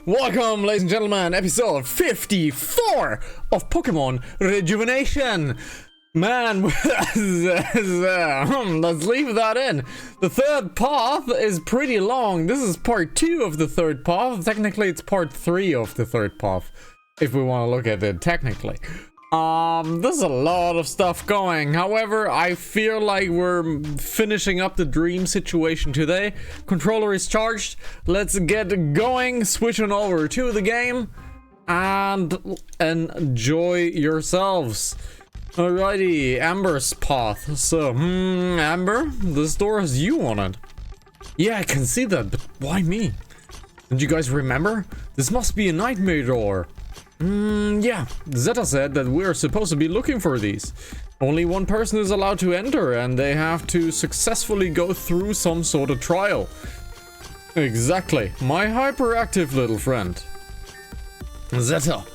Welcome, ladies and gentlemen, episode 54 of Pokemon Rejuvenation. Man, let's leave that in. The third path is pretty long. This is part 2 of the third path. Technically, it's part 3 of the third path, if we want to look at it technically. There's a lot of stuff going. However, I feel like we're finishing up the dream situation today. Controller is charged. Let's get going. Switch on over to the game and enjoy yourselves. Alrighty, Amber's path. So, Amber, this door has you on it. Yeah, I can see that, but why me? Did you guys remember? This must be a nightmare door. Yeah, Zeta said that we're supposed to be looking for these. Only one person is allowed to enter, and they have to successfully go through some sort of trial. Exactly, my hyperactive little friend. Zeta,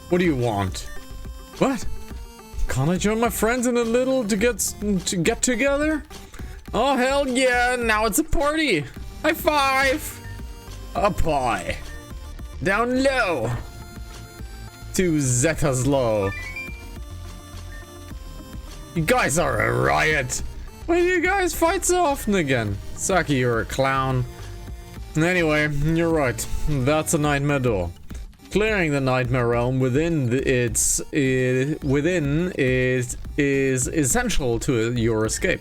what do you want? What? Can't I join my friends in a little to get together? Oh hell yeah, now it's a party. High five. A pie. Down low. To Zeta's low. You guys are a riot. Why do you guys fight so often again? Saki, you're a clown. Anyway, you're right. That's a nightmare door. Clearing the nightmare realm within is essential to your escape.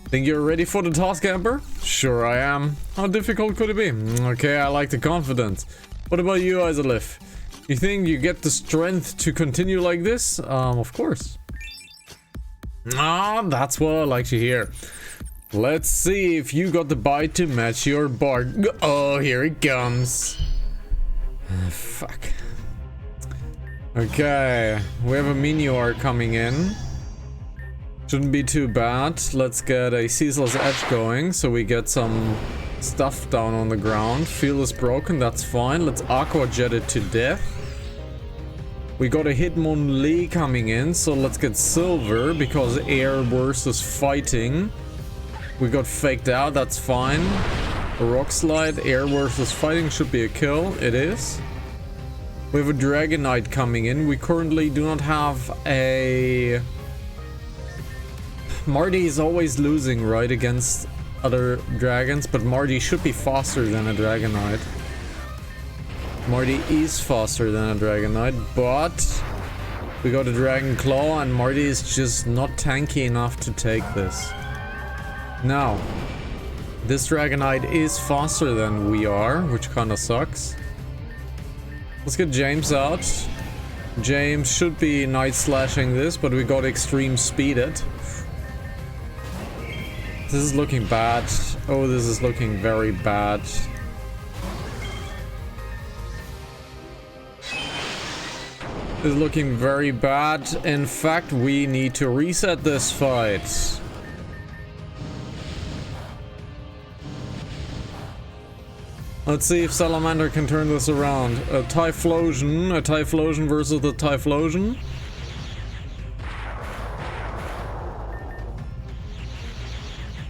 Think you're ready for the task, Amber? Sure I am. How difficult could it be? Okay, I like the confidence. What about you, Izalith? You think you get the strength to continue like this? Of course. Ah, that's what I like to hear. Let's see if you got the bite to match your bark. Oh, here it comes. Fuck. Okay, we have a Meteor coming in. Shouldn't be too bad. Let's get a Ceaseless Edge going so we get some stuff down on the ground. Field is broken, that's fine. Let's Aqua Jet it to death. We got a Hitmonlee coming in, so let's get Silver because air versus fighting. We got faked out, that's fine. A Rock Slide, air versus fighting should be a kill. It is. We have a Dragonite coming in. We currently do not have a... Marty is always losing, right, against other dragons, but Marty should be faster than a Dragonite. Marty is faster than a Dragonite, but we got a Dragon Claw and Marty is just not tanky enough to take this. Now, this Dragonite is faster than we are, which kind of sucks. Let's get James out. James should be Night Slashing this, but we got Extreme Speed it. This is looking bad. Oh, this is looking very bad. This is looking very bad. In fact, we need to reset this fight. Let's see if Salamander can turn this around. A Typhlosion versus the Typhlosion.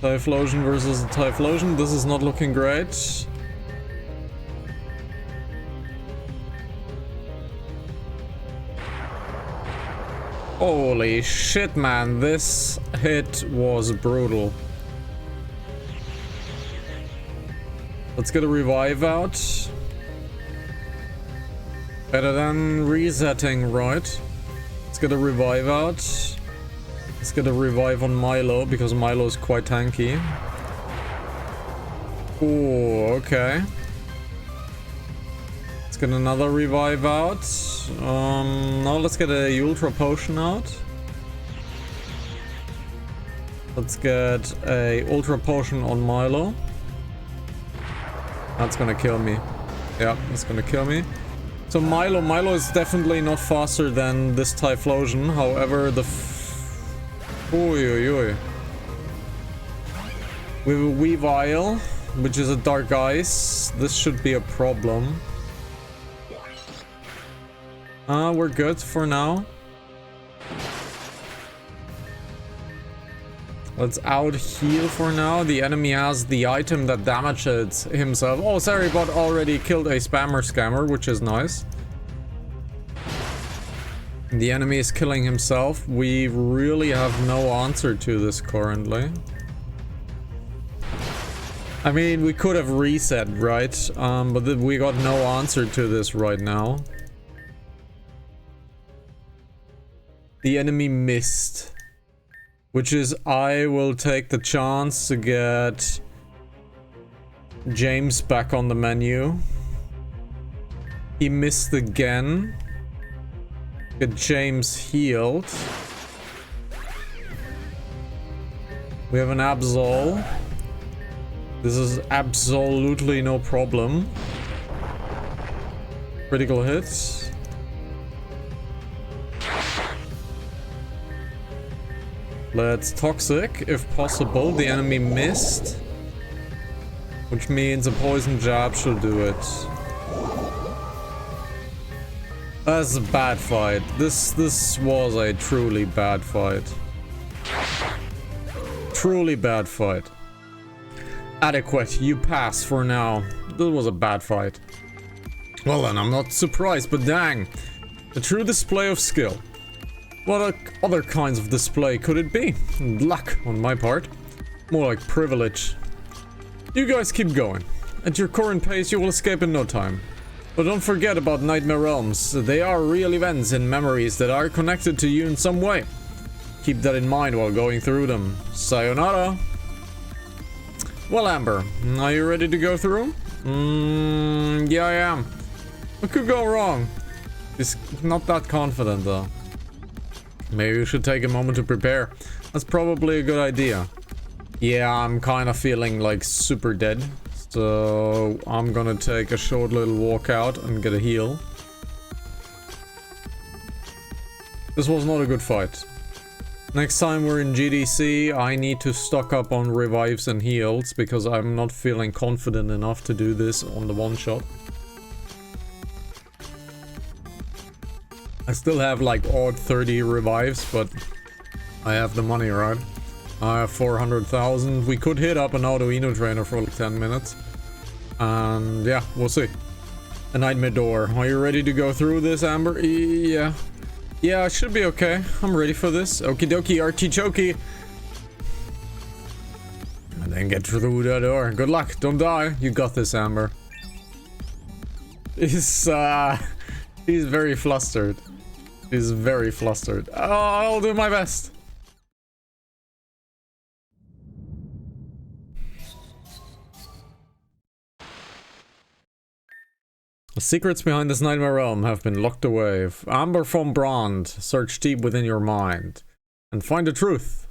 Typhlosion versus the Typhlosion. This is not looking great. Holy shit, man. This hit was brutal. Let's get a revive out. Better than resetting, right? Let's get a revive out. Let's get a revive on Milo, because Milo is quite tanky. Oh, okay. Let's get another revive out. Now let's get a Ultra Potion out. Let's get a Ultra Potion on Milo. That's gonna kill me. Yeah, that's gonna kill me. So Milo is definitely not faster than this Typhlosion. However, the we have a Weavile, which is a Dark Ice. This should be a problem. We're good for now. Let's out heal for now. The enemy has the item that damages himself. Oh, sorry, but already killed a spammer scammer, which is nice. The enemy is killing himself. We really have no answer to this currently. I mean, we could have reset, right? But we got no answer to this right now. The enemy missed. Which is, I will take the chance to get James back on the menu. He missed again. Get James healed. We have an Absol. This is absolutely no problem. Critical hits. Let's toxic if possible. The enemy missed. Which means a poison jab should do it. That's a bad fight. This was a truly bad fight. Truly bad fight. Adequate, you pass for now. That was a bad fight. Well then, I'm not surprised, but dang. A true display of skill. What other kinds of display could it be? Luck on my part. More like privilege. You guys keep going. At your current pace, you will escape in no time. But don't forget about Nightmare Realms. They are real events and memories that are connected to you in some way. Keep that in mind while going through them. Sayonara. Well, Amber, are you ready to go through? Yeah, I am. What could go wrong? He's not that confident, though. Maybe we should take a moment to prepare. That's probably a good idea. Yeah, I'm kind of feeling like super dead. So I'm gonna take a short little walk out and get a heal. This was not a good fight. Next time we're in GDC, I need to stock up on revives and heals because I'm not feeling confident enough to do this on the one shot. I still have like odd 30 revives, but I have the money, right? I have 400,000. We could hit up an Autoino trainer for like 10 minutes. And yeah, we'll see. A Nightmare Door. Are you ready to go through this, Amber? Yeah. Yeah, it should be okay. I'm ready for this. Okie dokie, artichoke. And then get through the door. Good luck. Don't die. You got this, Amber. He's very flustered. He's very flustered. Oh, I'll do my best. The secrets behind this Nightmare Realm have been locked away. Amber from Brand, search deep within your mind and find the truth.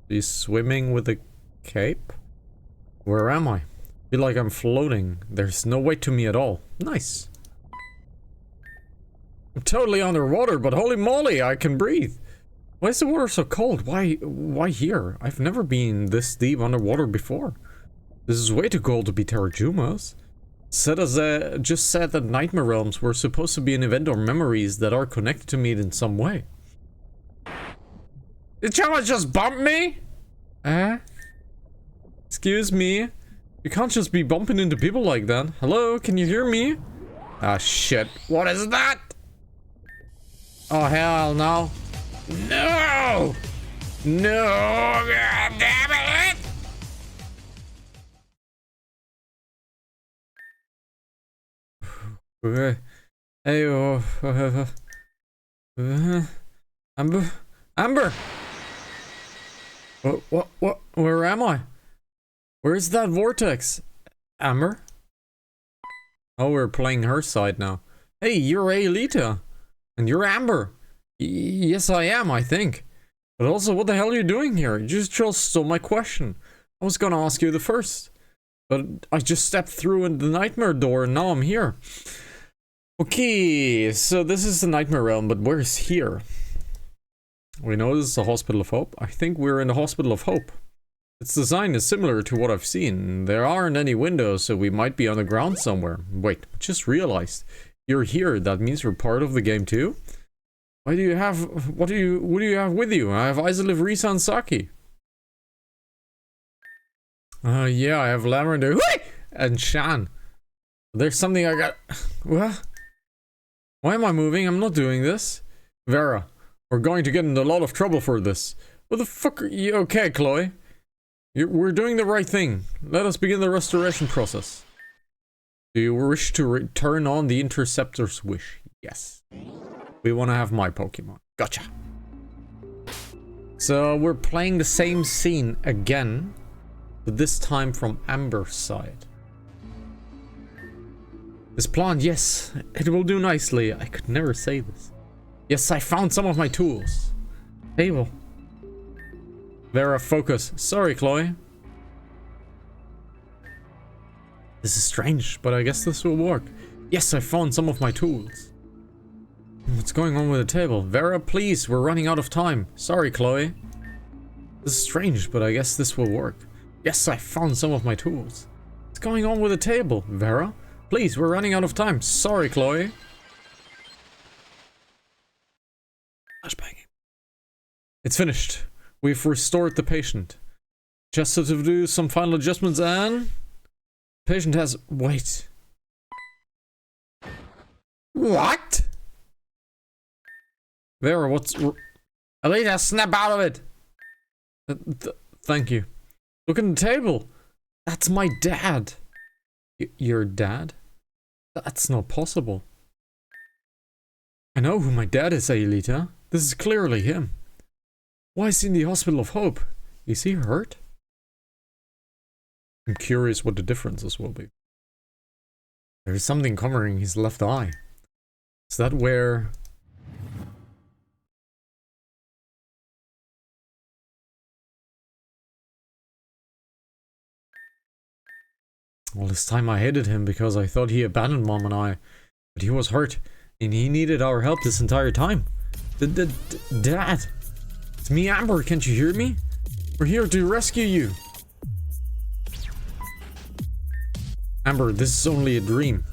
He's swimming with a cape? Where am I? Feel like I'm floating. There's no weight to me at all. Nice. I'm totally underwater, but holy moly, I can breathe. Why is the water so cold? Why here? I've never been this deep underwater before. This is way too cold to be Terrajumas. Just said that Nightmare Realms were supposed to be an event or memories that are connected to me in some way. Did someone just bump me? Excuse me? You can't just be bumping into people like that. Hello, can you hear me? Ah, shit. What is that? Oh, hell no. No! No! God damn it! Okay. Hey, Amber? Amber! What? Where am I? Where's that vortex? Amber? Oh, we're playing her side now. Hey, you're Aelita. And you're Amber. Yes, I am, I think. But also, what the hell are you doing here? You just stole my question. I was gonna ask you the first. But I just stepped through in the Nightmare Door and now I'm here. Okay, so this is the Nightmare Realm, but where's here? We know this is the Hospital of Hope. I think we're in the Hospital of Hope. Its design is similar to what I've seen. There aren't any windows, so we might be on the ground somewhere. Wait, just realized. You're here, that means you're part of the game too? Why do you have... what do you have with you? I have Isolive, Risa, and Saki. Yeah, I have Lavender and Shan. There's something I got... What? Why am I moving? I'm not doing this. Vera, we're going to get in a lot of trouble for this. What the fuck are you... Okay, Chloe. We're doing the right thing. Let us begin the restoration process. Do you wish to turn on the Interceptor's wish? Yes. We want to have my Pokemon. Gotcha. So we're playing the same scene again, but this time from Amber's side. This plant, yes, it will do nicely. I could never say this. Yes, I found some of my tools. Table. Vera, focus. Sorry, Chloe. This is strange, but I guess this will work. Yes, I found some of my tools. What's going on with the table? Vera, please, we're running out of time. Sorry, Chloe. This is strange, but I guess this will work. Yes, I found some of my tools. What's going on with the table? Vera, please, we're running out of time. Sorry, Chloe. Flashbang. It's finished. We've restored the patient. Just to do some final adjustments and... Patient has... Wait. What? Vera, what's... Alita, snap out of it! Thank you. Look at the table. That's my dad. Your dad? That's not possible. I know who my dad is, Alita. This is clearly him. Why is he in the Hospital of Hope? Is he hurt? I'm curious what the differences will be. There's something covering his left eye. Is that where... All this time I hated him because I thought he abandoned Mom and I. But he was hurt, and he needed our help this entire time. Dad! It's me, Amber, can't you hear me? We're here to rescue you. Amber, this is only a dream.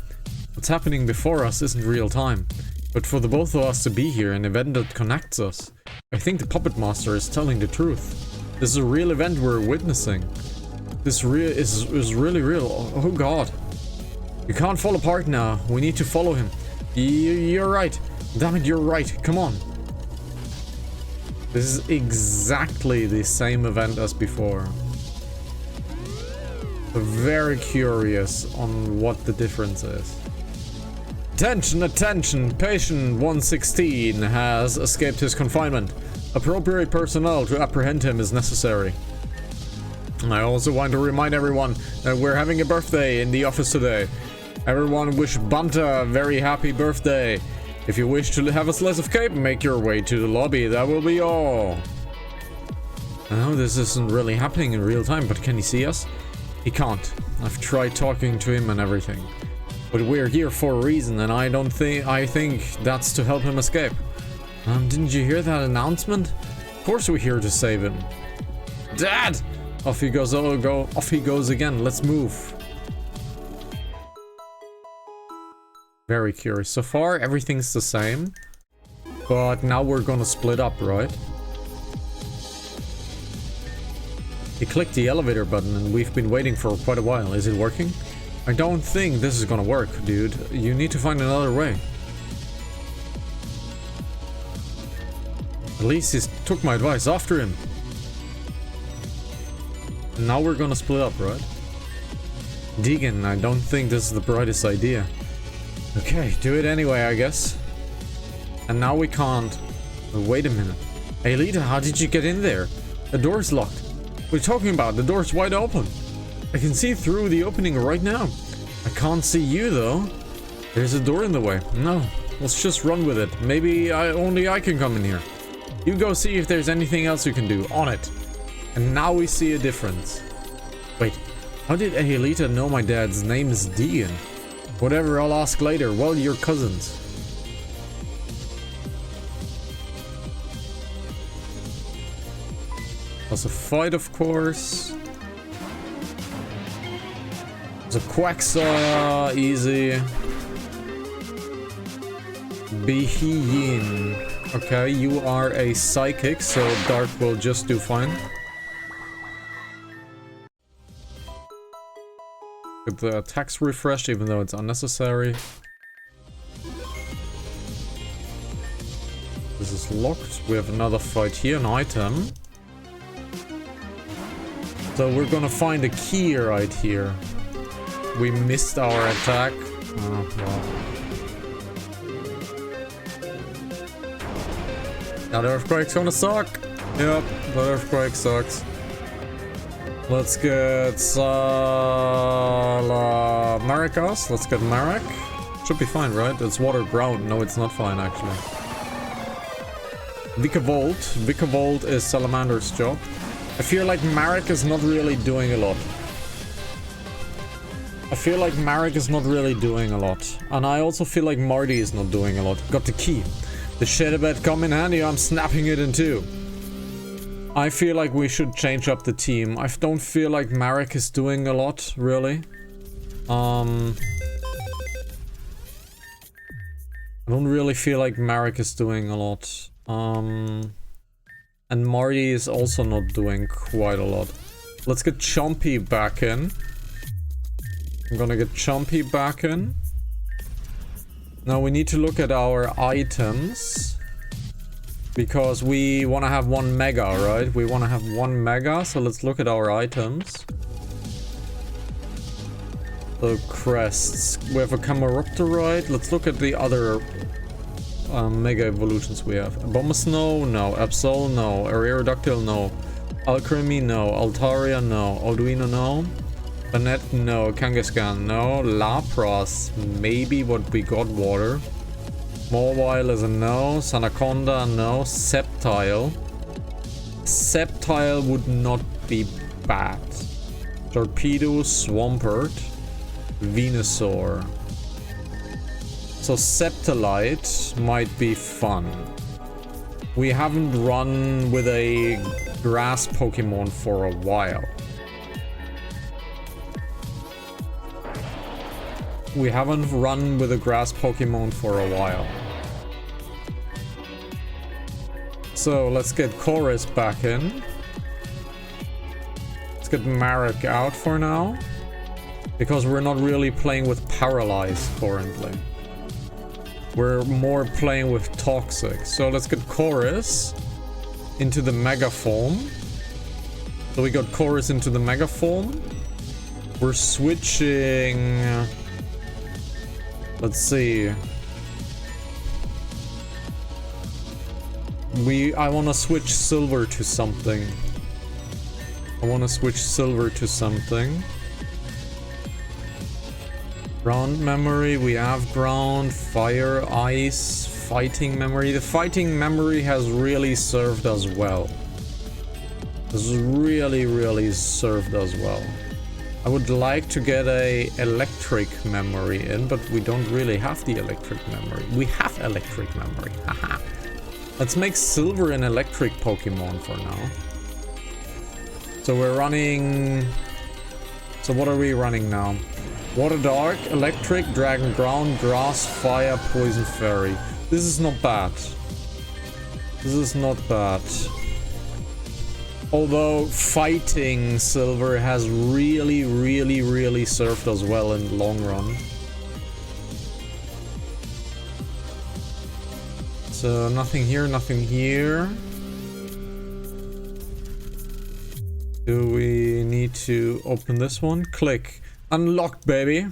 What's happening before us isn't real time. But for the both of us to be here, an event that connects us, I think the Puppet Master is telling the truth. This is a real event we're witnessing. This is really real. Oh god. You can't fall apart now. We need to follow him. You're right. Damn it, you're right. Come on. This is exactly the same event as before. Very curious on what the difference is. Attention, attention! Patient 116 has escaped his confinement. Appropriate personnel to apprehend him is necessary. I also want to remind everyone that we're having a birthday in the office today. Everyone wish Banta a very happy birthday. If you wish to have a slice of cake, make your way to the lobby. That will be all. I know this isn't really happening in real time, but can he see us? He can't. I've tried talking to him and everything. But we're here for a reason, and I think that's to help him escape. Didn't you hear that announcement? Of course we're here to save him. Dad! Off he goes, off he goes again. Let's move. Very curious. So far, everything's the same. But now we're gonna split up, right? He clicked the elevator button and we've been waiting for quite a while. Is it working? I don't think this is gonna work, dude. You need to find another way. At least he took my advice. After him. Now we're gonna split up, right? Deegan, I don't think this is the brightest idea. Okay, do it anyway, I guess. And now we can't... Wait a minute. Hey, Lita, how did you get in there? The door's locked. What are you talking about? The door's wide open. I can see through the opening right now. I can't see you, though. There's a door in the way. No, let's just run with it. Maybe only I can come in here. You go see if there's anything else you can do. On it. And now we see a difference. Wait, how did Aelita know my dad's name is Deegan? Whatever, I'll ask later. Well, you're cousins. There's a fight, of course. There's a Quagsire, easy. Behiyin. Okay, you are a psychic, so Dark will just do fine. Get the attacks refreshed, even though it's unnecessary. This is locked. We have another fight here, an item. So we're gonna find a key right here. We missed our attack. Oh, well. That earthquake's gonna suck. Yep, that earthquake sucks. Let's get Maracas. Let's get Marak. Should be fine, right? It's water ground. No, it's not fine, actually. Vikavolt. Vikavolt is Salamander's job. I feel like Marak is not really doing a lot. And I also feel like Marty is not doing a lot. Got the key. The Shadowbat come in handy, I'm snapping it in two. I feel like we should change up the team. I don't feel like Marak is doing a lot, really. I don't really feel like Marak is doing a lot. And Marty is also not doing quite a lot. Let's get Chompy back in. I'm gonna get Chompy back in. Now we need to look at our items. Because we want to have 1 mega, right? We want to have 1 mega, so let's look at our items. The crests. We have a Cameropterite. Let's look at the other mega evolutions we have. Abomasnow, no. Absol, no. Aerodactyl, no. Alcremie, no. Altaria, no. Arduino, no. Banette, no. Kangaskhan, no. Lapras, maybe what we got, water. Mawile is a no. Sanaconda, no. Sceptile. Sceptile would not be bad. Torpedo, Swampert. Venusaur. So Sceptilite might be fun. We haven't run with a grass Pokemon for a while. We haven't run with a grass Pokemon for a while. So let's get Chorus back in. Let's get Marak out for now. Because we're not really playing with Paralyzed currently. We're more playing with Toxic. So let's get Chorus into the Mega Form. So we got Chorus into the Mega Form. We're switching... Let's see. I want to switch Silver to something. Ground memory, we have ground, fire, ice, fighting memory. The fighting memory has really served us well. Has really served us well. I would like to get a electric memory in, but we don't really have the electric memory. We have electric memory. Haha. Let's make Silver an electric Pokemon for now. So we're running... So what are we running now? Water Dark, Electric, Dragon Ground, Grass, Fire, Poison Fairy. This is not bad. Although fighting Silver has really served us well in the long run. So nothing here, nothing here. Do we need to open this one? Click. Unlocked, baby.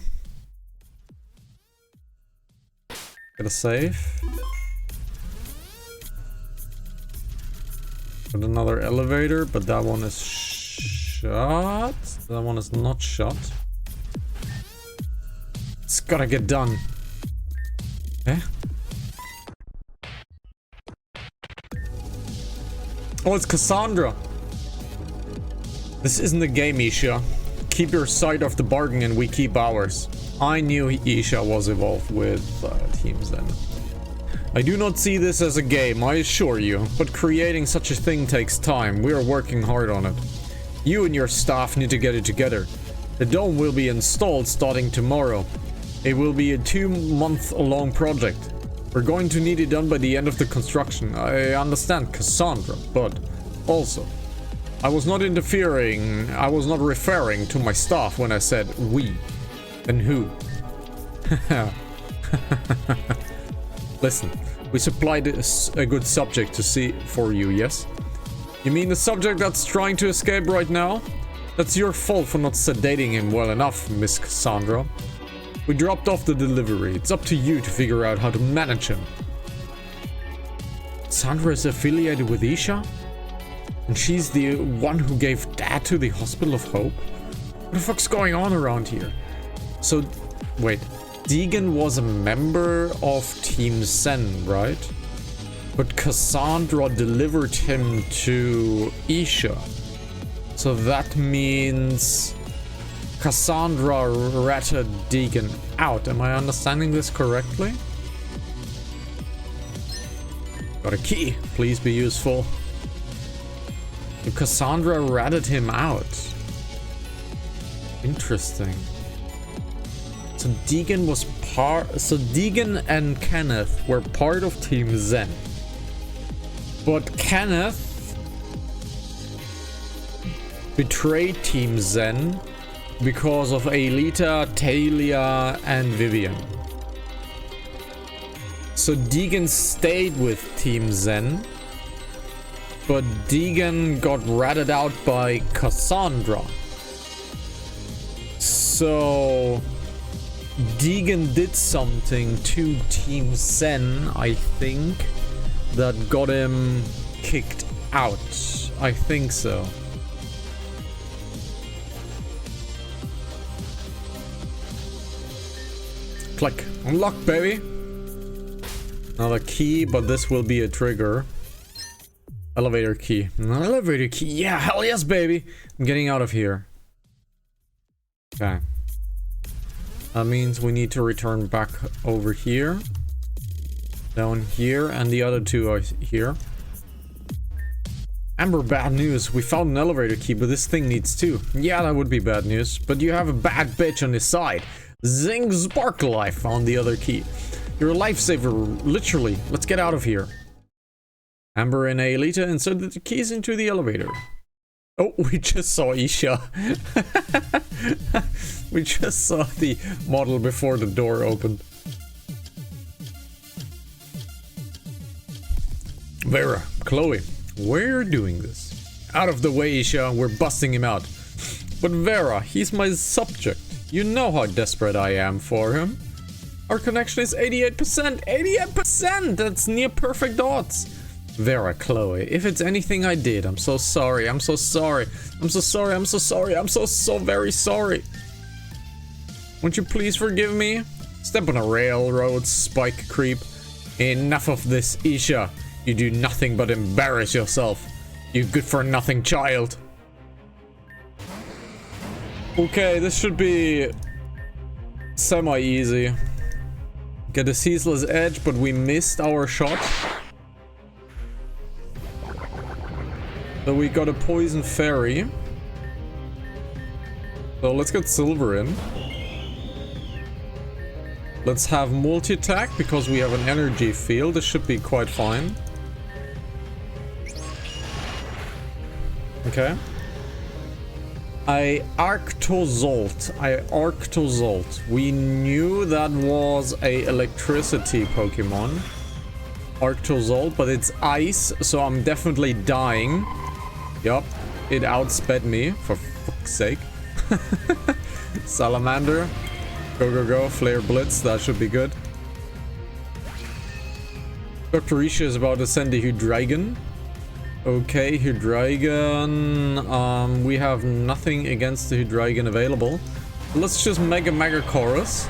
Get a save. Got another elevator, but that one is shut. That one is not shut. It's gotta get done. Eh? Oh, it's Cassandra. This isn't a game, Isha. Keep your side of the bargain and we keep ours. I knew Isha was involved with teams then. I do not see this as a game, I assure you, but creating such a thing takes time. We are working hard on it. You and your staff need to get it together. The dome will be installed starting tomorrow. It will be a 2-month-long project. We're going to need it done by the end of the construction. I understand, Cassandra, but also, I was not referring to my staff when I said we. Then who? Listen, we supplied a good subject to see for you, yes? You mean the subject that's trying to escape right now? That's your fault for not sedating him well enough, Miss Cassandra. We dropped off the delivery. It's up to you to figure out how to manage him. Cassandra is affiliated with Isha? And she's the one who gave Dad to the Hospital of Hope? What the fuck's going on around here? So, wait. Deegan was a member of Team Zen, right? But Cassandra delivered him to Isha. So that means Cassandra ratted Deegan out. Am I understanding this correctly? Got a key. Please be useful. Cassandra ratted him out. Interesting. So Deegan was So Deegan and Kenneth were part of Team Zen. But Kenneth betrayed Team Zen because of Aelita, Talia, and Vivian. So Deegan stayed with Team Zen, but Deegan got ratted out by Cassandra. So Deegan did something to Team Zen, I think, that got him kicked out. I think so. Click. Unlock, baby. Another key, but this will be a trigger. Elevator key. Elevator key. Yeah, hell yes, baby. I'm getting out of here. Okay. That means we need to return back over here. Down here, and the other two are here. Amber, bad news. We found an elevator key, but this thing needs two. Yeah, that would be bad news. But you have a bad bitch on the side. Zing Sparkle, I found the other key. You're a lifesaver, literally. Let's get out of here. Amber and Aelita inserted the keys into the elevator. Oh, we just saw Isha. We just saw the model before the door opened. Vera, Chloe, we're doing this. Out of the way, Isha, we're busting him out. But Vera, he's my subject. You know how desperate I am for him. Our connection is 88%! 88%! That's near perfect odds. Vera, Chloe, if it's anything I did, I'm so sorry. I'm so sorry. I'm so sorry. I'm so sorry. I'm so very sorry. Won't you please forgive me? Step on a railroad, spike creep. Enough of this, Isha. You do nothing but embarrass yourself. You good for nothing child. Okay, this should be semi-easy. Get a ceaseless edge, but we missed our shot. So we got a poison fairy. So let's get silver in. Let's have multi-attack because we have an energy field. This should be quite fine. Okay. I Arctozolt. We knew that was a electricity Pokemon. Arctozolt, but it's ice, so I'm definitely dying. Yup, it outsped me, for fuck's sake. Salamander. Go, go, go. Flare Blitz, that should be good. Dr. Isha is about to send a Hydreigon. Okay, Hydreigon. We have nothing against the Hydreigon available. Let's just make a Mega Chorus.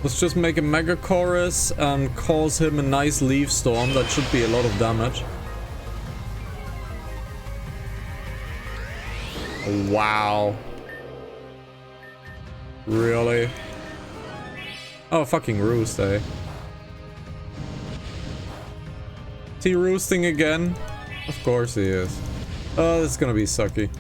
Let's just make a Mega Chorus and cause him a nice Leaf Storm. That should be a lot of damage. Wow. Really? Oh, fucking Roost, eh? Is he roosting again? Of course he is. Oh, this is gonna be sucky.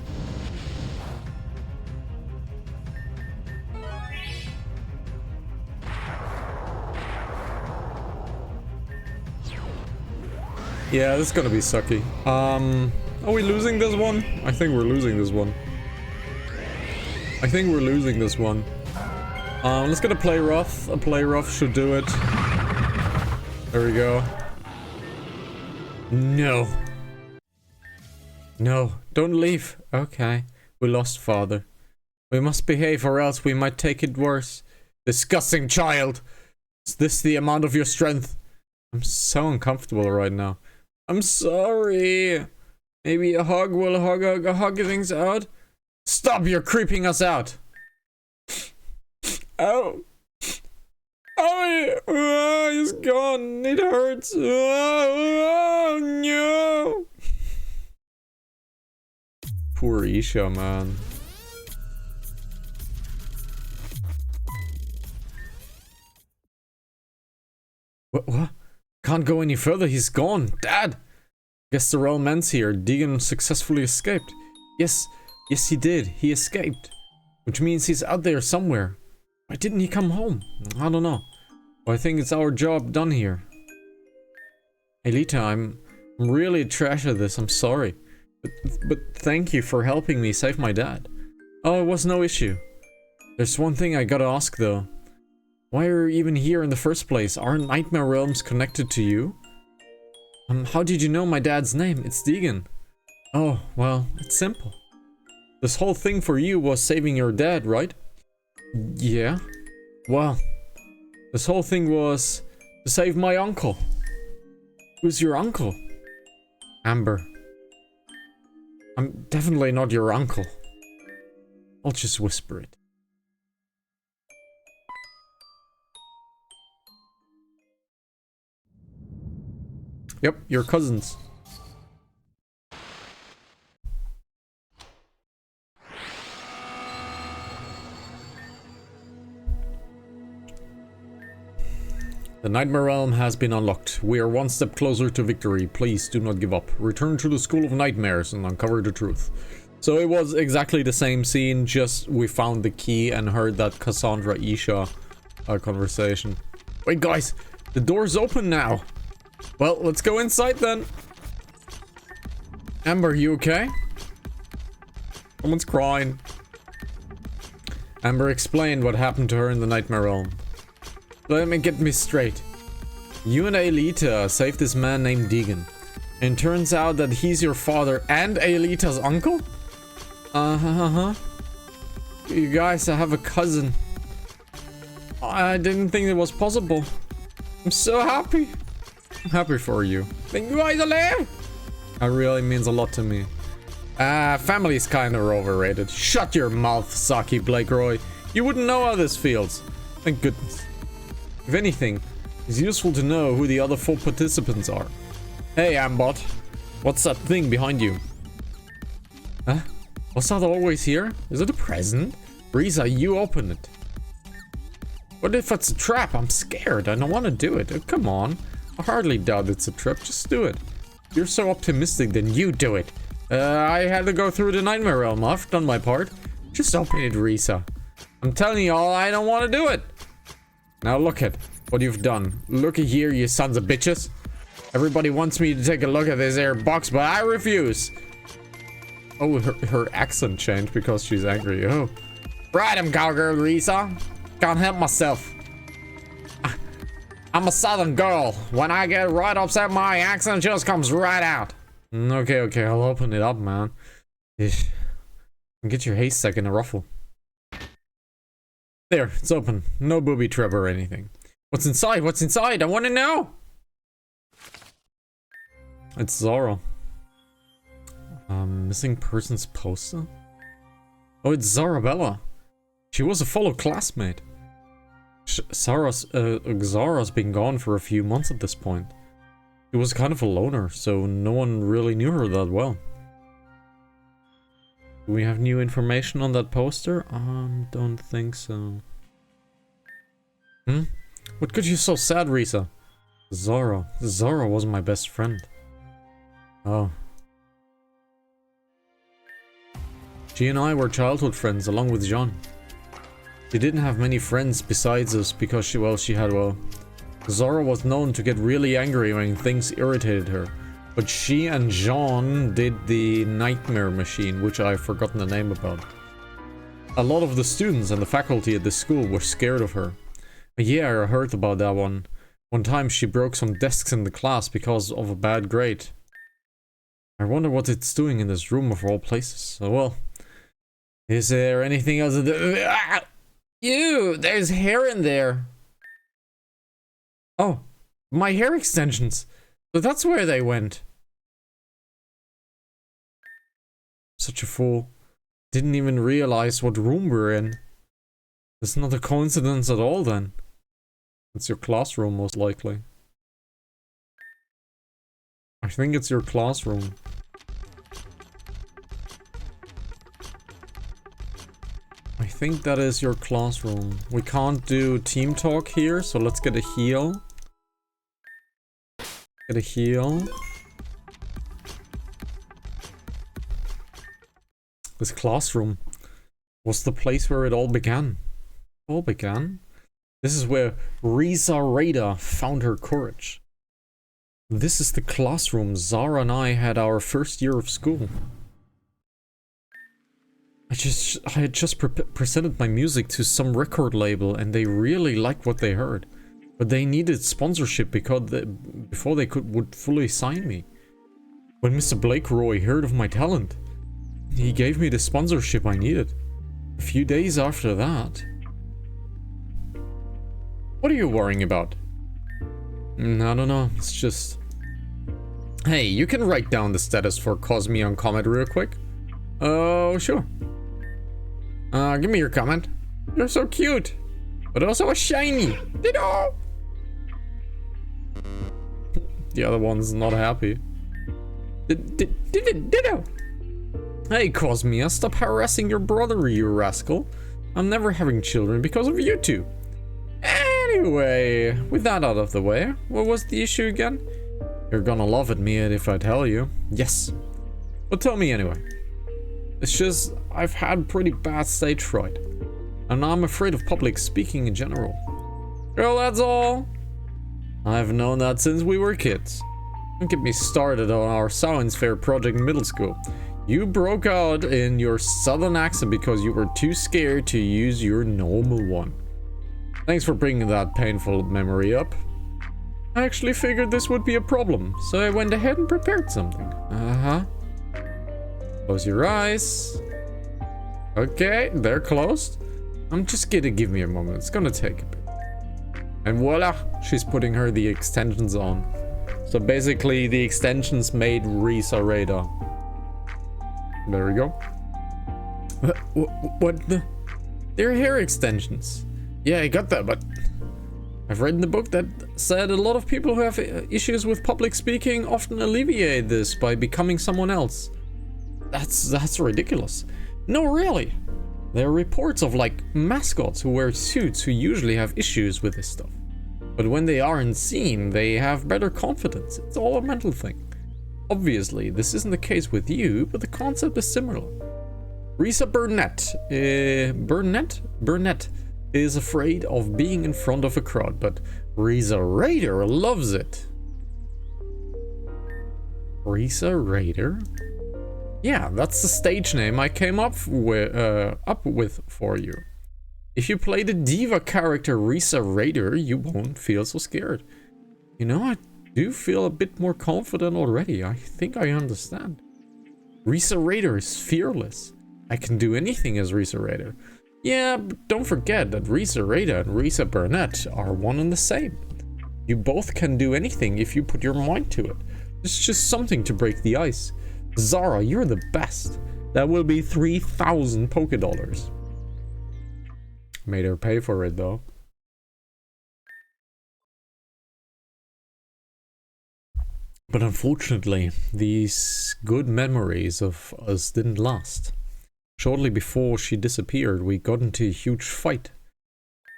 Yeah, this is gonna be sucky. Are we losing this one? I think we're losing this one. I think we're losing this one. Let's get a play rough. A play rough should do it. There we go. No. No, don't leave. Okay. We lost father. We must behave or else we might take it worse. Disgusting child. Is this the amount of your strength? I'm so uncomfortable right now. I'm sorry. Maybe a hug will hug things out. Stop, you're creeping us out. Oh. Oh, he's gone. It hurts. Oh, no. Poor Isha, man. What? Can't go any further. He's gone. Dad. Guess the realm ends here. Deegan successfully escaped. Yes, he did. He escaped. Which means he's out there somewhere. Why didn't he come home? I don't know. Well, I think it's our job done here. Elita, I'm really trash at this. I'm sorry. But thank you for helping me save my dad. Oh, it was no issue. There's one thing I gotta ask though. Why are you even here in the first place? Aren't nightmare realms connected to you? How did you know my dad's name? It's Deegan. Oh, well, it's simple. This whole thing for you was saving your dad, right? Yeah. Well, this whole thing was to save my uncle. Who's your uncle? Amber. I'm definitely not your uncle. I'll just whisper it. Yep, your cousins. The Nightmare Realm has been unlocked. We are one step closer to victory. Please do not give up. Return to the School of Nightmares and uncover the truth. So it was exactly the same scene, just we found the key and heard that Cassandra Isha conversation. Wait guys, the door's open now. Well, let's go inside then. Amber, you okay? Someone's crying. Amber explained what happened to her in the Nightmare Realm. Let me get me straight. You and Aelita saved this man named Deegan. And it turns out that he's your father and Aelita's uncle? You guys, I have a cousin. I didn't think it was possible. I'm so happy. I'm happy for you. Thank you guys alive. That really means a lot to me. Family's kind of overrated. Shut your mouth, Saki Blake Roy. You wouldn't know how this feels. Thank goodness. If anything, it's useful to know who the other 4 participants are. Hey, Ambot. What's that thing behind you? Huh? Was that always here? Is it a present? Risa, you open it. What if it's a trap? I'm scared. I don't want to do it. Oh, come on. I hardly doubt it's a trap. Just do it. If you're so optimistic, then you do it. I had to go through the Nightmare Realm. I've done my part. Just open it, Risa. I'm telling you all, I don't want to do it. Now look at what you've done. Looky here, you sons of bitches. Everybody wants me to take a look at this air box, but I refuse. Oh, her accent changed because she's angry. Oh. Right, I'm cowgirl, Risa. Can't help myself. I'm a southern girl. When I get right upset, my accent just comes right out. Okay, I'll open it up, man. Get your haystack in a ruffle. There, it's open. No booby trap or anything. What's inside? What's inside? I want to know. It's Zara. Missing persons poster? Oh, it's Zarabella. She was a fellow classmate. Zara's been gone for a few months at this point. She was kind of a loner, so no one really knew her that well. Do we have new information on that poster? Don't think so. What could you so sad, Risa? Zara was my best friend. Oh. She and I were childhood friends, along with Jean. She didn't have many friends besides us because she had, well... Zara was known to get really angry when things irritated her. But she and Jean did the nightmare machine, which I've forgotten the name about. A lot of the students and the faculty at the school were scared of her. Yeah, I heard about that one. One time she broke some desks in the class because of a bad grade. I wonder what it's doing in this room of all places. Oh well. Is there anything else in the... Ah! Ew, there's hair in there. Oh, my hair extensions. So that's where they went. Such a fool. Didn't even realize what room we're in. It's not a coincidence at all then. It's your classroom most likely. I think it's your classroom. I think that is your classroom. We can't do team talk here, so let's get a heal. Get a heal. This classroom was the place where it all began. All began? This is where Risa Rada found her courage. This is the classroom Zara and I had our first year of school. I had just presented my music to some record label and they really liked what they heard. But they needed sponsorship before they would fully sign me. When Mr. Blake Roy heard of my talent, he gave me the sponsorship I needed. A few days after that... What are you worrying about? I don't know, it's just... Hey, you can write down the status for Cosmion comment real quick? Oh, sure. Give me your comment. You're so cute, but also a shiny. Ditto! The other one's not happy. Ditto! Hey, Cosmia, stop harassing your brother, you rascal. I'm never having children because of you two. Anyway, with that out of the way, what was the issue again? You're gonna laugh at me if I tell you. Yes. But tell me anyway. It's just, I've had pretty bad stage fright. And I'm afraid of public speaking in general. Girl, that's all. I've known that since we were kids. Don't get me started on our science fair project in middle school. You broke out in your southern accent because you were too scared to use your normal one. Thanks for bringing that painful memory up. I actually figured this would be a problem, so I went ahead and prepared something. Uh-huh. Close your eyes. Okay, they're closed. I'm just gonna give me a moment. It's gonna take a bit. And voila, she's putting the extensions on. So basically, the extensions made Risa Rada. There we go. What the? They're hair extensions. Yeah, I got that, but I've read in the book that said a lot of people who have issues with public speaking often alleviate this by becoming someone else. That's ridiculous. No, really. There are reports of like mascots who wear suits who usually have issues with this stuff. But when they aren't seen, they have better confidence. It's all a mental thing. Obviously, this isn't the case with you, but the concept is similar. Risa Burnett is afraid of being in front of a crowd, but Risa Raider loves it. Risa Raider? Yeah, that's the stage name I came up with for you. If you play the diva character Risa Raider, you won't feel so scared. You know, I do feel a bit more confident already. I think I understand. Risa Raider is fearless. I can do anything as Risa Raider. Yeah, but don't forget that Risa Raider and Risa Burnett are one and the same. You both can do anything if you put your mind to it. It's just something to break the ice. Zara, you're the best. That will be 3,000 Poké Dollars. Made her pay for it though. But unfortunately, these good memories of us didn't last. Shortly before she disappeared, we got into a huge fight.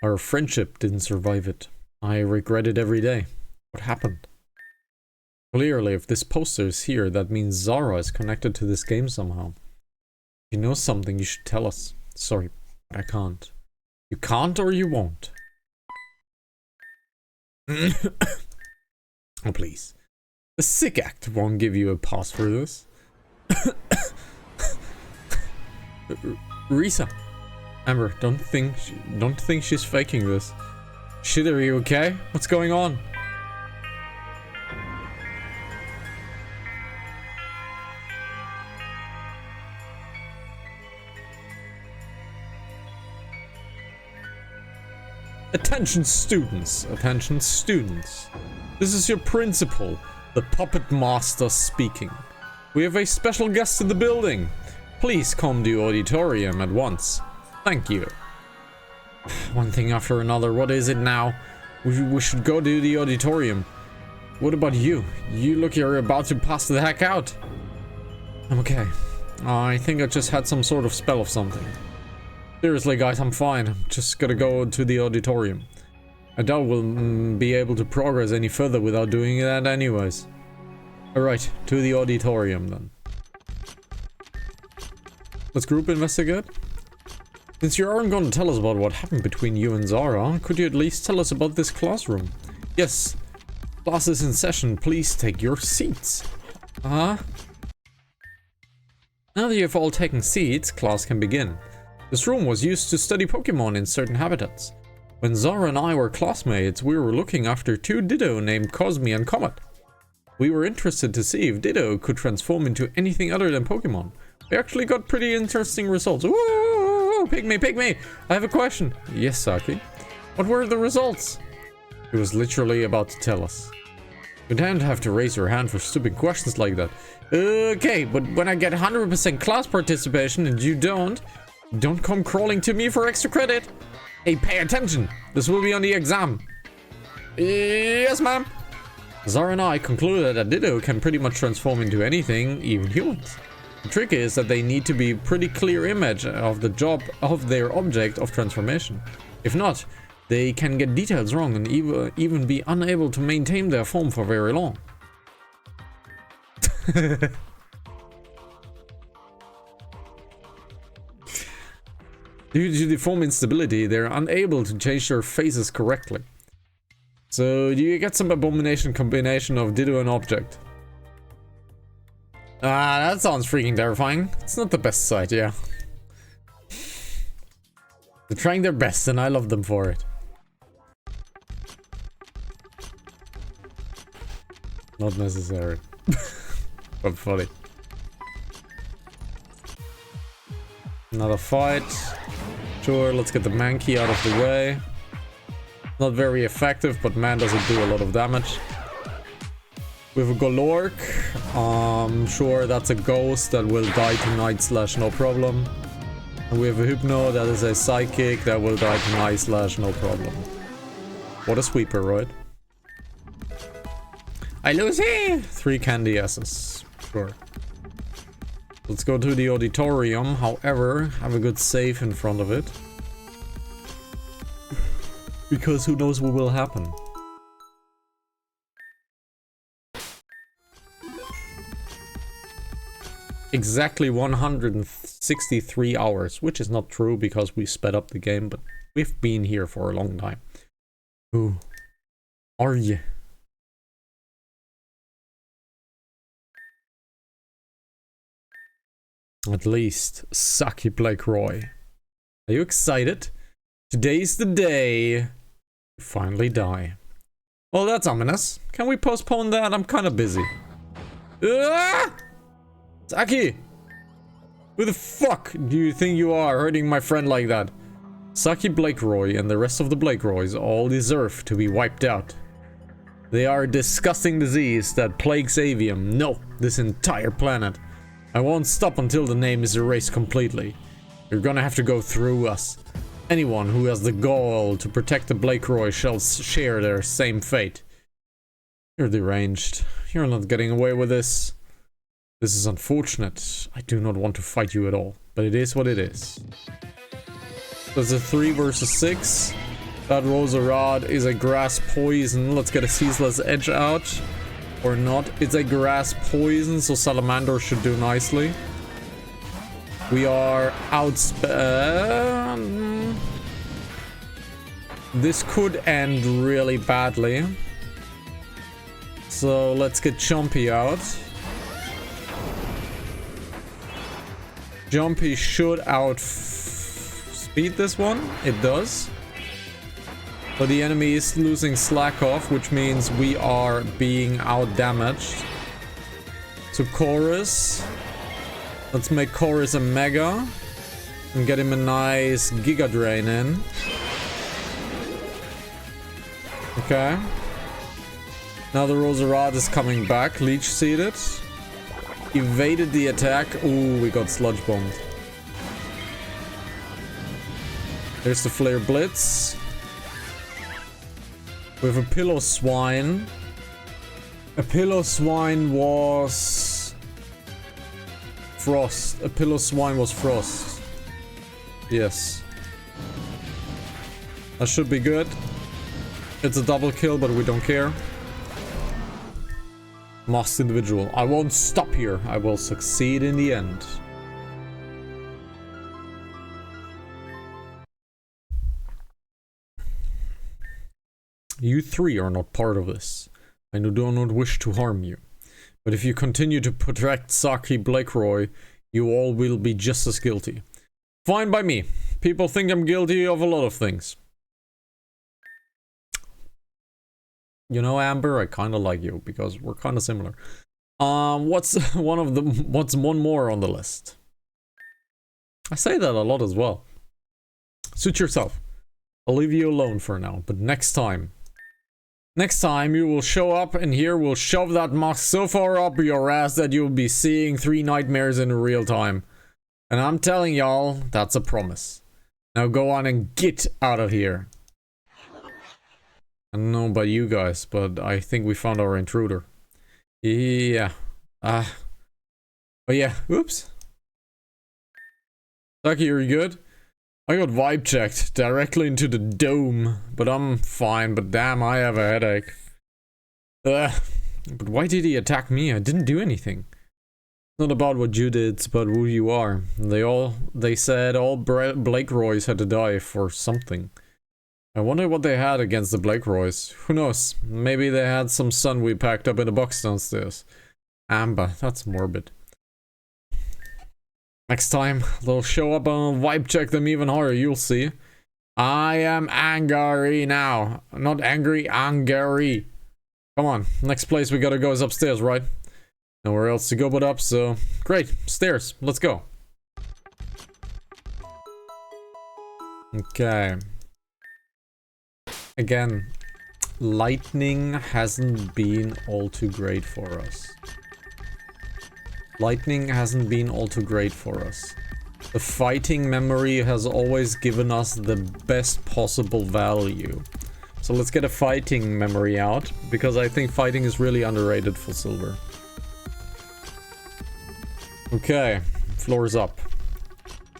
Our friendship didn't survive it. I regret it every day. What happened? Clearly, if this poster is here, that means Zara is connected to this game somehow. If you know something, you should tell us. Sorry, but I can't. You can't or you won't. Oh, please. The Sick Act won't give you a pass for this. Risa. Amber, don't think she's faking this. Shit, are you okay? What's going on? Attention students, attention students. This is your principal, the puppet master speaking. We have a special guest in the building. Please come to the auditorium at once. Thank you. One thing after another, what is it now? We should go to the auditorium. What about you? You look you're about to pass the heck out. I'm okay. I think I just had some sort of spell of something. Seriously guys, I'm fine. I'm just gonna go to the auditorium. I doubt we'll be able to progress any further without doing that anyways. Alright, to the auditorium then. Let's group investigate. Since you aren't going to tell us about what happened between you and Zara, could you at least tell us about this classroom? Yes. Class is in session. Please take your seats. Now that you've all taken seats, class can begin. This room was used to study Pokemon in certain habitats. When Zara and I were classmates, we were looking after two Ditto named Cosme and Comet. We were interested to see if Ditto could transform into anything other than Pokemon. We actually got pretty interesting results. Whoa, Pygmy! I have a question. Yes, Saki. What were the results? He was literally about to tell us. You don't have to raise your hand for stupid questions like that. Okay, but when I get 100% class participation and you don't come crawling to me for extra credit. Hey, pay attention. This will be on the exam. Yes, ma'am. Zara and I concluded that Ditto can pretty much transform into anything, even humans. The trick is that they need to be pretty clear image of the job of their object of transformation. If not, they can get details wrong and even be unable to maintain their form for very long. Due to the form instability, they're unable to change their faces correctly. So, do you get some abomination combination of Ditto and object? Ah, that sounds freaking terrifying. It's not the best sight, yeah. They're trying their best and I love them for it. Not necessary. But funny. Another fight. Sure, let's get the man key out of the way. Not very effective, but man doesn't do a lot of damage. We have a Golork. Sure, that's a ghost that will die tonight / no problem. And we have a Hypno that is a psychic that will die tonight / no problem. What a sweeper, right? Hi, Lucy! 3 candy S's. Sure. Let's go to the auditorium. However, have a good save in front of it. Because who knows what will happen. Exactly 163 hours, which is not true because we sped up the game, but we've been here for a long time. Who are you? At least, Saki Blake Roy. Are you excited? Today's the day you finally die. Well, that's ominous. Can we postpone that? I'm kind of busy. Ah! Saki! Who the fuck do you think you are hurting my friend like that? Saki Blake Roy and the rest of the Blake Roys all deserve to be wiped out. They are a disgusting disease that plagues Avium. No, this entire planet. I won't stop until the name is erased completely. You're gonna have to go through us. Anyone who has the gall to protect the Blake Roy shall share their same fate. You're deranged. You're not getting away with this. This is unfortunate. I do not want to fight you at all, but it is what it is. There's a 3 versus 6. That Rosa Rod is a grass poison. Let's get a Ceaseless Edge out. Or not. It's a grass poison, so Salamander should do nicely. We are outspent. This could end really badly. So let's get Jumpy out. Jumpy should outspeed this one. It does. But the enemy is losing slack off, which means we are being out damaged. So Chorus. Let's make Chorus a Mega. And get him a nice Giga Drain in. Okay. Now the Roserad is coming back. Leech Seeded. Evaded the attack. Ooh, we got Sludge Bombed. There's the Flare Blitz. We have a Pillow Swine. A Pillow Swine was... Frost. A Pillow Swine was Frost. Yes. That should be good. It's a double kill, but we don't care. Masked Individual. I won't stop here. I will succeed in the end. You three are not part of this. I do not wish to harm you. But if you continue to protect Saki Blakeroy, you all will be just as guilty. Fine by me. People think I'm guilty of a lot of things. You know, Amber, I kind of like you because we're kind of similar. What's one more on the list? I say that a lot as well. Suit yourself. I'll leave you alone for now, but next time you will show up and here we'll shove that mask so far up your ass that you'll be seeing 3 nightmares in real time. And I'm telling y'all, that's a promise. Now go on and get out of here. I don't know about you guys, but I think we found our intruder. Yeah. But yeah, oops. Saki, are you good? I got vibe checked directly into the dome, but I'm fine, but damn, I have a headache. But why did he attack me? I didn't do anything. It's not about what you did, it's about who you are. They said all Blakeroys had to die for something. I wonder what they had against the Blakeroys. Who knows? Maybe they had some sun we packed up in a box downstairs. Amber, that's morbid. Next time, they'll show up and vibe check them even harder, you'll see. I am angry now. Not angry, angry. Come on, next place we gotta go is upstairs, right? Nowhere else to go but up, so... Great, stairs, let's go. Okay. Again, lightning hasn't been all too great for us. Lightning hasn't been all too great for us. The fighting memory has always given us the best possible value. So let's get a fighting memory out, because I think fighting is really underrated for silver. Okay, floor's up.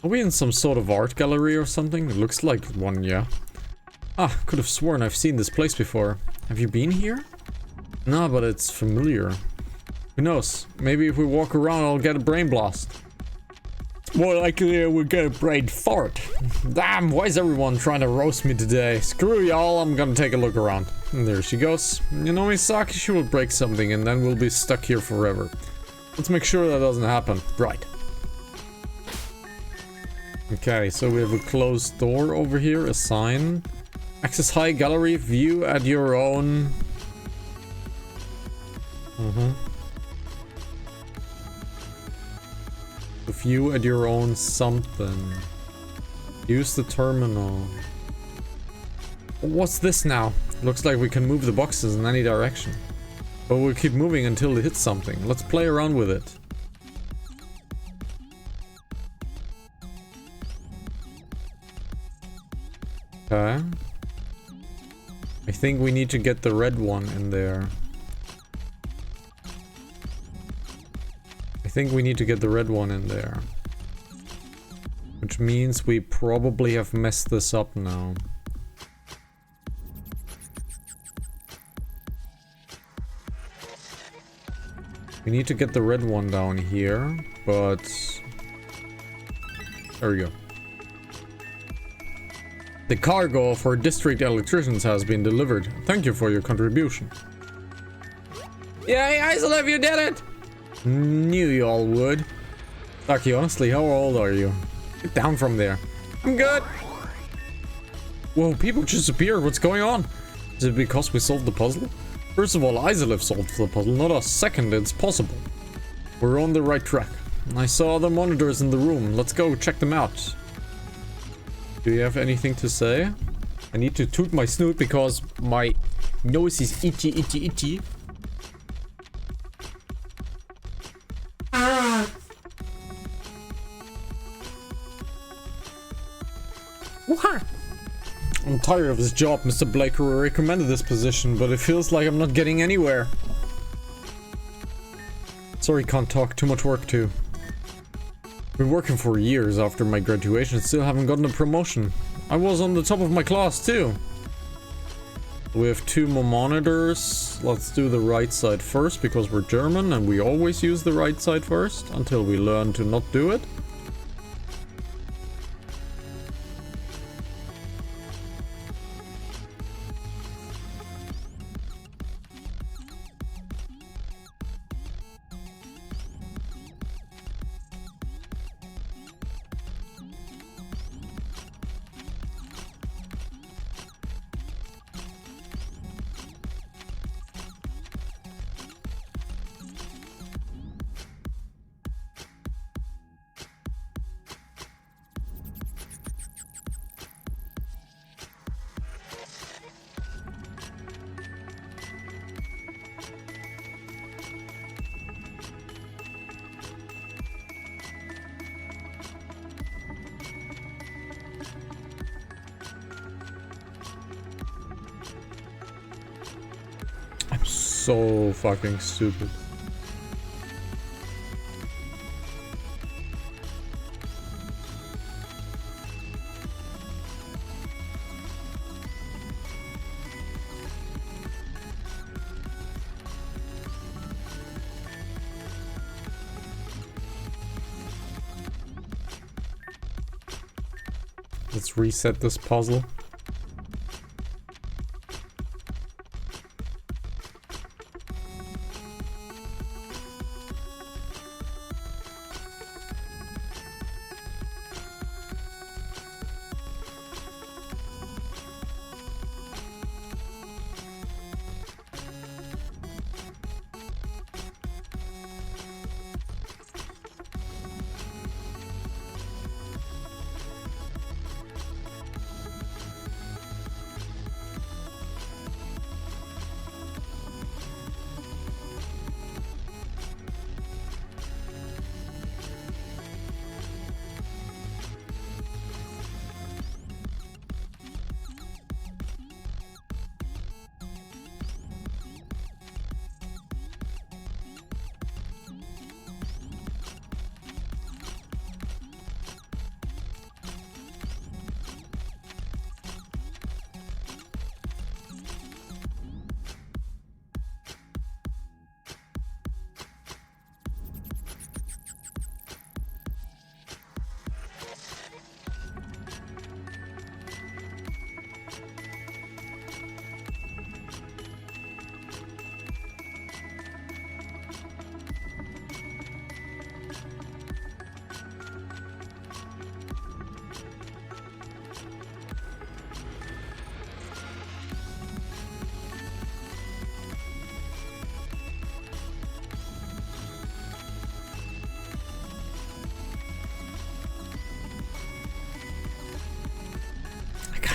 Are we in some sort of art gallery or something? It looks like one, yeah. Ah, could have sworn I've seen this place before. Have you been here? No, but it's familiar. Who knows? Maybe if we walk around, I'll get a brain blast. More likely, we'll get a brain fart. Damn, why is everyone trying to roast me today? Screw y'all, I'm gonna take a look around. And there she goes. You know, Misaki, she will break something and then we'll be stuck here forever. Let's make sure that doesn't happen. Right. Okay, so we have a closed door over here, a sign. Access high gallery, view at your own... View at your own something. Use the terminal. What's this now? Looks like we can move the boxes in any direction. But we'll keep moving until it hits something. Let's play around with it. Okay. I think we need to get the red one in there. I think we need to get the red one in there. Which means we probably have messed this up now. We need to get the red one down here, but... There we go. The cargo for district electricians has been delivered. Thank you for your contribution. Yay, Isolef, you did it! Knew you all would. Ducky, honestly, how old are you? Get down from there. I'm good. Whoa, people just appeared. What's going on? Is it because we solved the puzzle? First of all, Isolef solved the puzzle. Not a second, it's possible. We're on the right track. I saw the monitors in the room. Let's go check them out. Do you have anything to say? I need to toot my snoot because my nose is itchy, itchy, itchy. I'm tired of this job, Mr. Blake, who recommended this position, but it feels like I'm not getting anywhere. Sorry, can't talk. Too much work too. Been working for years after my graduation, still haven't gotten a promotion. I was on the top of my class too. We have 2 more monitors. Let's do the right side first because we're German and we always use the right side first until we learn to not do it. So fucking stupid. Let's reset this puzzle.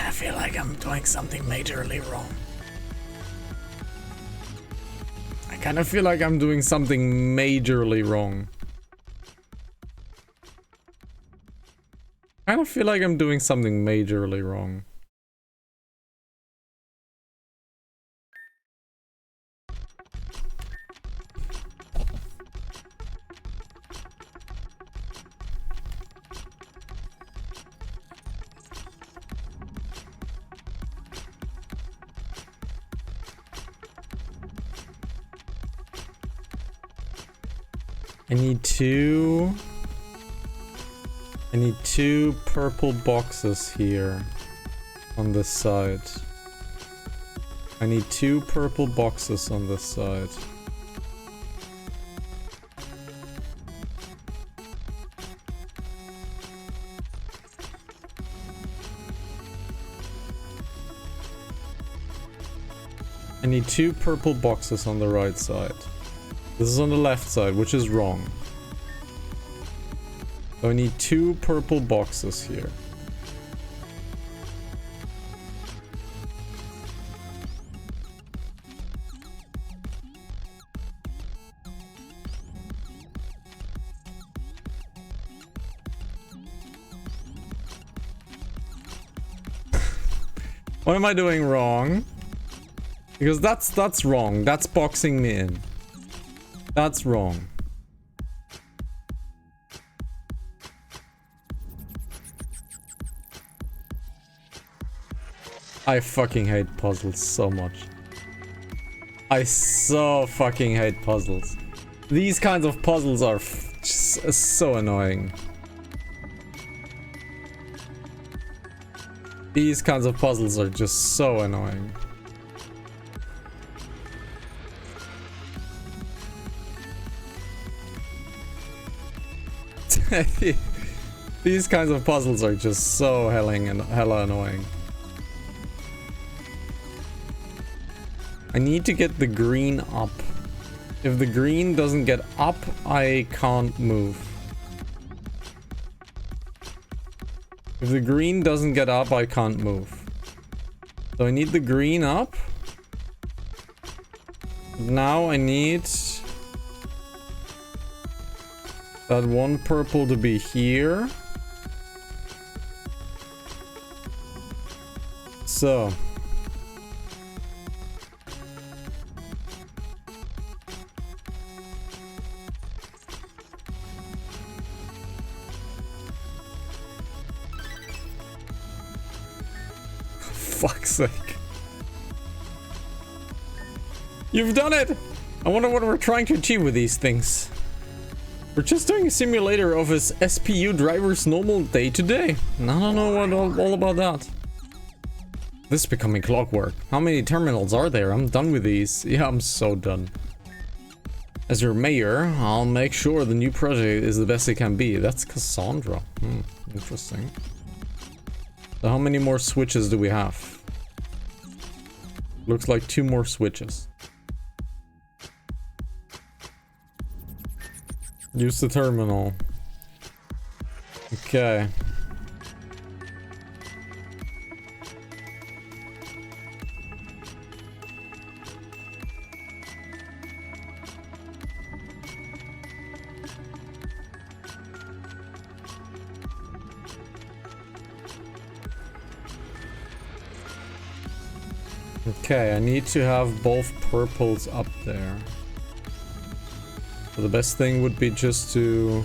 I feel like I'm doing something majorly wrong. I kind of feel like I'm doing something majorly wrong. I kind of feel like I'm doing something majorly wrong. I need two purple boxes here on this side. I need two purple boxes on this side. I need two purple boxes on the right side. This is on the left side, which is wrong. So I need two purple boxes here. What am I doing wrong? Because that's wrong. That's boxing me in. That's wrong. I fucking hate puzzles so much. I so fucking hate puzzles. These kinds of puzzles are just so annoying. These kinds of puzzles are just so annoying. These kinds of puzzles are just so hella annoying. I need to get the green up. If the green doesn't get up, I can't move. If the green doesn't get up, I can't move. So I need the green up. Now I need that one purple to be here. So. Fuck's sake. You've done it! I wonder what we're trying to achieve with these things. We're just doing a simulator of his SPU driver's normal day to day. I don't know what all about that. This is becoming clockwork. How many terminals are there? I'm done with these. Yeah, I'm so done. As your mayor, I'll make sure the new project is the best it can be. That's Cassandra. Interesting. So how many more switches do we have? Looks like 2 more switches. Use the terminal. Okay. Okay, I need to have both purples up there. So the best thing would be just to...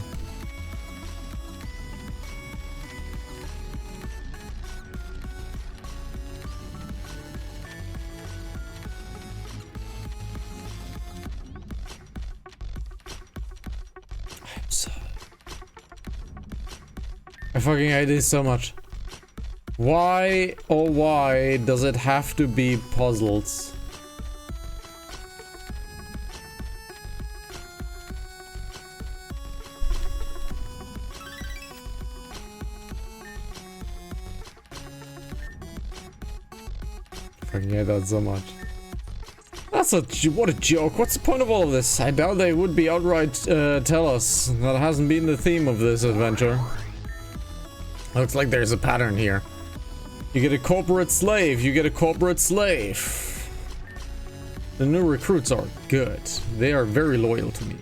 I fucking hate this so much. Why, oh why, does it have to be puzzles? I fucking hate that so much. That's what a joke. What's the point of all of this? I doubt they would be outright tell us. That hasn't been the theme of this adventure. Looks like there's a pattern here. You get a corporate slave, you get a corporate slave. The new recruits are good. They are very loyal to me.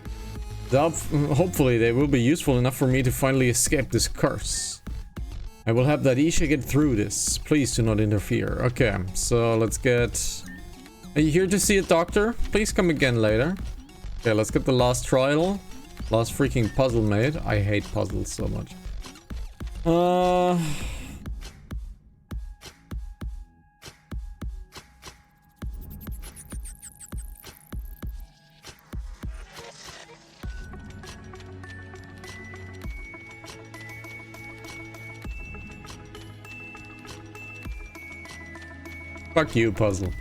Hopefully they will be useful enough for me to finally escape this curse. I will help that Isha get through this. Please do not interfere. Okay, so let's get... Are you here to see a doctor? Please come again later. Okay, let's get the last trial. Last freaking puzzle made. I hate puzzles so much. Fuck you, puzzle.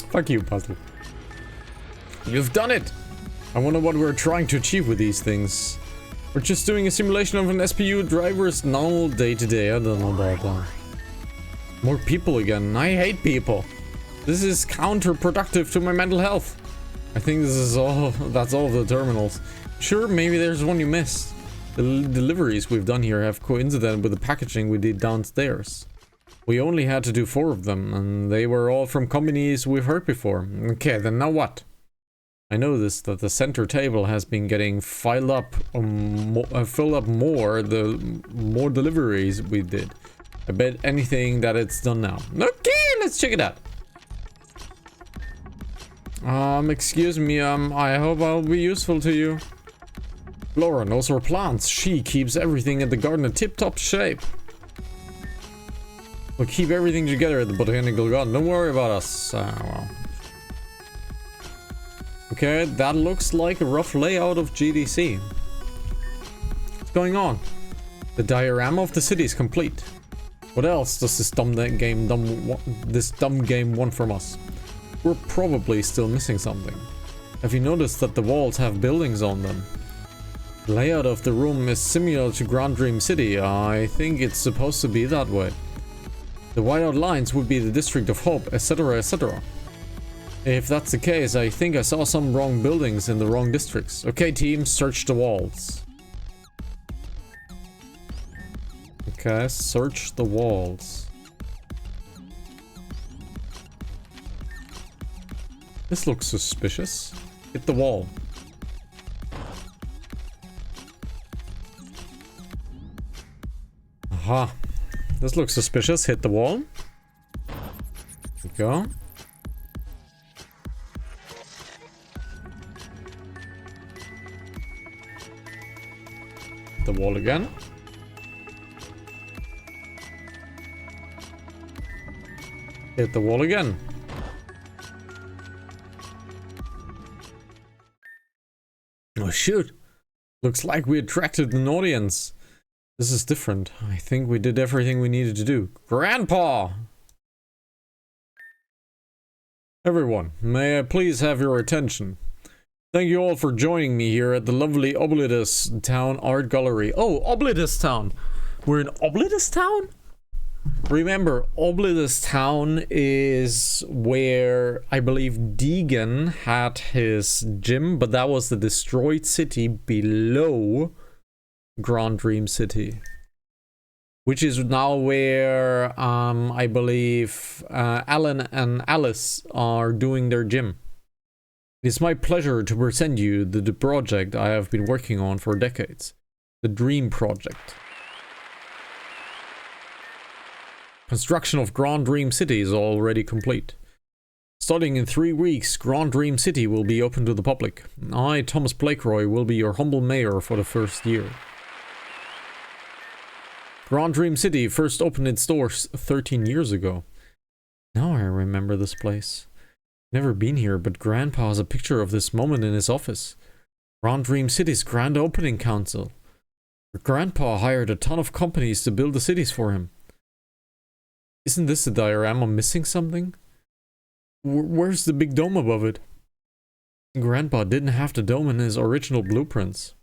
Fuck you, puzzle. You've done it! I wonder what we're trying to achieve with these things. We're just doing a simulation of an SPU driver's normal day-to-day. I don't know about that. More people again. I hate people. This is counterproductive to my mental health. I think this is all. That's all of the terminals. Sure, maybe there's one you missed. The deliveries we've done here have coincided with the packaging we did downstairs. We only had to do 4 of them, and they were all from companies we've heard before. Okay, then now what? I noticed that the center table has been getting filled up more the more deliveries we did. I bet anything that it's done now. Okay, let's check it out. Excuse me, I hope I'll be useful to you. Laura knows her plants. She keeps everything in the garden in tip-top shape. We'll keep everything together at the botanical garden. Don't worry about us. Well. Okay, that looks like a rough layout of GDC. What's going on? The diorama of the city is complete. What else does this dumb game want from us? We're probably still missing something. Have you noticed that the walls have buildings on them? The layout of the room is similar to Grand Dream City. I think it's supposed to be that way. The white-out lines would be the District of Hope, etc., etc. If that's the case, I think I saw some wrong buildings in the wrong districts. Okay, team, search the walls. Okay, search the walls. This looks suspicious. Hit the wall. Aha. This looks suspicious. Hit the wall. There we go. The wall again. Hit the wall again. Oh shoot. Looks like we attracted an audience. This is different. I think we did everything we needed to do. Grandpa! Everyone, may I please have your attention? Thank you all for joining me here at the lovely Oblitus Town Art Gallery. Oh, Oblitus Town! We're in Oblitus Town? Remember, Oblitus Town is where I believe Deegan had his gym, but that was the destroyed city below Grand Dream City, which is now where I believe Alan and Alice are doing their gym. It's my pleasure to present you the project I have been working on for decades, the Dream Project. Construction of Grand Dream City is already complete. Starting in 3 weeks, Grand Dream City will be open to the public. I, Thomas Blakeroy, will be your humble mayor for the first year. Grand Dream City first opened its doors 13 years ago. Now I remember this place. Never been here, but Grandpa has a picture of this moment in his office. Grand Dream City's grand opening council. Grandpa hired a ton of companies to build the cities for him. Isn't this a diorama missing something? Where's the big dome above it? Grandpa didn't have the dome in his original blueprints.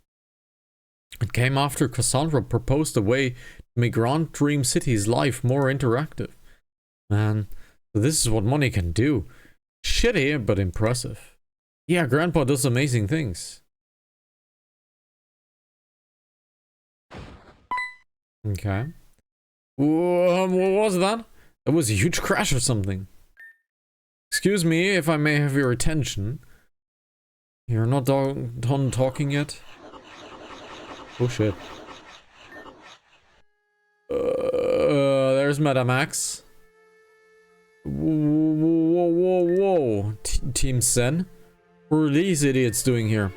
It came after Cassandra proposed a way to make Grand Dream City's life more interactive. Man, this is what money can do. Shitty, but impressive. Yeah, Grandpa does amazing things. Okay. What was that? That was a huge crash or something. Excuse me if I may have your attention. You're not done talking yet? Oh shit. There's Madame Axe. Whoa. Team Sen? What are these idiots doing here?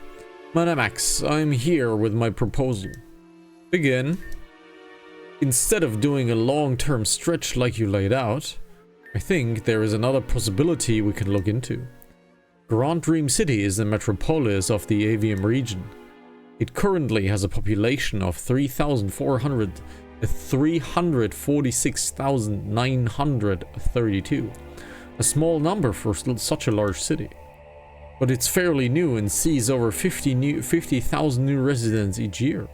Madame Axe, I'm here with my proposal. Begin. Instead of doing a long-term stretch like you laid out, I think there is another possibility we can look into. Grand Dream City is the metropolis of the Avium region. It currently has a population of 346,932. A small number for such a large city. But it's fairly new and sees over 50,000 new residents each year.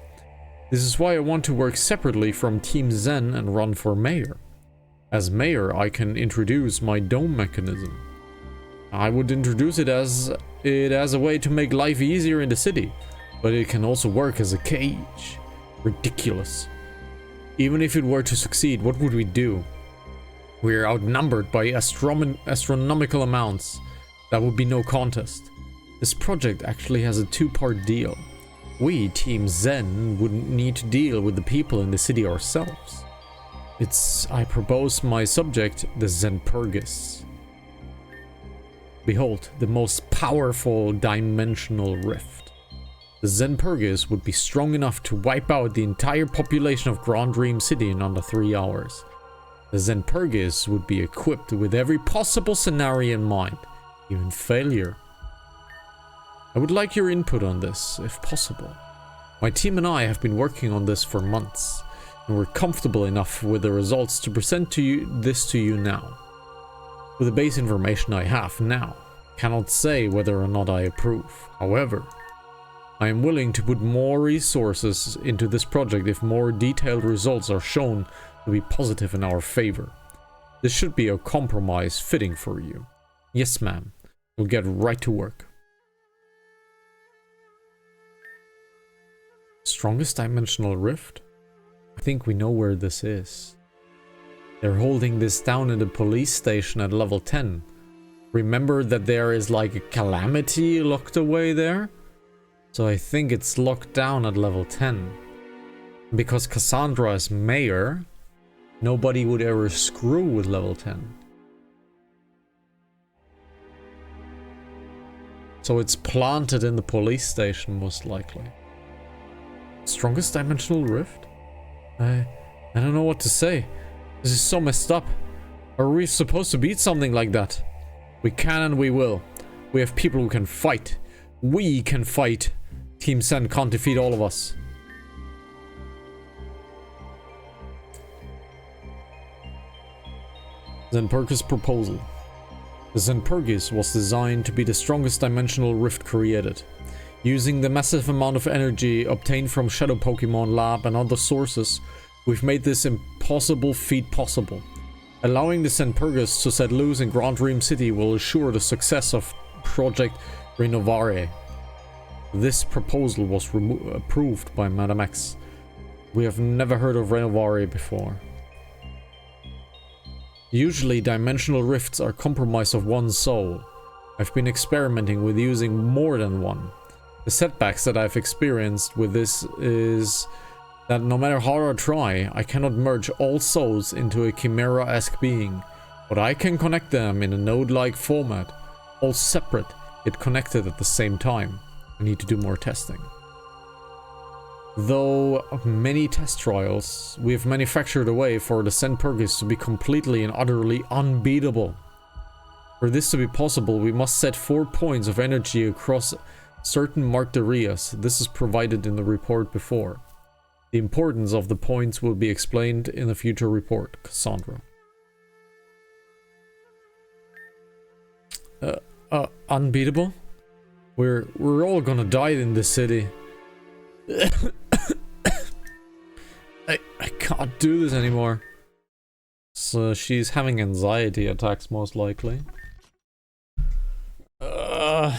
This is why I want to work separately from Team Zen and run for mayor. As mayor, I can introduce my dome mechanism. I would introduce it as a way to make life easier in the city, but it can also work as a cage. Ridiculous. Even if it were to succeed, what would we do? We're outnumbered by astronomical amounts. That would be no contest. This project actually has a two-part deal. We, Team Zen, wouldn't need to deal with the people in the city ourselves. I propose my subject, the Zenpurgis. Behold, the most powerful dimensional rift. The Zenpurgis would be strong enough to wipe out the entire population of Grand Dream City in under 3 hours. The Zenpurgis would be equipped with every possible scenario in mind. Even failure. I would like your input on this, if possible. My team and I have been working on this for months, and we're comfortable enough with the results to present this to you now. With the base information I have now, I cannot say whether or not I approve. However, I am willing to put more resources into this project if more detailed results are shown to be positive in our favor. This should be a compromise fitting for you. Yes, ma'am. We'll get right to work. Strongest dimensional rift? I think we know where this is. They're holding this down in the police station at level 10. Remember that there is like a calamity locked away there? So I think it's locked down at level 10. Because Cassandra is mayor, nobody would ever screw with level 10. So it's planted in the police station, most likely. Strongest dimensional rift? I don't know what to say. This is so messed up. Are we supposed to beat something like that? We can and we will. We have people who can fight. We can fight. Team Sen can't defeat all of us. Zenpurgis proposal. The Zenpurgis was designed to be the strongest dimensional rift created. Using the massive amount of energy obtained from Shadow Pokemon Lab and other sources, we've made this impossible feat possible. Allowing the Zenpurgis to set loose in Grand Dream City will assure the success of Project Renovare. This proposal was approved by Madam X. We have never heard of Renovare before. Usually dimensional rifts are comprised of one soul. I've been experimenting with using more than one. The setbacks that I've experienced with this is that no matter how I try, I cannot merge all souls into a chimera-esque being, but I can connect them in a node-like format, all separate yet connected at the same time. I need to do more testing. Though many test trials, we have manufactured a way for the Zenpurgis to be completely and utterly unbeatable. For this to be possible, we must set 4 points of energy across certain marked areas. This is provided in the report before. The importance of the points will be explained in a future report. Cassandra. Unbeatable? We're all gonna die in this city. I can't do this anymore. So she's having anxiety attacks most likely. Let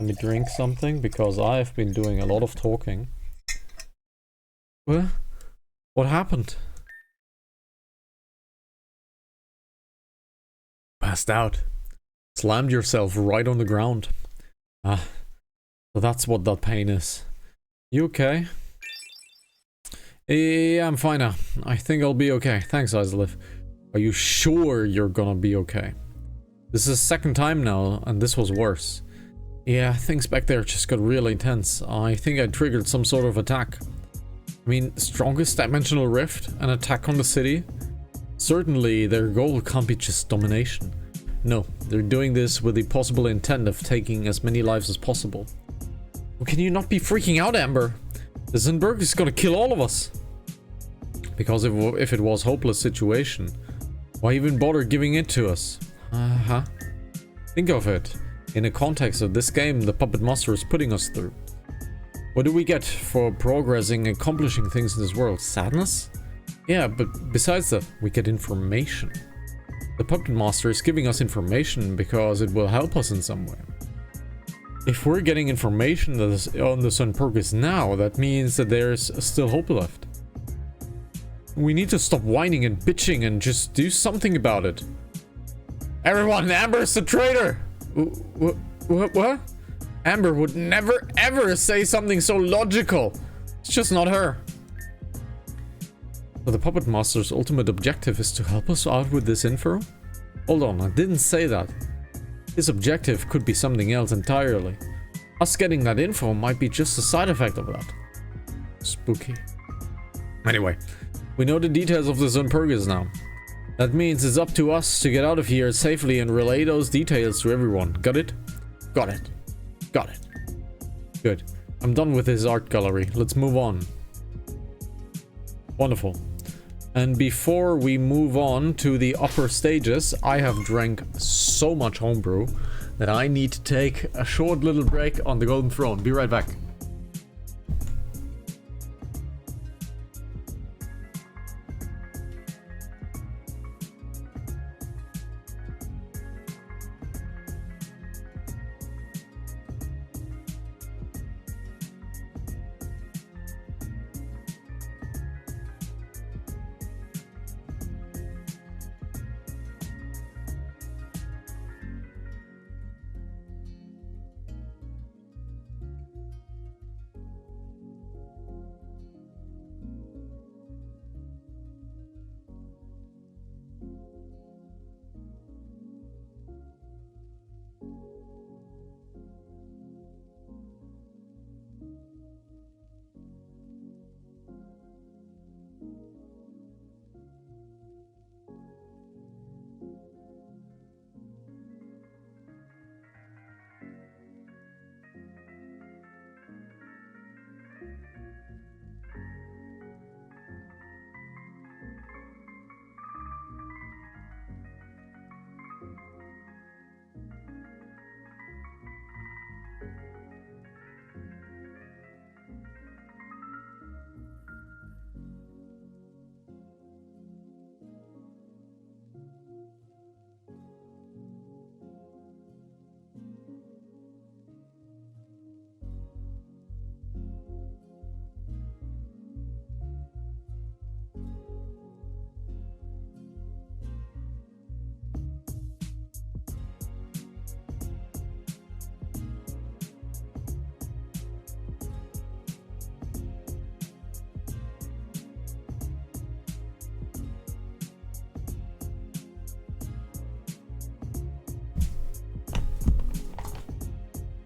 me drink something because I've been doing a lot of talking. What happened? Passed out. Slammed yourself right on the ground. Ah, so that's what that pain is. You okay? Yeah, I'm fine now. I think I'll be okay. Thanks, Islev. Are you sure you're gonna be okay? This is the second time now, and this was worse. Yeah, things back there just got really intense. I think I triggered some sort of attack. I mean, strongest dimensional rift? An attack on the city? Certainly, their goal can't be just domination. No, they're doing this with the possible intent of taking as many lives as possible. Can you not be freaking out, Amber? The Zunberg is gonna kill all of us. Because if it was a hopeless situation, why even bother giving it to us? Think of it. In the context of this game, the Puppet Master is putting us through. What do we get for progressing and accomplishing things in this world? Sadness? Yeah, but besides that, we get information. The Puppet Master is giving us information because it will help us in some way. If we're getting information that is on the Sun Purpose now, that means that there's still hope left. We need to stop whining and bitching and just do something about it. Everyone, Amber's a traitor! What? Amber would never ever say something so logical. It's just not her. So the Puppet Master's ultimate objective is to help us out with this info? Hold on, I didn't say that. His objective could be something else entirely. Us getting that info might be just a side effect of that. Spooky. Anyway, we know the details of the Zunpurgas now. That means it's up to us to get out of here safely and relay those details to everyone. Got it? Got it. Got it. Good. I'm done with this art gallery. Let's move on. Wonderful. And before we move on to the upper stages, I have drank so much homebrew that I need to take a short little break on the Golden Throne. Be right back.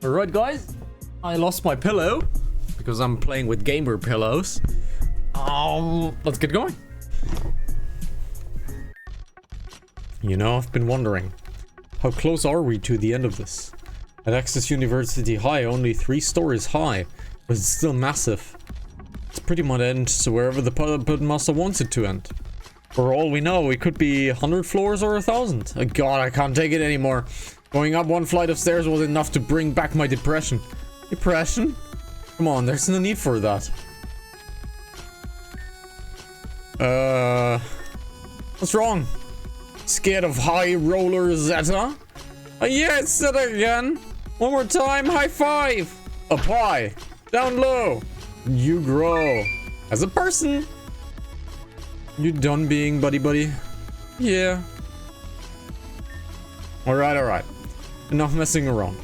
Alright guys, I lost my pillow because I'm playing with gamer pillows. Let's get going. You know, I've been wondering, how close are we to the end of this? At Access University High, only 3 stories high, but it's still massive. It's pretty much end to wherever the Puppet Master wants it to end. For all we know, it could be 100 floors or 1,000. Oh god, I can't take it anymore. Going up 1 flight of stairs was enough to bring back my depression. Depression? Come on, there's no need for that. What's wrong? Scared of high roller Zeta? Yeah, it's Zeta again. One more time, high five. Up high, down low. You grow as a person. You done being buddy? Yeah. Alright. Enough messing around.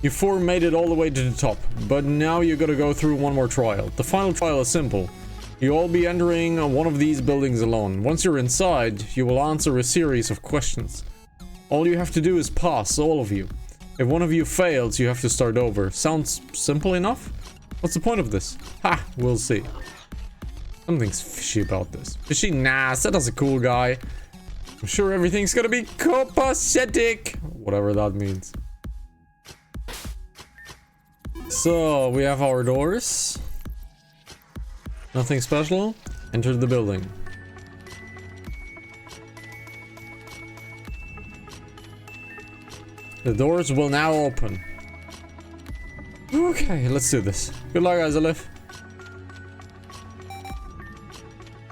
You 4 made it all the way to the top, but now you gotta go through one more trial. The final trial is simple. You'll all be entering one of these buildings alone. Once you're inside, you will answer a series of questions. All you have to do is pass, all of you. If one of you fails, you have to start over. Sounds simple enough? What's the point of this? Ha, we'll see. Something's fishy about this. Fishy? Nah, Seta's a cool guy. I'm sure everything's gonna be copacetic. Whatever that means. So, we have our doors. Nothing special. Enter the building. The doors will now open. Okay, let's do this. Good luck, Isolif.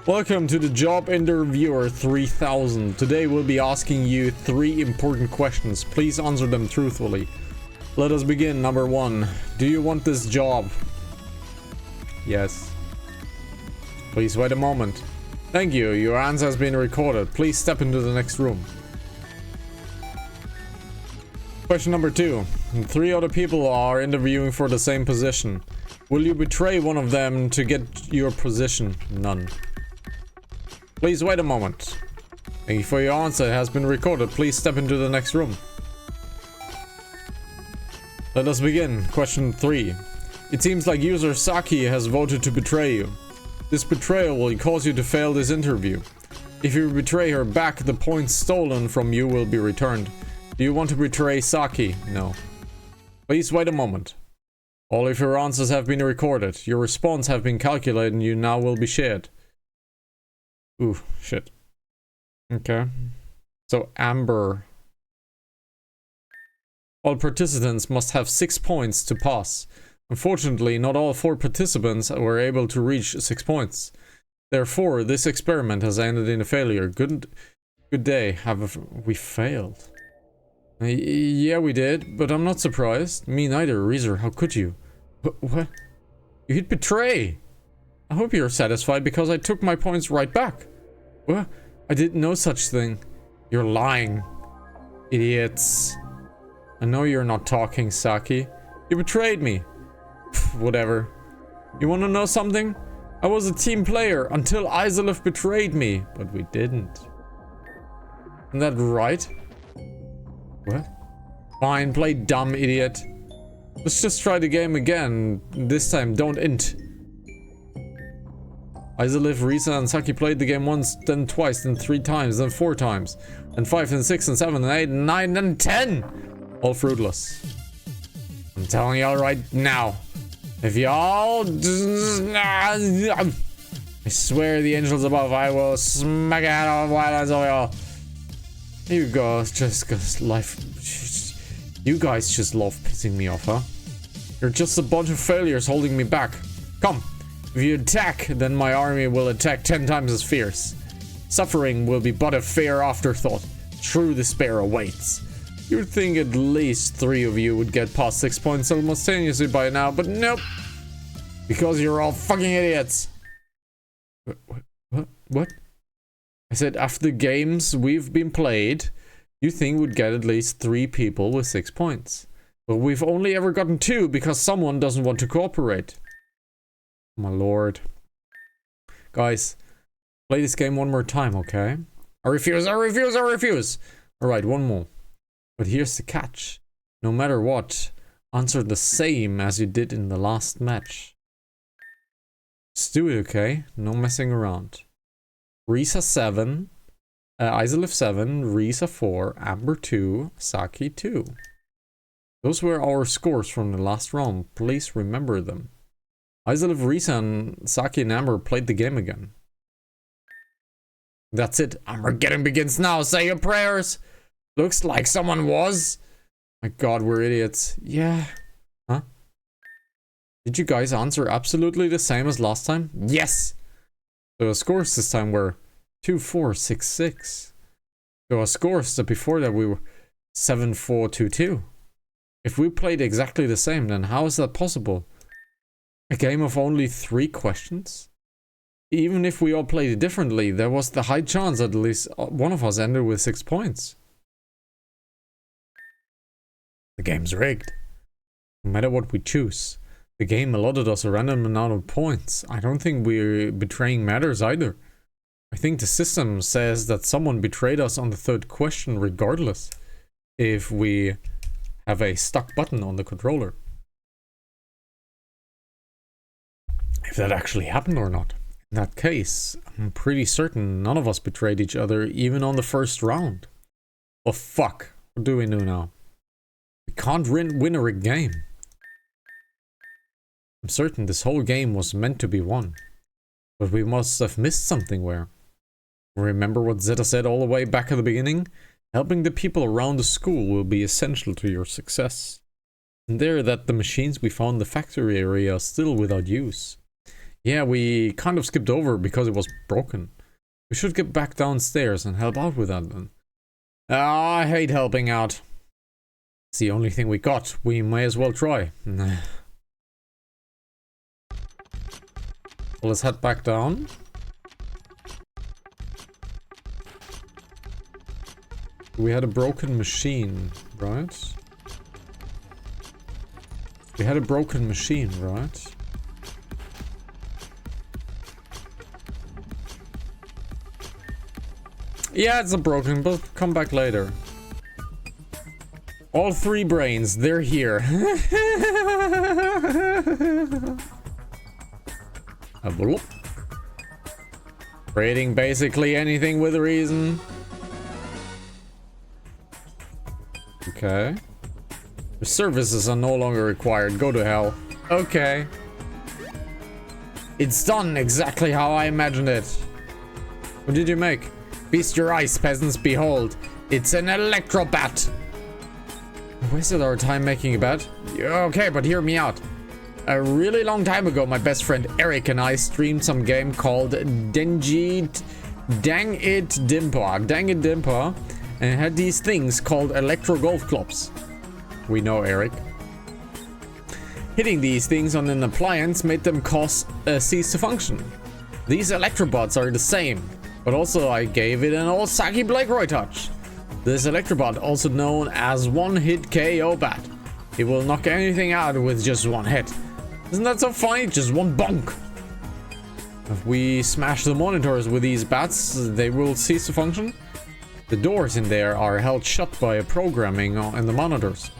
Welcome to the Job Interviewer 3000. Today we'll be asking you 3 important questions. Please answer them truthfully. Let us begin. Number 1. Do you want this job? Yes. Please wait a moment. Thank you. Your answer has been recorded. Please step into the next room. Question number 2. 3 other people are interviewing for the same position. Will you betray one of them to get your position? None. Please wait a moment. Thank you for your answer. It has been recorded. Please step into the next room. Let us begin. Question 3. It seems like user Saki has voted to betray you. This betrayal will cause you to fail this interview. If you betray her back, the points stolen from you will be returned. Do you want to betray Saki? No. Please wait a moment. All of your answers have been recorded. Your response have been calculated and you now will be shared. Ooh, shit. Okay. So, Amber. All participants must have 6 points to pass. Unfortunately, not all 4 participants were able to reach 6 points. Therefore, this experiment has ended in a failure. Good day. We failed? Yeah, we did, but I'm not surprised. Me neither, Reezer. How could you? What? You hit betray! I hope you're satisfied because I took my points right back. What? I did no such thing. You're lying. Idiots. I know you're not talking, Saki. You betrayed me. Whatever. You want to know something? I was a team player until Isolif betrayed me, but we didn't. Isn't that right? What? Fine, play dumb, idiot. Let's just try the game again. This time, don't int. Isolif, Risa, and Saki played the game once, then twice, then 3 times, then 4 times, then 5, then 6, and 7, and 8, and 9, and 10! All fruitless. I'm telling y'all right now. If y'all... I swear the angels above, I will smack it out of violence of y'all. You guys just... cause life... You guys just love pissing me off, huh? You're just a bunch of failures holding me back. Come. If you attack, then my army will attack 10 times as fierce. Suffering will be but a fair afterthought. True despair awaits. You'd think at least 3 of you would get past 6 points simultaneously by now, but nope. Because you're all fucking idiots. What? I said after the games we've been played, you think we'd get at least 3 people with 6 points. But we've only ever gotten 2 because someone doesn't want to cooperate. My lord. Guys, play this game one more time, okay? I refuse. Alright, one more. But here's the catch. No matter what, answer the same as you did in the last match. Let's do it, okay? No messing around. Risa 7, Isolif 7, Risa 4, Amber 2, Saki 2. Those were our scores from the last round. Please remember them. Isolif, Risa, and Saki and Amber played the game again. That's it. Armageddon begins now. Say your prayers. Looks like someone was. My god, we're idiots. Yeah. Huh? Did you guys answer absolutely the same as last time? Yes! So our scores this time were 2, 4, 6, 6. So our scores that before that we were 7, 4, 2, 2. If we played exactly the same, then how is that possible? A game of only 3 questions? Even if we all played it differently, there was the high chance that at least one of us ended with 6 points. The game's rigged. No matter what we choose, the game allotted us a random amount of points. I don't think we're betraying matters either. I think the system says that someone betrayed us on the 3rd question regardless if we have a stuck button on the controller. If that actually happened or not. In that case, I'm pretty certain none of us betrayed each other even on the 1st round. Oh fuck, what do we do now? We can't win a rigged game. I'm certain this whole game was meant to be won. But we must have missed something where. Remember what Zeta said all the way back at the beginning? Helping the people around the school will be essential to your success. And there that the machines we found in the factory area are still without use. Yeah, we kind of skipped over because it was broken. We should get back downstairs and help out with that then. Ah, I hate helping out. It's the only thing we got. We may as well try. Well, let's head back down. We had a broken machine, right? We had a broken machine, right? Yeah, it's a broken, but come back later. All 3 brains, they're here. Creating basically anything with a reason. Okay. The services are no longer required. Go to hell. Okay. It's done exactly how I imagined it. What did you make? Feast your eyes, peasants. Behold, it's an electro bat. We wasted our time making a bat. Okay, but hear me out. A really long time ago, my best friend Eric and I streamed some game called Dang It Dimpa, and it had these things called electro golf clubs. We know Eric. Hitting these things on an appliance made them cease to function. These electrobots are the same, but also I gave it an old Saki Blakeroy touch. This electrobot, also known as one-hit KO bat. It will knock anything out with just one hit. Isn't that so funny? Just one bonk. If we smash the monitors with these bats, they will cease to function. The doors in there are held shut by a programming in the monitors.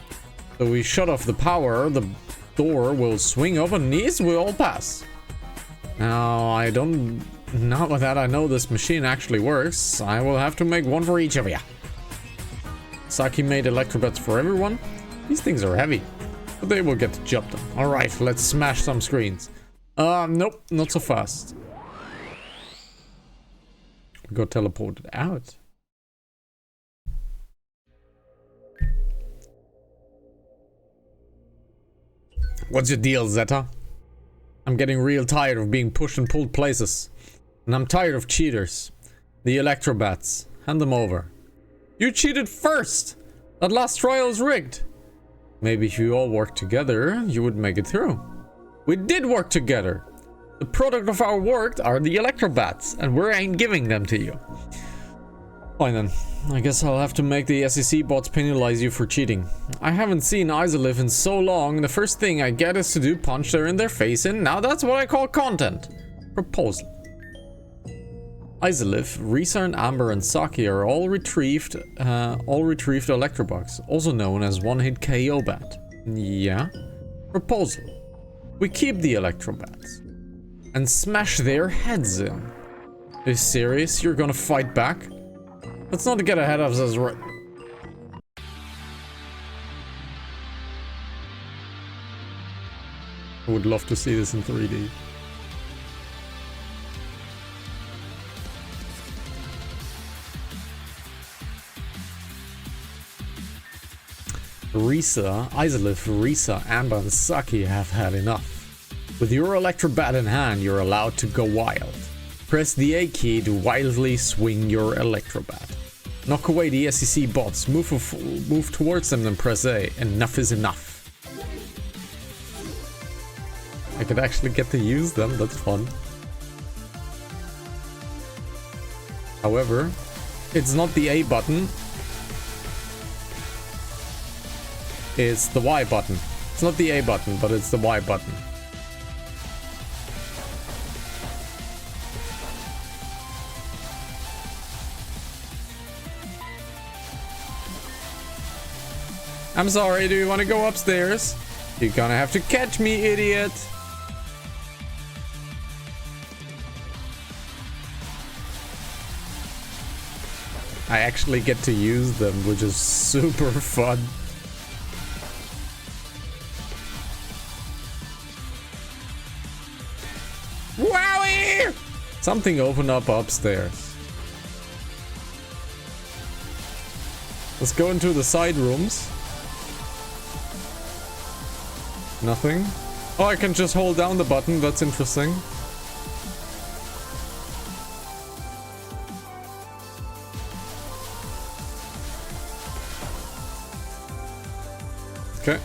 So we shut off the power, the door will swing open and these will all pass. Now, not with that I know this machine actually works. I will have to make one for each of you. Saki made electrobats for everyone. These things are heavy, but they will get the job done. Alright, let's smash some screens. Nope, not so fast. We got teleported out. What's your deal, Zeta? I'm getting real tired of being pushed and pulled places. And I'm tired of cheaters. The electrobats. Hand them over. You cheated first! That last trial is rigged. Maybe if you all worked together, you would make it through. We did work together. The product of our work are the electrobats, and we ain't giving them to you. Fine then. I guess I'll have to make the SEC bots penalize you for cheating. I haven't seen Isolith in so long, and the first thing I get is to do punch her in their face, and now that's what I call content. Proposal. Isolith, Risa and Amber and Saki are all retrieved electrobugs, also known as one-hit KO bat. Yeah? Proposal. We keep the electrobats and smash their heads in. Are you serious? You're gonna fight back? Let's not get ahead of us right. I would love to see this in 3D. Risa, Isolith, Risa, Amber and Saki have had enough. With your electrobat in hand, you're allowed to go wild. Press the A key to wildly swing your electrobat. Knock away the SEC bots, move towards them and press A. Enough is enough. I could actually get to use them, that's fun. However, it's not the A button. It's the Y button. It's not the A button, but it's the Y button. I'm sorry, do you want to go upstairs? You're gonna have to catch me, idiot. I actually get to use them, which is super fun. Something opened up upstairs. Let's go into the side rooms. Nothing. Oh, I can just hold down the button. That's interesting. Okay.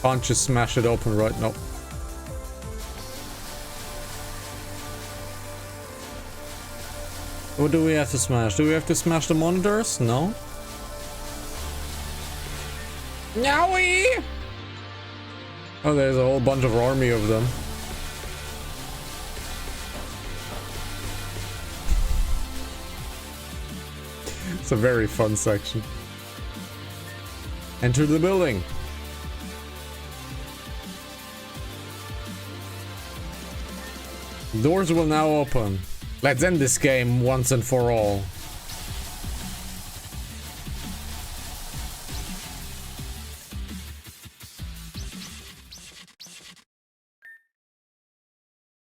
Can't just smash it open right now. What do we have to smash? Do we have to smash the monitors? No. Yowie! Oh, there's a whole bunch of army of them. It's a very fun section. Enter the building. Doors will now open. Let's end this game once and for all.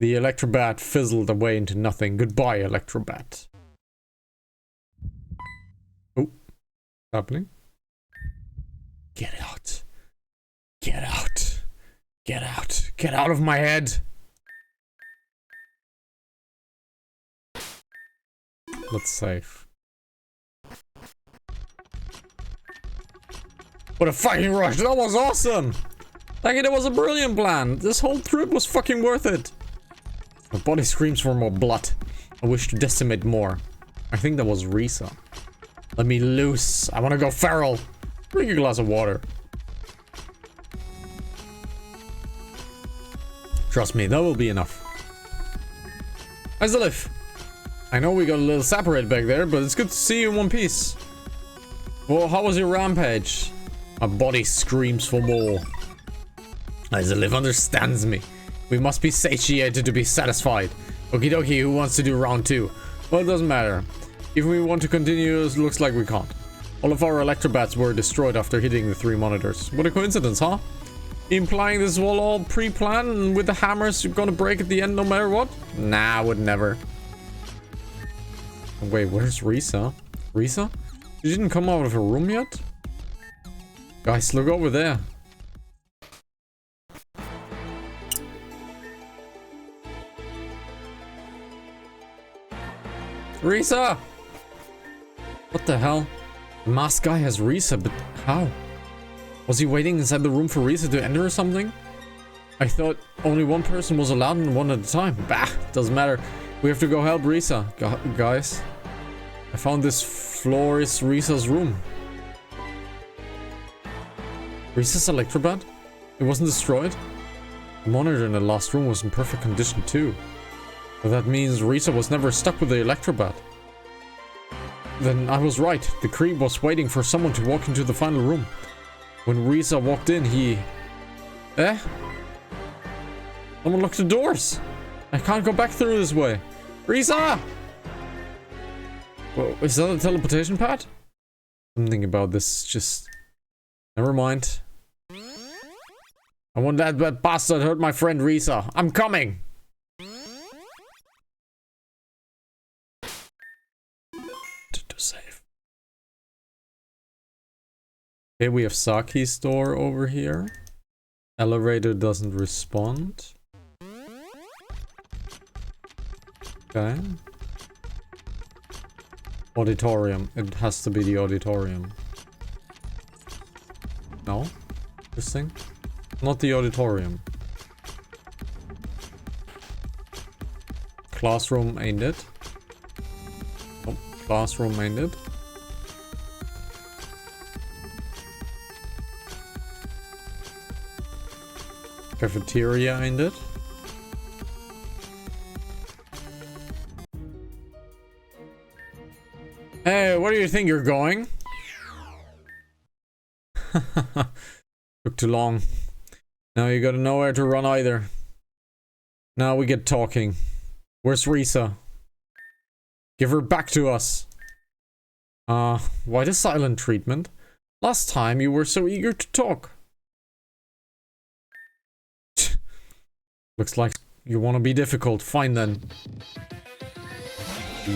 The Electrobat fizzled away into nothing. Goodbye, Electrobat. Oh, happening? Get out. Get out. Get out. Get out of my head. Let's save. What a fucking rush. That was awesome. Like, it was a brilliant plan. This whole trip was fucking worth it. My body screams for more blood. I wish to decimate more. I think that was Risa. Let me loose. I want to go feral. Drink a glass of water. Trust me, that will be enough. How's the lift? I know we got a little separated back there, but it's good to see you in one piece. Well, how was your rampage? My body screams for more. Live understands me. We must be satiated to be satisfied. Okie dokie, who wants to do round 2? Well, it doesn't matter. If we want to continue, it looks like we can't. All of our electrobats were destroyed after hitting the 3 monitors. What a coincidence, huh? Implying this was all pre-planned and with the hammers you're gonna break at the end no matter what? Nah, I would never. Wait, where's Risa? Risa? She didn't come out of her room yet? Guys, look over there. Risa! What the hell? The masked guy has Risa, but how? Was he waiting inside the room for Risa to enter or something? I thought only one person was allowed and one at a time. Bah, doesn't matter. We have to go help Risa. Guys, I found this floor is Risa's room. Risa's Electrobat? It wasn't destroyed? The monitor in the last room was in perfect condition too. But that means Risa was never stuck with the Electrobat. Then I was right. The creep was waiting for someone to walk into the final room. When Risa walked in, he... Eh? Someone locked the doors! I can't go back through this way. Risa! Whoa, is that a teleportation pad? Something about this just... Never mind. I want that bastard hurt my friend Risa. I'm coming! To save. Okay, we have Saki's door over here. Elevator doesn't respond. Okay. Auditorium. It has to be the auditorium. No? This thing? Not the auditorium. Classroom ain't it? Oh, classroom ain't it? Cafeteria ain't it? Hey, where do you think you're going? Took too long. Now you gotta know where to run either. Now we get talking. Where's Risa? Give her back to us. Why the silent treatment? Last time you were so eager to talk. Looks like You want to be difficult. Fine then.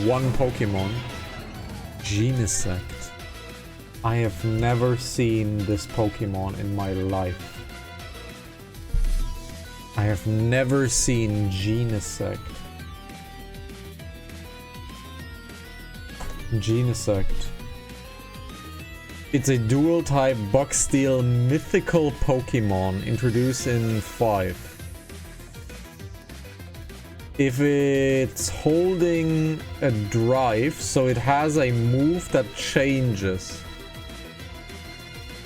One Pokemon. Genesect. I have never seen this Pokemon in my life. I have never seen Genesect. Genesect. It's a dual-type Bug-Steel mythical Pokemon introduced in 5. If it's holding a drive, so it has a move that changes.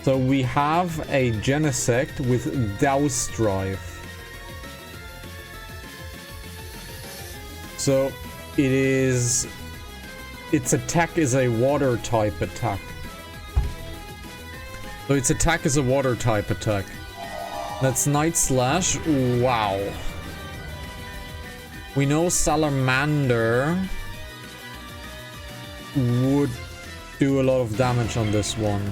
So we have a Genesect with Douse Drive. So its attack is a water type attack. So its attack is a water type attack. That's Night Slash. Wow. We know Salamander would do a lot of damage on this one.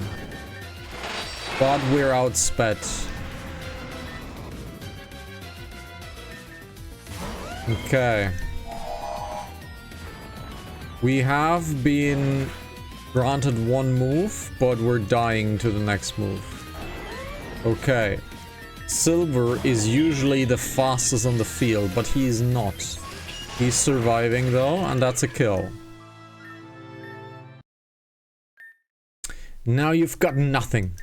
But we're outsped. Okay. We have been granted one move, but we're dying to the next move. Okay. Silver is usually the fastest on the field, but he's not. He's surviving though, and that's a kill. Now you've got nothing.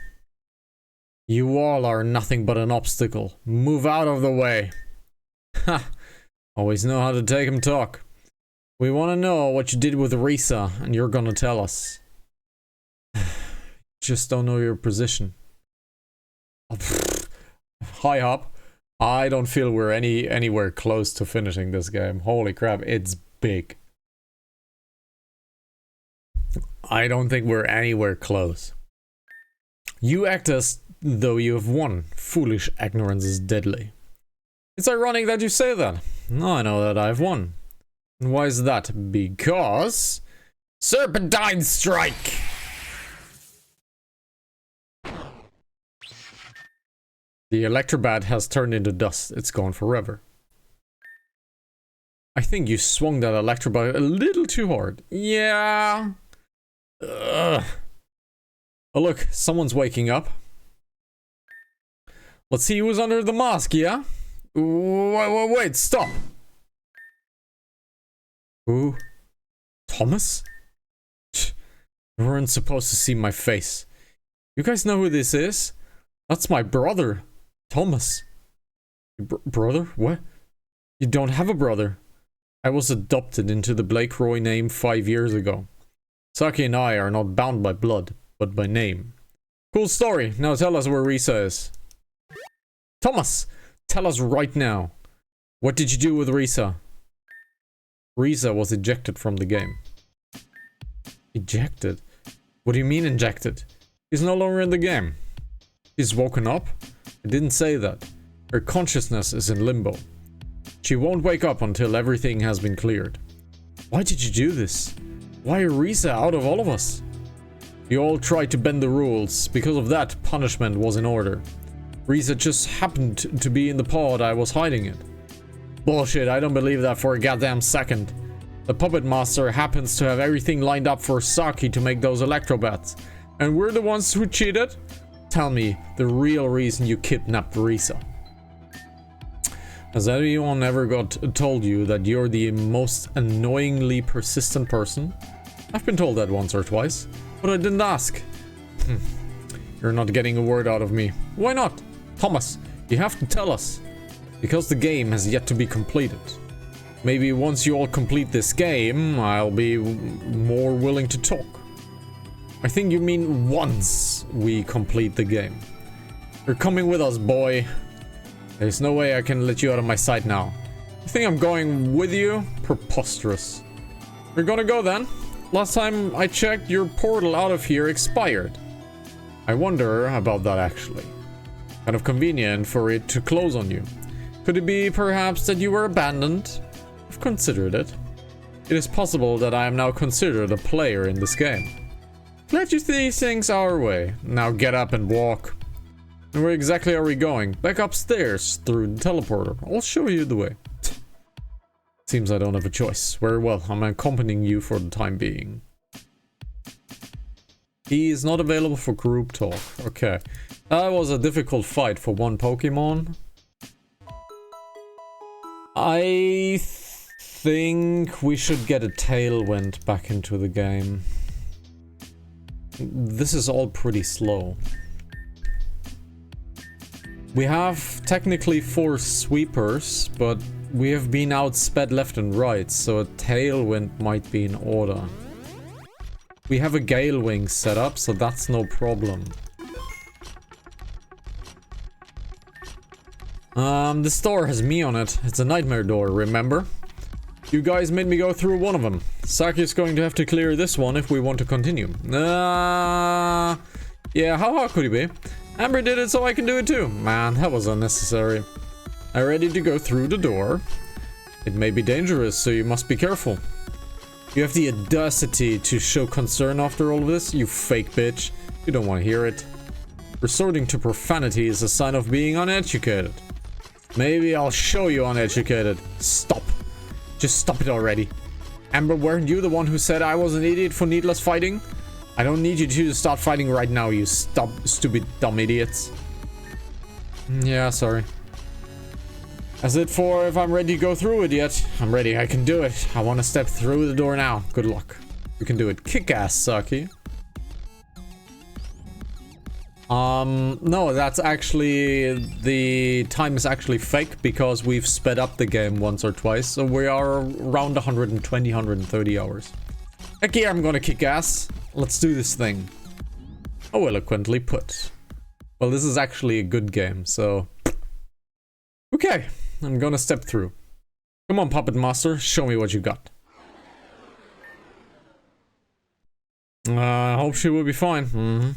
You all are nothing but an obstacle. Move out of the way. Ha! Always know how to take him talk. We want to know what you did with Risa, and you're gonna tell us. Just don't know your position. Hi Hop. I don't feel we're anywhere close to finishing this game. Holy crap, it's big. I don't think we're anywhere close. You act as though you have won. Foolish ignorance is deadly. It's ironic that you say that. I know that I've won. And why is that? Because... Serpentine Strike! The Electrobad has turned into dust. It's gone forever. I think you swung that Electrobad a little too hard. Yeah. Ugh. Oh look, someone's waking up. Let's see who's under the mask, yeah? Wait, stop. Who? Thomas? You weren't supposed to see my face. You guys know who this is? That's my brother, Thomas. Brother? What? You don't have a brother. I was adopted into the Blake Roy name 5 years ago. Saki and I are not bound by blood, but by name. Cool story. Now tell us where Risa is. Thomas, tell us right now. What did you do with Risa? Risa was ejected from the game. Ejected? What do you mean ejected? He's no longer in the game. She's woken up? I didn't say that. Her consciousness is in limbo. She won't wake up until everything has been cleared. Why did you do this? Why Risa out of all of us? You all tried to bend the rules. Because of that, punishment was in order. Risa just happened to be in the pod I was hiding in. Bullshit, I don't believe that for a goddamn second. The Puppet Master happens to have everything lined up for Saki to make those electrobats. And we're the ones who cheated? Tell me the real reason you kidnapped Risa. Has anyone ever told you that you're the most annoyingly persistent person? I've been told that once or twice, but I didn't ask. You're not getting a word out of me. Why not? Thomas, you have to tell us. Because the game has yet to be completed. Maybe once you all complete this game, I'll be more willing to talk. I think you mean once we complete the game. You're coming with us, boy. There's no way I can let you out of my sight now. You think I'm going with you? Preposterous. We're gonna go then. Last time I checked, your portal out of here expired. I wonder about that actually. Kind of convenient for it to close on you. Could it be perhaps that you were abandoned? I've considered it. It is possible that I am now considered a player in this game. Glad you see things our way. Now get up and walk. And where exactly are we going? Back upstairs through the teleporter. I'll show you the way. Seems I don't have a choice. Very well, I'm accompanying you for the time being. He is not available for group talk. Okay. That was a difficult fight for one Pokemon. I think we should get a Tailwind back into the game. This is all pretty slow. We have technically 4 sweepers, but we have been outsped left and right, so a Tailwind might be in order. We have a Gale Wing set up, so that's no problem. This door has me on it. It's a nightmare door, remember? You guys made me go through one of them. Saki's going to have to clear this one if we want to continue. Yeah, how hard could he be? Amber did it, so I can do it too. Man, that was unnecessary. I'm ready to go through the door. It may be dangerous, so you must be careful. You have the audacity to show concern after all of this, you fake bitch. You don't want to hear it. Resorting to profanity is a sign of being uneducated. Maybe I'll show you uneducated. Stop. Just stop it already. Amber, weren't you the one who said I was an idiot for needless fighting? I don't need you to start fighting right now, you stupid dumb idiots. Yeah, sorry. As it for if I'm ready to go through it yet. I'm ready, I can do it. I want to step through the door now. Good luck. You can do it. Kick ass, Saki. No, that's actually, the time is actually fake because we've sped up the game once or twice, so we are around 120, 130 hours. Heck yeah, I'm gonna kick ass. Let's do this thing. Oh, eloquently put. Well, this is actually a good game, so... Okay, I'm gonna step through. Come on, Puppet Master, show me what you got. I hope she will be fine.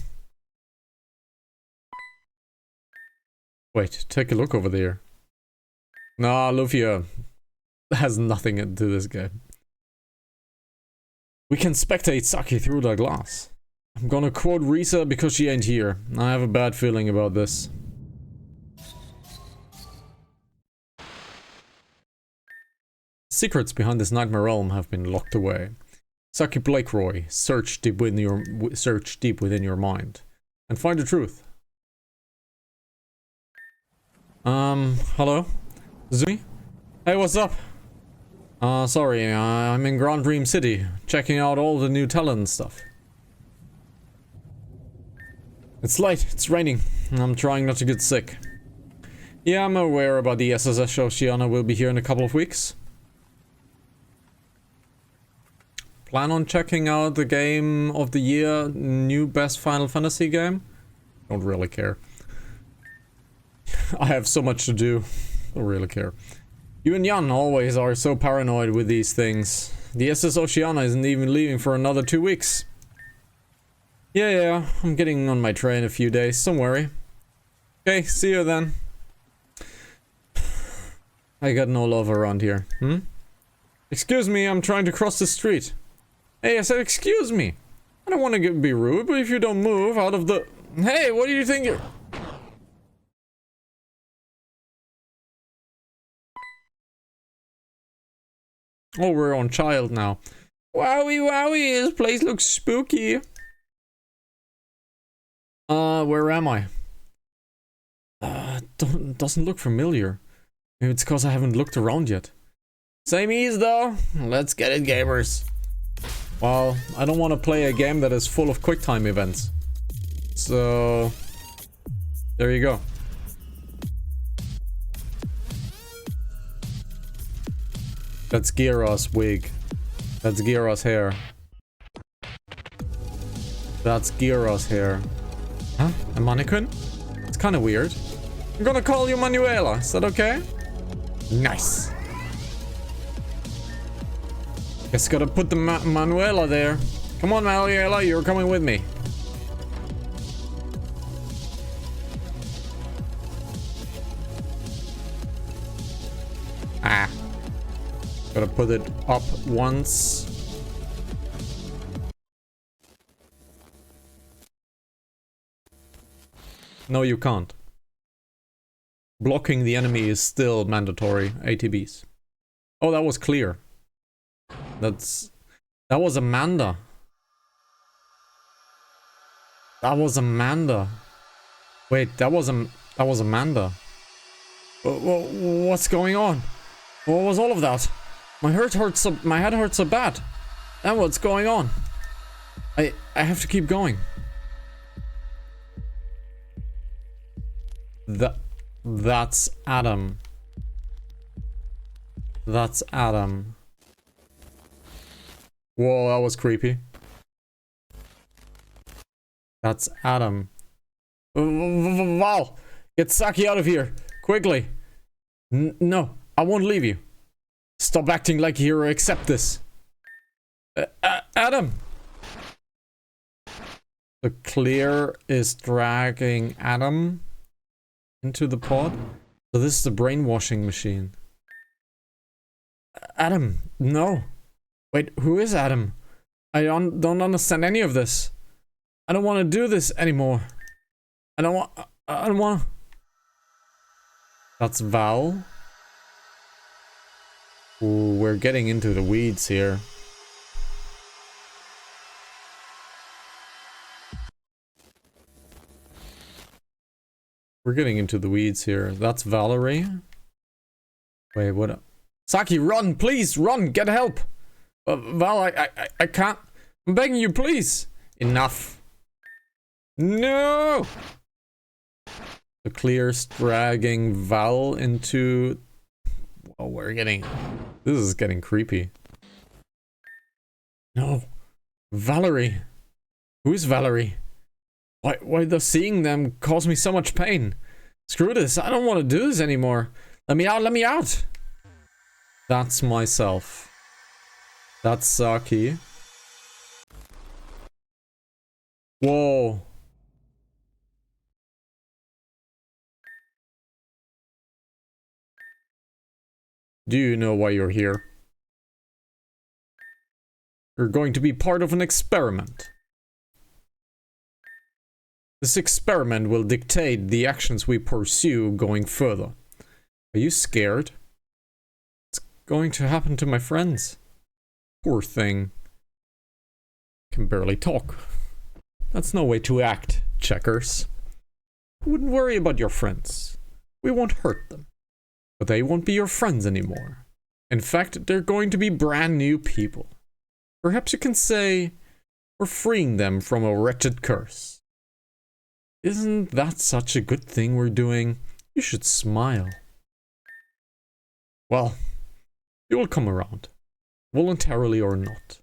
Wait, take a look over there. Nah, Lufia has nothing to do this game. We can spectate Saki through the glass. I'm gonna quote Risa because she ain't here. I have a bad feeling about this. Secrets behind this nightmare realm have been locked away. Saki Blakeroy, search deep within your mind and find the truth. Hello? Zumi? Hey, what's up? Sorry, I'm in Grand Dream City, checking out all the new talent and stuff. It's late, it's raining, I'm trying not to get sick. Yeah, I'm aware about the SSS Oceana will be here in a couple of weeks. Plan on checking out the game of the year, new best Final Fantasy game? Don't really care. I have so much to do. Don't really care. You and Jan always are so paranoid with these things. The SS Oceana isn't even leaving for another 2 weeks. Yeah, I'm getting on my train in a few days, don't worry. Okay, see you then. I got no love around here, Excuse me, I'm trying to cross the street. Hey, I said excuse me. I don't want to be rude, but if you don't move out of the... Hey, what do you think you're... Oh, we're on child now. Wowie, wowie, this place looks spooky. Where am I? Doesn't look familiar. Maybe it's because I haven't looked around yet. Same ease though. Let's get it, gamers. Well, I don't want to play a game that is full of QuickTime events. So... there you go. That's Gira's wig. That's Gira's hair. That's Gira's hair. Huh? A mannequin? It's kind of weird. I'm gonna call you Manuela. Is that okay? Nice. Guess gotta put the Manuela there. Come on, Manuela, you're coming with me. Ah. Gotta put it up once. No, you can't. Blocking the enemy is still mandatory ATBs. Oh, that was clear. That was Amanda. That was Amanda. Wait, that was Amanda. What's going on? What was all of that? My head hurts so bad. And what's going on? I have to keep going. That's Adam. That's Adam. Whoa, that was creepy. That's Adam. Val! Get Saki out of here! Quickly! No, I won't leave you. Stop acting like a hero, accept this. Adam! The clear is dragging Adam into the pod. So this is the brainwashing machine. Adam, no. Wait, who is Adam? I don't understand any of this. I don't want to do this anymore. I don't want. That's Val. Ooh, we're getting into the weeds here. We're getting into the weeds here. That's Valerie. Wait, what? Saki, run, please, run, get help. Val, I can't. I'm begging you, please. Enough. No. The clear's dragging Val into. Oh, we're getting. This is getting creepy. No, Valerie. Who is Valerie? Why does seeing them cause me so much pain? Screw this, I don't want to do this anymore. Let me out, let me out! That's myself. That's Saki. Whoa. Do you know why you're here? You're going to be part of an experiment. This experiment will dictate the actions we pursue going further. Are you scared? What's going to happen to my friends? Poor thing. Can barely talk. That's no way to act, Checkers. Wouldn't worry about your friends. We won't hurt them. But they won't be your friends anymore. In fact, they're going to be brand new people. Perhaps you can say, we're freeing them from a wretched curse. Isn't that such a good thing we're doing? You should smile. Well, you will come around, voluntarily or not.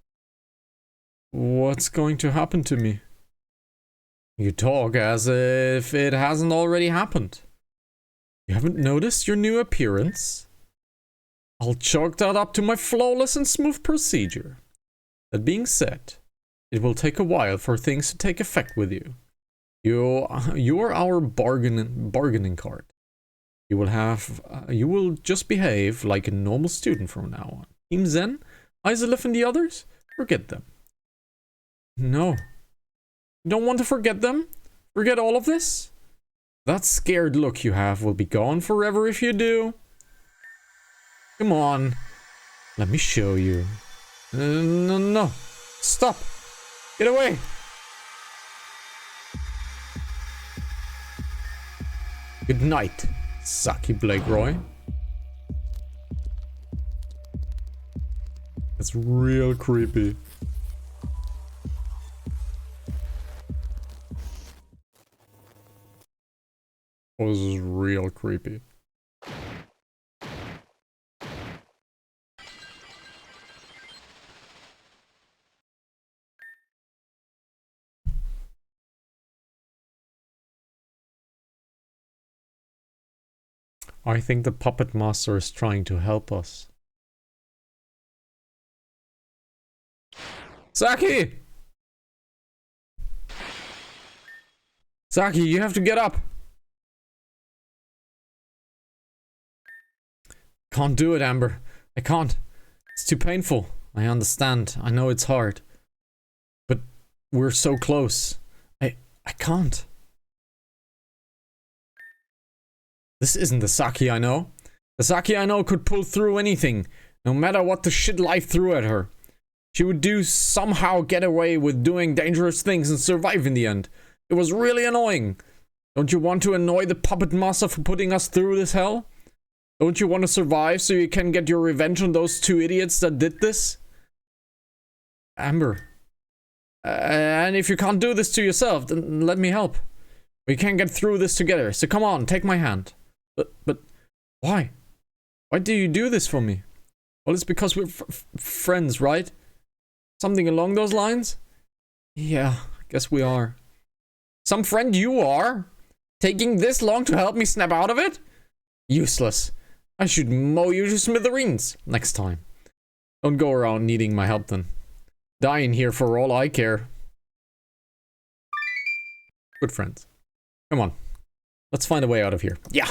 What's going to happen to me? You talk as if it hasn't already happened. You haven't noticed your new appearance? I'll chalk that up to my flawless and smooth procedure. That being said, it will take a while for things to take effect with you. You're our bargaining card. You will just behave like a normal student from now on. Team Zen, Isolif and the others, forget them. No. You don't want to forget them? Forget all of this? That scared look you have will be gone forever if you do. Come on. Let me show you. No. Stop. Get away. Good night, Saki Blake Roy. It's real creepy. Oh, this is real creepy. I think the puppet master is trying to help us. Saki! Saki, you have to get up! Can't do it, Amber. I can't. It's too painful. I understand. I know it's hard. But we're so close. I can't. This isn't the Saki I know. The Saki I know could pull through anything, No matter what the shit life threw at her, she would somehow get away with doing dangerous things and survive in the end. It was really annoying. Don't you want to annoy the puppet master for putting us through this hell? Don't you want to survive so you can get your revenge on those two idiots that did this? Amber. And if you can't do this to yourself, then let me help. We can get through this together, so come on, take my hand. But why? Why do you do this for me? Well, it's because we're friends, right? Something along those lines? Yeah, I guess we are. Some friend you are? Taking this long to help me snap out of it? Useless. I should mow you to smithereens next time. Don't go around needing my help then. Die in here for all I care. Good friends. Come on. Let's find a way out of here. Yeah!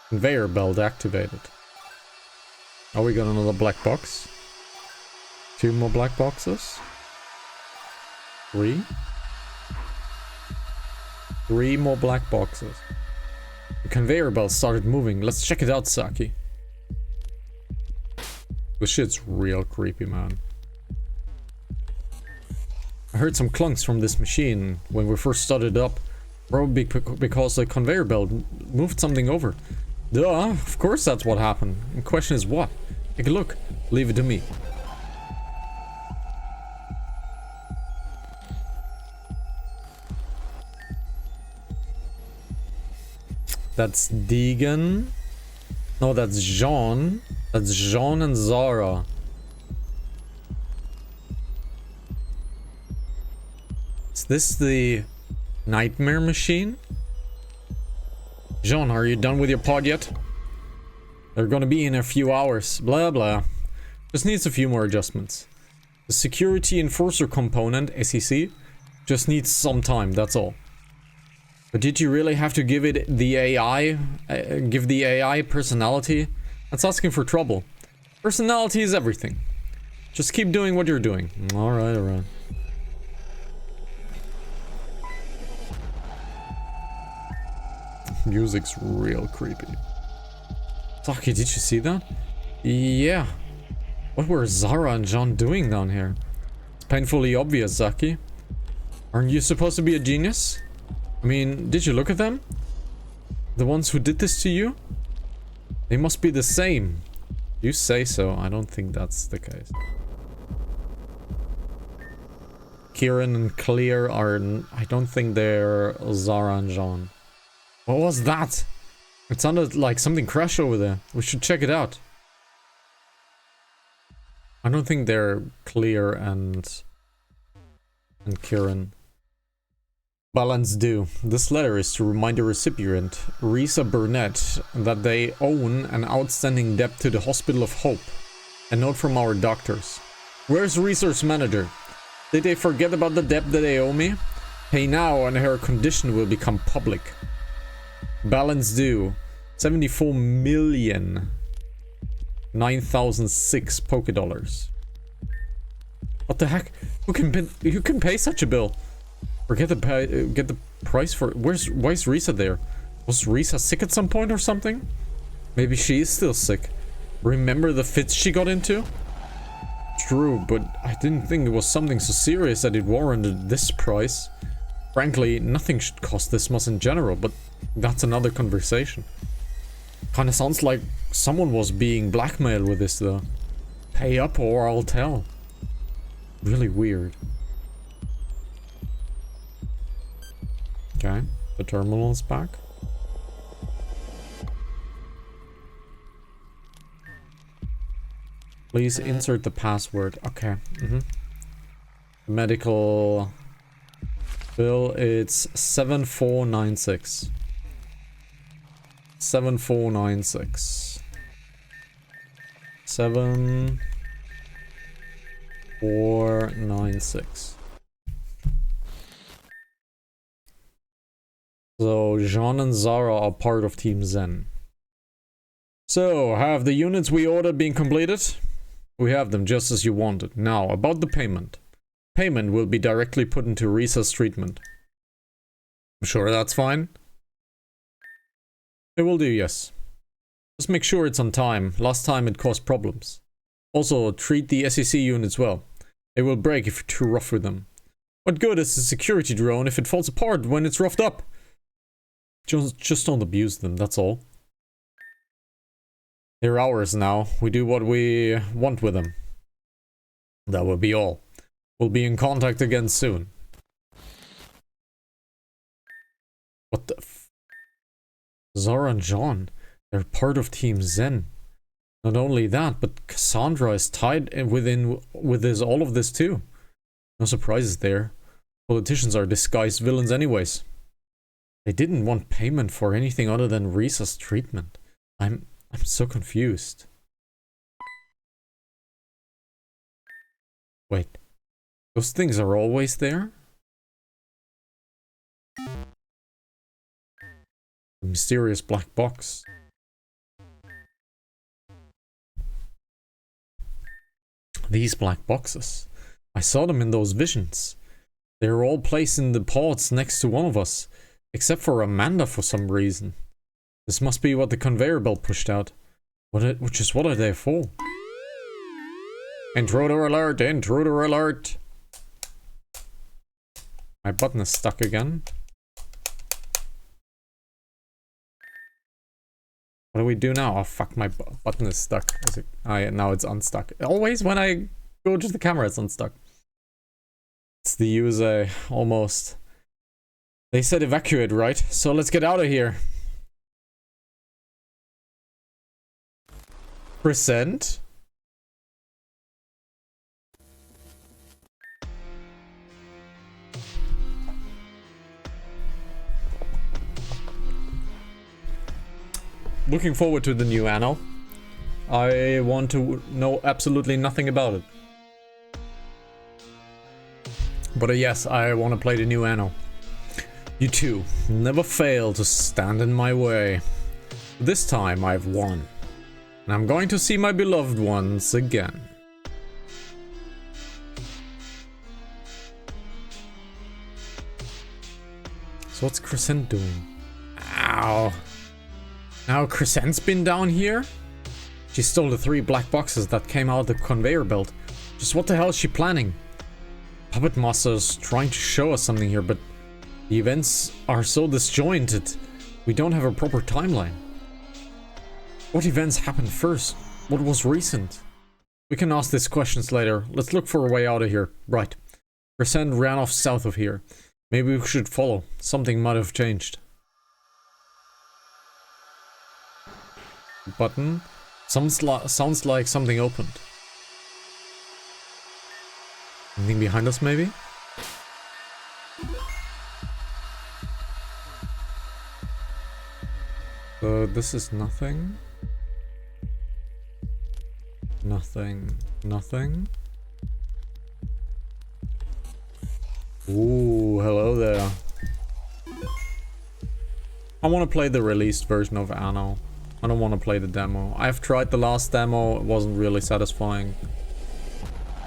Conveyor belt activated. Oh, we got another black box. 2 more black boxes. 3. 3 more black boxes. The conveyor belt started moving. Let's check it out, Saki. This shit's real creepy, man. I heard some clunks from this machine when we first started up. Probably because the conveyor belt moved something over. Duh, of course that's what happened. The question is what? Take a look. Leave it to me. That's Deegan. No, that's Jean. That's Jean and Zara. Is this the nightmare machine? Jean, are you done with your pod yet? They're gonna be in a few hours. Blah blah. Just needs a few more adjustments. The security enforcer component, SEC, just needs some time, that's all. But did you really have to give it the AI? Give the AI personality? That's asking for trouble. Personality is everything. Just keep doing what you're doing. Alright, alright. Music's real creepy. Saki, did you see that? Yeah. What were Zara and John doing down here? It's painfully obvious, Saki. Aren't you supposed to be a genius? I mean, did you look at them? The ones who did this to you? They must be the same. You say so. I don't think that's the case. Kieran and Clear are... I don't think they're Zara and John. What was that? It sounded like something crashed over there. We should check it out. I don't think they're Clear and Kieran. Balance due. This letter is to remind the recipient, Risa Burnett, that they own an outstanding debt to the Hospital of Hope. A note from our doctors. Where's Risa's manager? Did they forget about the debt that they owe me? Pay now and her condition will become public. Balance due. 74 million. 9,006 Poké Dollars. What the heck? Who can pay such a bill? Or get the price for it. Why is Risa there? Was Risa sick at some point or something? Maybe she is still sick. Remember the fits she got into? True, but I didn't think it was something so serious that it warranted this price. Frankly, nothing should cost this much in general, but that's another conversation. Kinda sounds like someone was being blackmailed with this though. Pay up or I'll tell. Really weird. Okay, the terminal is back. Please insert the password. Okay. Medical bill, it's 7496. 7496. 7496. So, Jean and Zara are part of Team Zen. So, have the units we ordered been completed? We have them just as you wanted. Now, about the payment. Payment will be directly put into Risa's treatment. I'm sure that's fine. It will do, yes. Just make sure it's on time. Last time it caused problems. Also, treat the SEC units well. They will break if you're too rough with them. What good is a security drone if it falls apart when it's roughed up? Just don't abuse them, that's all. They're ours now. We do what we want with them. That will be all. We'll be in contact again soon. What the f... Zara and John, they're part of Team Zen. Not only that, but Cassandra is tied with all of this too. No surprises there. Politicians are disguised villains anyways. They didn't want payment for anything other than Risa's treatment. I'm so confused. Wait. Those things are always there? The mysterious black box. These black boxes. I saw them in those visions. They were all placed in the pods next to one of us. Except for Amanda for some reason. This must be what the conveyor belt pushed out. Which is what are they for? Intruder alert! Intruder alert! My button is stuck again. What do we do now? Oh fuck, my button is stuck. Now it's unstuck. Always when I go to the camera it's unstuck. It's the user almost. They said evacuate, right? So let's get out of here. Present. Looking forward to the new Anno. I want to know absolutely nothing about it. But yes, I want to play the new Anno. You two, never fail to stand in my way. This time I've won. And I'm going to see my beloved ones again. So what's Crescent doing? Ow. Now Crescent's been down here? She stole the 3 black boxes that came out of the conveyor belt. Just what the hell is she planning? Puppet Master's trying to show us something here, but the events are so disjointed. We don't have a proper timeline. What events happened first? What was recent? We can ask these questions later. Let's look for a way out of here. Right. Crescent ran off south of here. Maybe we should follow. Something might have changed. Button. Sounds like something opened. Anything behind us, maybe? This is nothing. Nothing. Nothing. Ooh, hello there. I want to play the released version of Anno. I don't want to play the demo. I've tried the last demo, it wasn't really satisfying.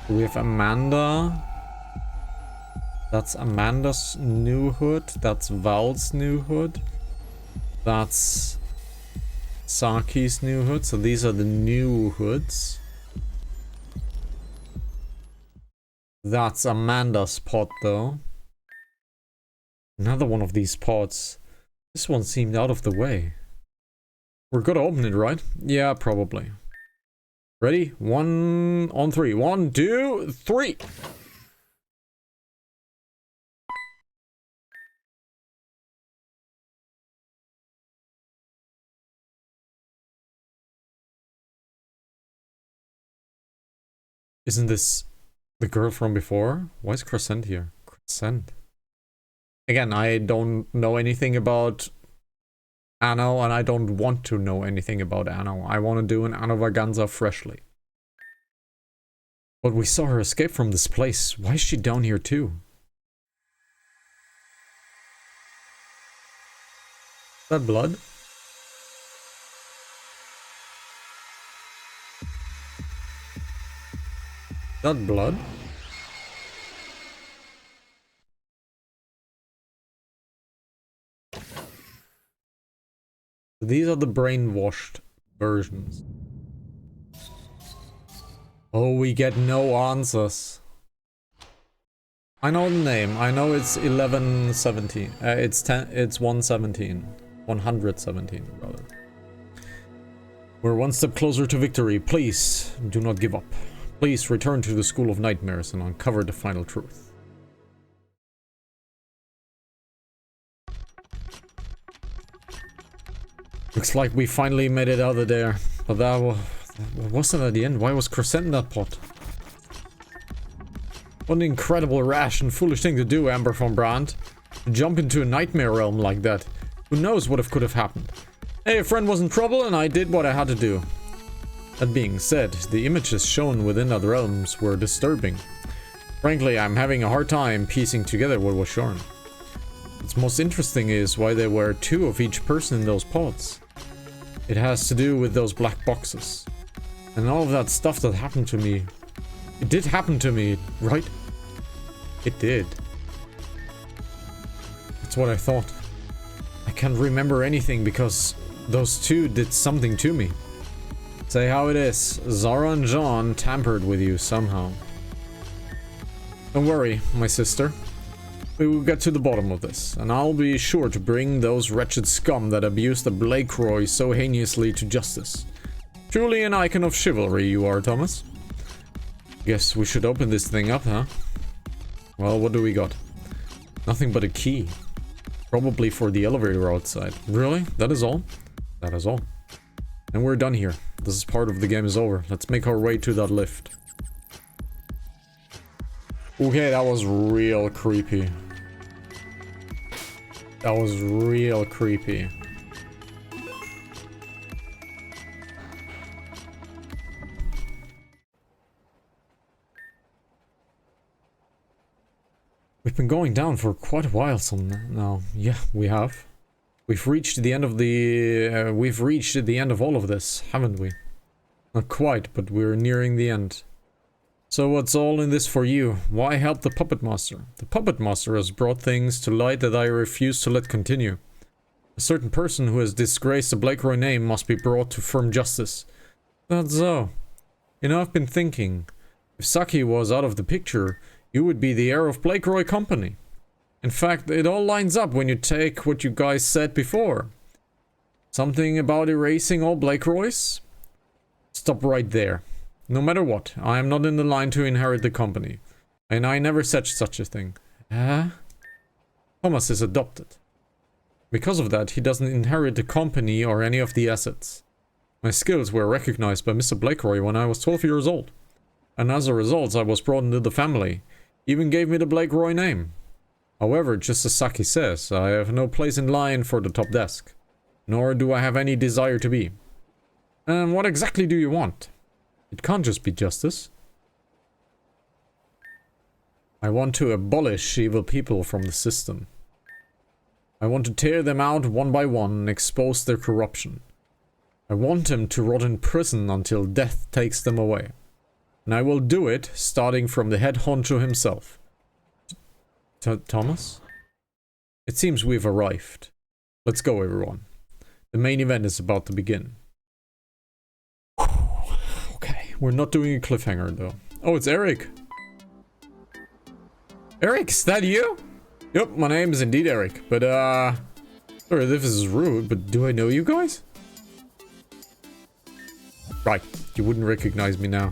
We have Amanda. That's Amanda's new hood. That's Val's new hood. That's Saki's new hood. So these are the new hoods. That's Amanda's pod though. Another one of these pods. This one seemed out of the way. We're gonna open it, right? Yeah, probably. Ready? 1 on 3. 1, 2, 3. Isn't this the girl from before? Why is Crescent here? Crescent. Again, I don't know anything about Anno, and I don't want to know anything about Anno. I want to do an Anno Vaganza freshly. But we saw her escape from this place. Why is she down here too? Is that blood? Is that blood? These are the brainwashed versions. Oh, we get no answers. I know the name. I know it's 1117. It's 117. 117, rather. We're one step closer to victory. Please, do not give up. Please return to the School of Nightmares and uncover the final truth. Looks like we finally made it out of there. But that wasn't at the end. Why was Crescent in that pot? What an incredible, rash and foolish thing to do, Amber von Brandt. To jump into a nightmare realm like that. Who knows what could have happened. Hey, a friend was in trouble and I did what I had to do. That being said, the images shown within other realms were disturbing. Frankly, I'm having a hard time piecing together what was shown. What's most interesting is why there were 2 of each person in those pods. It has to do with those black boxes. And all of that stuff that happened to me. It did happen to me, right? It did. That's what I thought. I can't remember anything because those 2 did something to me. Say how it is. Zara and John tampered with you somehow. Don't worry, my sister. We will get to the bottom of this, and I'll be sure to bring those wretched scum that abused the Blakeroy so heinously to justice. Truly an icon of chivalry you are, Thomas. Guess we should open this thing up, huh? Well, what do we got? Nothing but a key. Probably for the elevator outside. Really? That is all? That is all. And we're done here. This is part of the game is over. Let's make our way to that lift. Okay, that was real creepy. That was real creepy. We've been going down for quite a while now. Yeah, we have. We've reached the end of all of this, haven't we? Not quite, but we're nearing the end. So what's all in this for you? Why help the Puppet Master? The Puppet Master has brought things to light that I refuse to let continue. A certain person who has disgraced the Blakeroy name must be brought to firm justice. That's so. You know, I've been thinking, if Saki was out of the picture, you would be the heir of Blakeroy Company. In fact, it all lines up when you take what you guys said before. Something about erasing all Blakeroys? Stop right there. No matter what, I am not in the line to inherit the company. And I never said such a thing. Thomas is adopted. Because of that, he doesn't inherit the company or any of the assets. My skills were recognized by Mr. Blakeroy when I was 12 years old. And as a result, I was brought into the family. He even gave me the Blakeroy name. However, just as Saki says, I have no place in line for the top desk. Nor do I have any desire to be. And what exactly do you want? It can't just be justice. I want to abolish evil people from the system. I want to tear them out one by one and expose their corruption. I want them to rot in prison until death takes them away. And I will do it, starting from the head honcho himself. Thomas? It seems we've arrived. Let's go, everyone. The main event is about to begin. Okay, we're not doing a cliffhanger, though. Oh, it's Eric. Eric, is that you? Yep, my name is indeed Eric, but, sorry if this is rude, but do I know you guys? Right, you wouldn't recognize me now.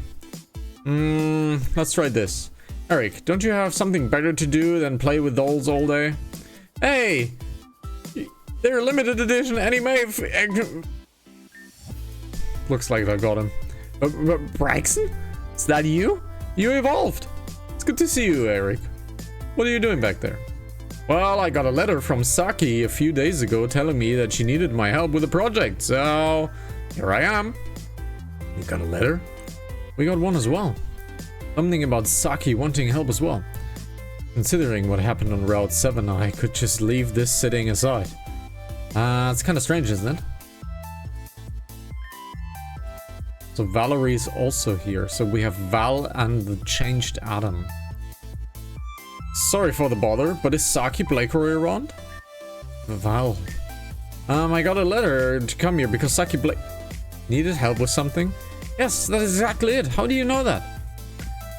Let's try this. Eric, don't you have something better to do than play with dolls all day? Hey! They're limited edition anime. Looks like I got him. Braxton? Is that you? You evolved. It's good to see you, Eric. What are you doing back there? Well, I got a letter from Saki a few days ago telling me that she needed my help with a project, so here I am. You got a letter? We got one as well. Something about Saki wanting help as well. Considering what happened on Route 7, I could just leave this sitting aside. It's kind of strange, isn't it? So Valerie's also here. So we have Val and the changed Adam. Sorry for the bother, but is Saki Blakeroy around? Val. I got a letter to come here because Saki Blake needed help with something. Yes, that is exactly it. How do you know that?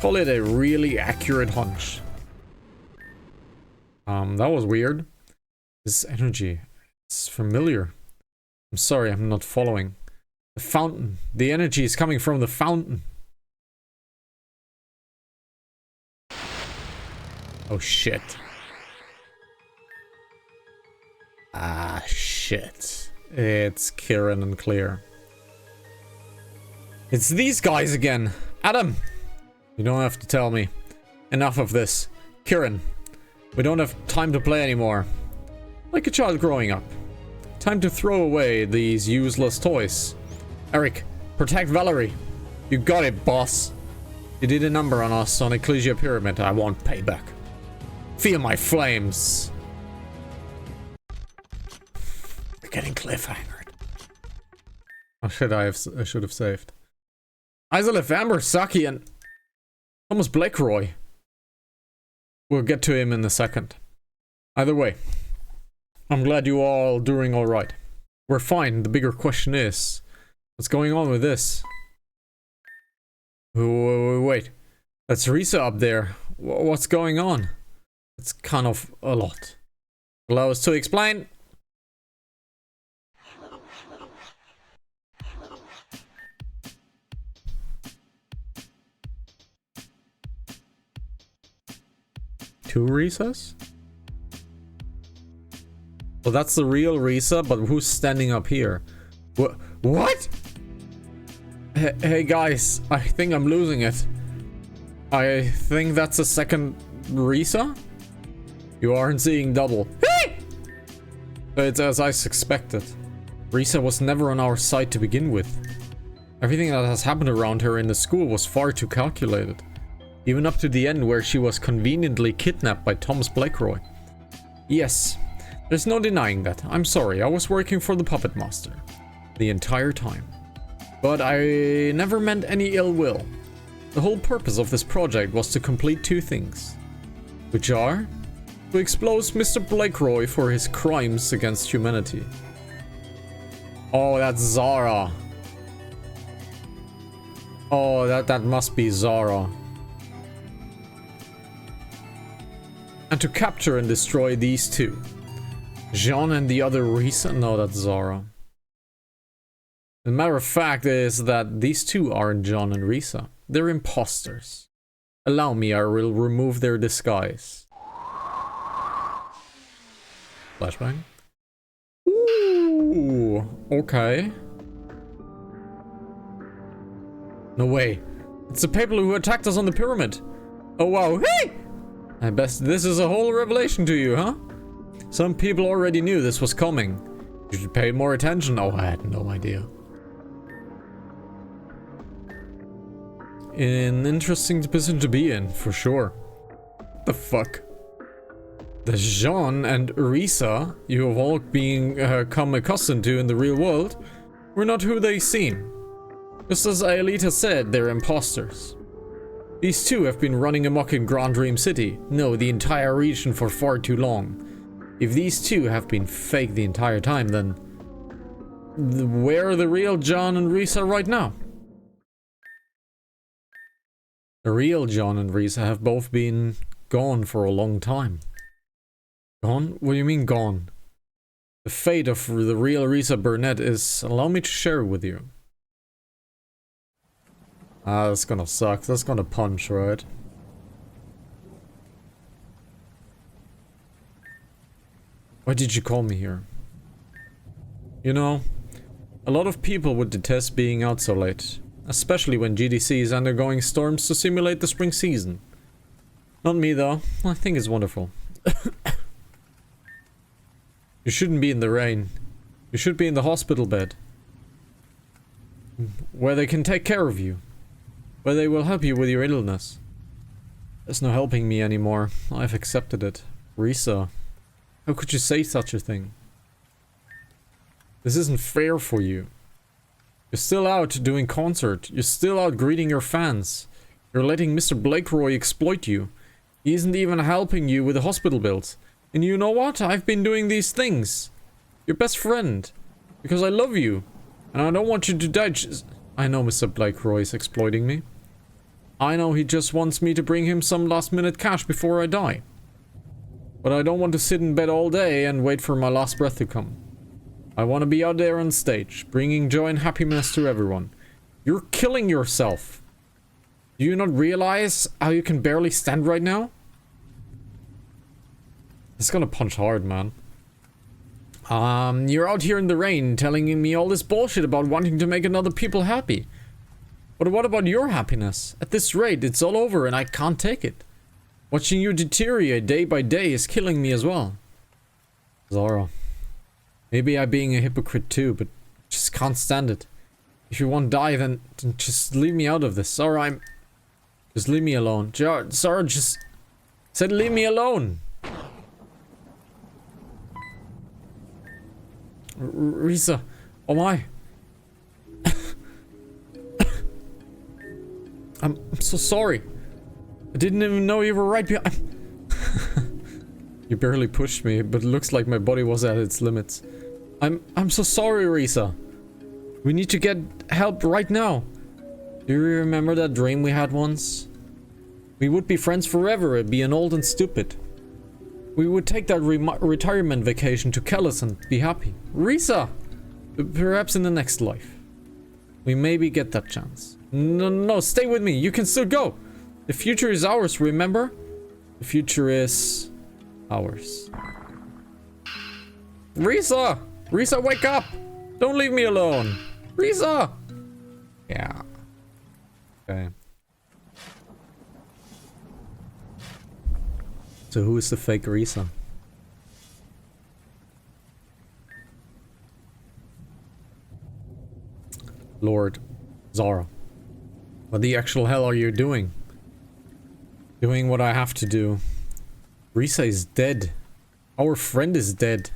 Call it a really accurate hunch. That was weird. This energy, it's familiar. I'm sorry, I'm not following. The fountain. The energy is coming from the fountain. Oh shit. Ah shit. It's Kieran and Clear. It's these guys again. Adam! You don't have to tell me. Enough of this. Kieran, we don't have time to play anymore. Like a child growing up. Time to throw away these useless toys. Eric, protect Valerie. You got it, boss. You did a number on us on Ecclesia Pyramid. I want payback. Feel my flames. We're getting cliffhangered. Oh shit, I should have saved. Isolef, Amber, Saki, and Thomas Blakeroy. We'll get to him in a second. Either way, I'm glad you all doing alright. We're fine. The bigger question is, what's going on with this? Wait. That's Risa up there. What's going on? It's kind of a lot. Allow us to explain. Two Risas? Well, that's the real Risa, but who's standing up here? What? Hey guys, I think I'm losing it. I think that's a second Risa? You aren't seeing double. It's as I suspected. Risa was never on our side to begin with. Everything that has happened around her in the school was far too calculated. Even up to the end where she was conveniently kidnapped by Thomas Blakeroy. Yes, there's no denying that. I'm sorry, I was working for the Puppet Master. The entire time. But I never meant any ill will. The whole purpose of this project was to complete two things. Which are? To expose Mr. Blakeroy for his crimes against humanity. Oh, that's Zara. Oh, that must be Zara. And to capture and destroy these two. Jean and the other Risa? No, that's Zara. The matter of fact is that these two aren't John and Risa. They're imposters. Allow me, I will remove their disguise. Flashbang? Ooh, okay. No way. It's the people who attacked us on the pyramid. Oh wow, hey! I bet this is a whole revelation to you, huh? Some people already knew this was coming. You should pay more attention. Oh, I had no idea. An interesting position to be in, for sure. What the fuck? The Jean and Risa you have all become accustomed to in the real world were not who they seem. Just as Aelita said, they're imposters. These two have been running amok in Grand Dream City, no, the entire region for far too long. If these two have been fake the entire time, then where are the real John and Risa right now? The real John and Risa have both been gone for a long time. Gone? What do you mean gone? The fate of the real Risa Burnett is... Allow me to share it with you. Ah, that's gonna suck. That's gonna punch, right? Why did you call me here? You know, a lot of people would detest being out so late. Especially when GDC is undergoing storms to simulate the spring season. Not me though. I think it's wonderful. You shouldn't be in the rain. You should be in the hospital bed. Where they can take care of you. Where they will help you with your illness. There's no helping me anymore. I've accepted it. Risa. How could you say such a thing? This isn't fair for you. You're still out doing concert. You're still out greeting your fans. You're letting Mr. Blakeroy exploit you. He isn't even helping you with the hospital bills. And you know what? I've been doing these things. Your best friend. Because I love you. And I don't want you to die. I know Mr. Blakeroy is exploiting me. I know he just wants me to bring him some last minute cash before I die. But I don't want to sit in bed all day and wait for my last breath to come. I want to be out there on stage, bringing joy and happiness to everyone. You're killing yourself. Do you not realize how you can barely stand right now? It's gonna punch hard, man. You're out here in the rain telling me all this bullshit about wanting to make other people happy. But what about your happiness? At this rate, it's all over and I can't take it. Watching you deteriorate day by day is killing me as well. Zara. Maybe I'm being a hypocrite too, but just can't stand it. If you want to die, then just leave me out of this. Zara, just leave me alone. Zara just said leave me alone. Risa. Oh my. I'm so sorry. I didn't even know you were right behind. You barely pushed me, but it looks like my body was at its limits. I'm so sorry, Risa. We need to get help right now. Do you remember that dream we had once? We would be friends forever, being old and stupid. We would take that retirement vacation to Kellis and be happy. Risa! Perhaps in the next life. We maybe get that chance. No, stay with me. You can still go. The future is ours, remember? The future is ours. Risa! Risa, wake up! Don't leave me alone. Risa! Yeah. Okay. So who is the fake Risa? Lord Zara. What the actual hell are you doing? Doing what I have to do. Risa is dead. Our friend is dead.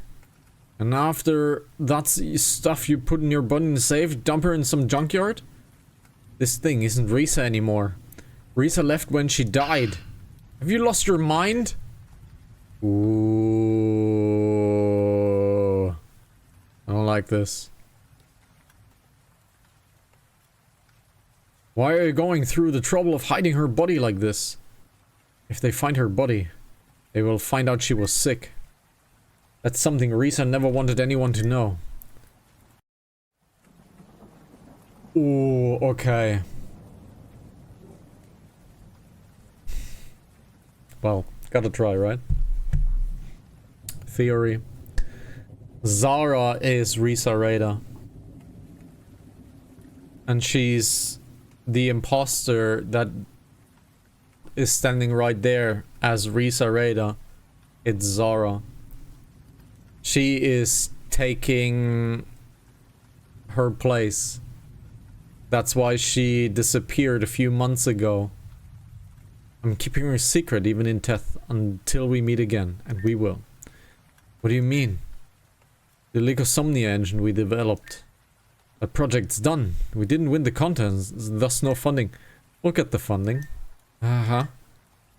And after that stuff you put in your butt in the safe, dump her in some junkyard? This thing isn't Risa anymore. Risa left when she died. Have you lost your mind? Ooh. I don't like this. Why are you going through the trouble of hiding her body like this? If they find her body, they will find out she was sick. That's something Risa never wanted anyone to know. Ooh, okay. Well, gotta try, right? Theory. Zara is Risa Rada. And she's the imposter that is standing right there as Risa Rada. It's Zara. She is taking her place. That's why she disappeared a few months ago. I'm keeping her secret even in death until we meet again, and we will. What do you mean? The Legosomnia engine we developed. That project's done. We didn't win the contest, thus no funding. We'll get the funding. Mr.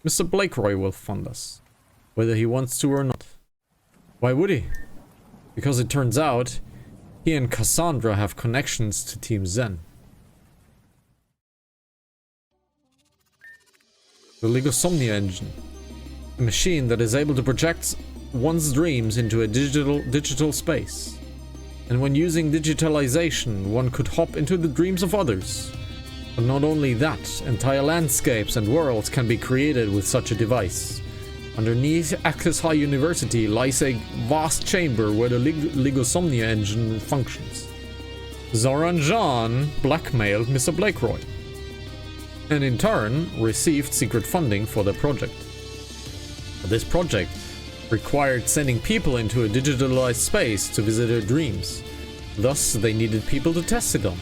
Blakeroy will fund us. Whether he wants to or not. Why would he? Because it turns out, he and Cassandra have connections to Team Zen. The Legosomnia engine. A machine that is able to project one's dreams into a digital space. And when using digitalization, one could hop into the dreams of others. But not only that, entire landscapes and worlds can be created with such a device. Underneath Access High University lies a vast chamber where the Legosomnia engine functions. Zara and Jean blackmailed Mr. Blakeroy, and in turn received secret funding for their project. This project required sending people into a digitalized space to visit their dreams. Thus, they needed people to test it on.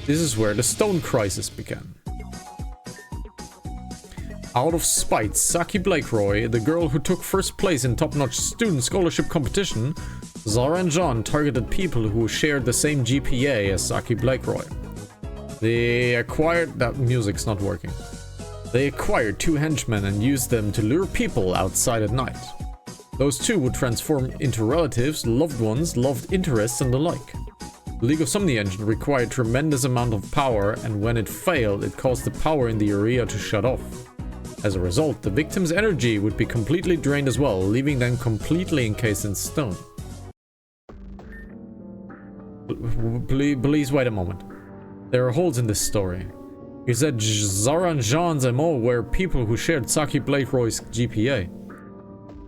This is where the Stone Crisis began. Out of spite, Saki Blakeroy, the girl who took first place in top-notch student scholarship competition, Zara and John targeted people who shared the same GPA as Saki Blakeroy. They acquired... that music's not working. They acquired 2 henchmen and used them to lure people outside at night. Those two would transform into relatives, loved ones, loved interests, and the like. The League of Somni engine required tremendous amount of power, and when it failed, it caused the power in the area to shut off. As a result, the victim's energy would be completely drained as well, leaving them completely encased in stone. Please wait a moment. There are holes in this story. You said Zara and Jean's MO were people who shared Saki Blakeroy's GPA.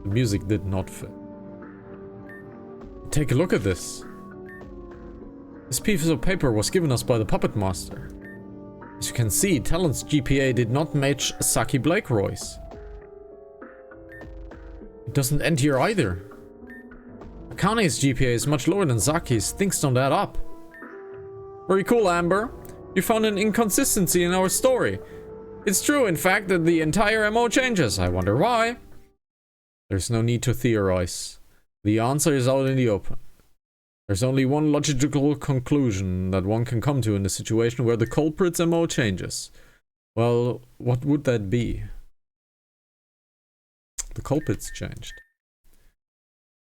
The music did not fit. Take a look at this. This piece of paper was given us by the Puppet Master. As you can see, Talon's GPA did not match Saki Blakeroy's. It doesn't end here either. Akane's GPA is much lower than Zaki's. Things don't add up. Very cool, Amber. You found an inconsistency in our story. It's true, in fact, that the entire MO changes. I wonder why. There's no need to theorize. The answer is out in the open. There's only one logical conclusion that one can come to in a situation where the culprit's MO changes. Well, what would that be? The culprits changed.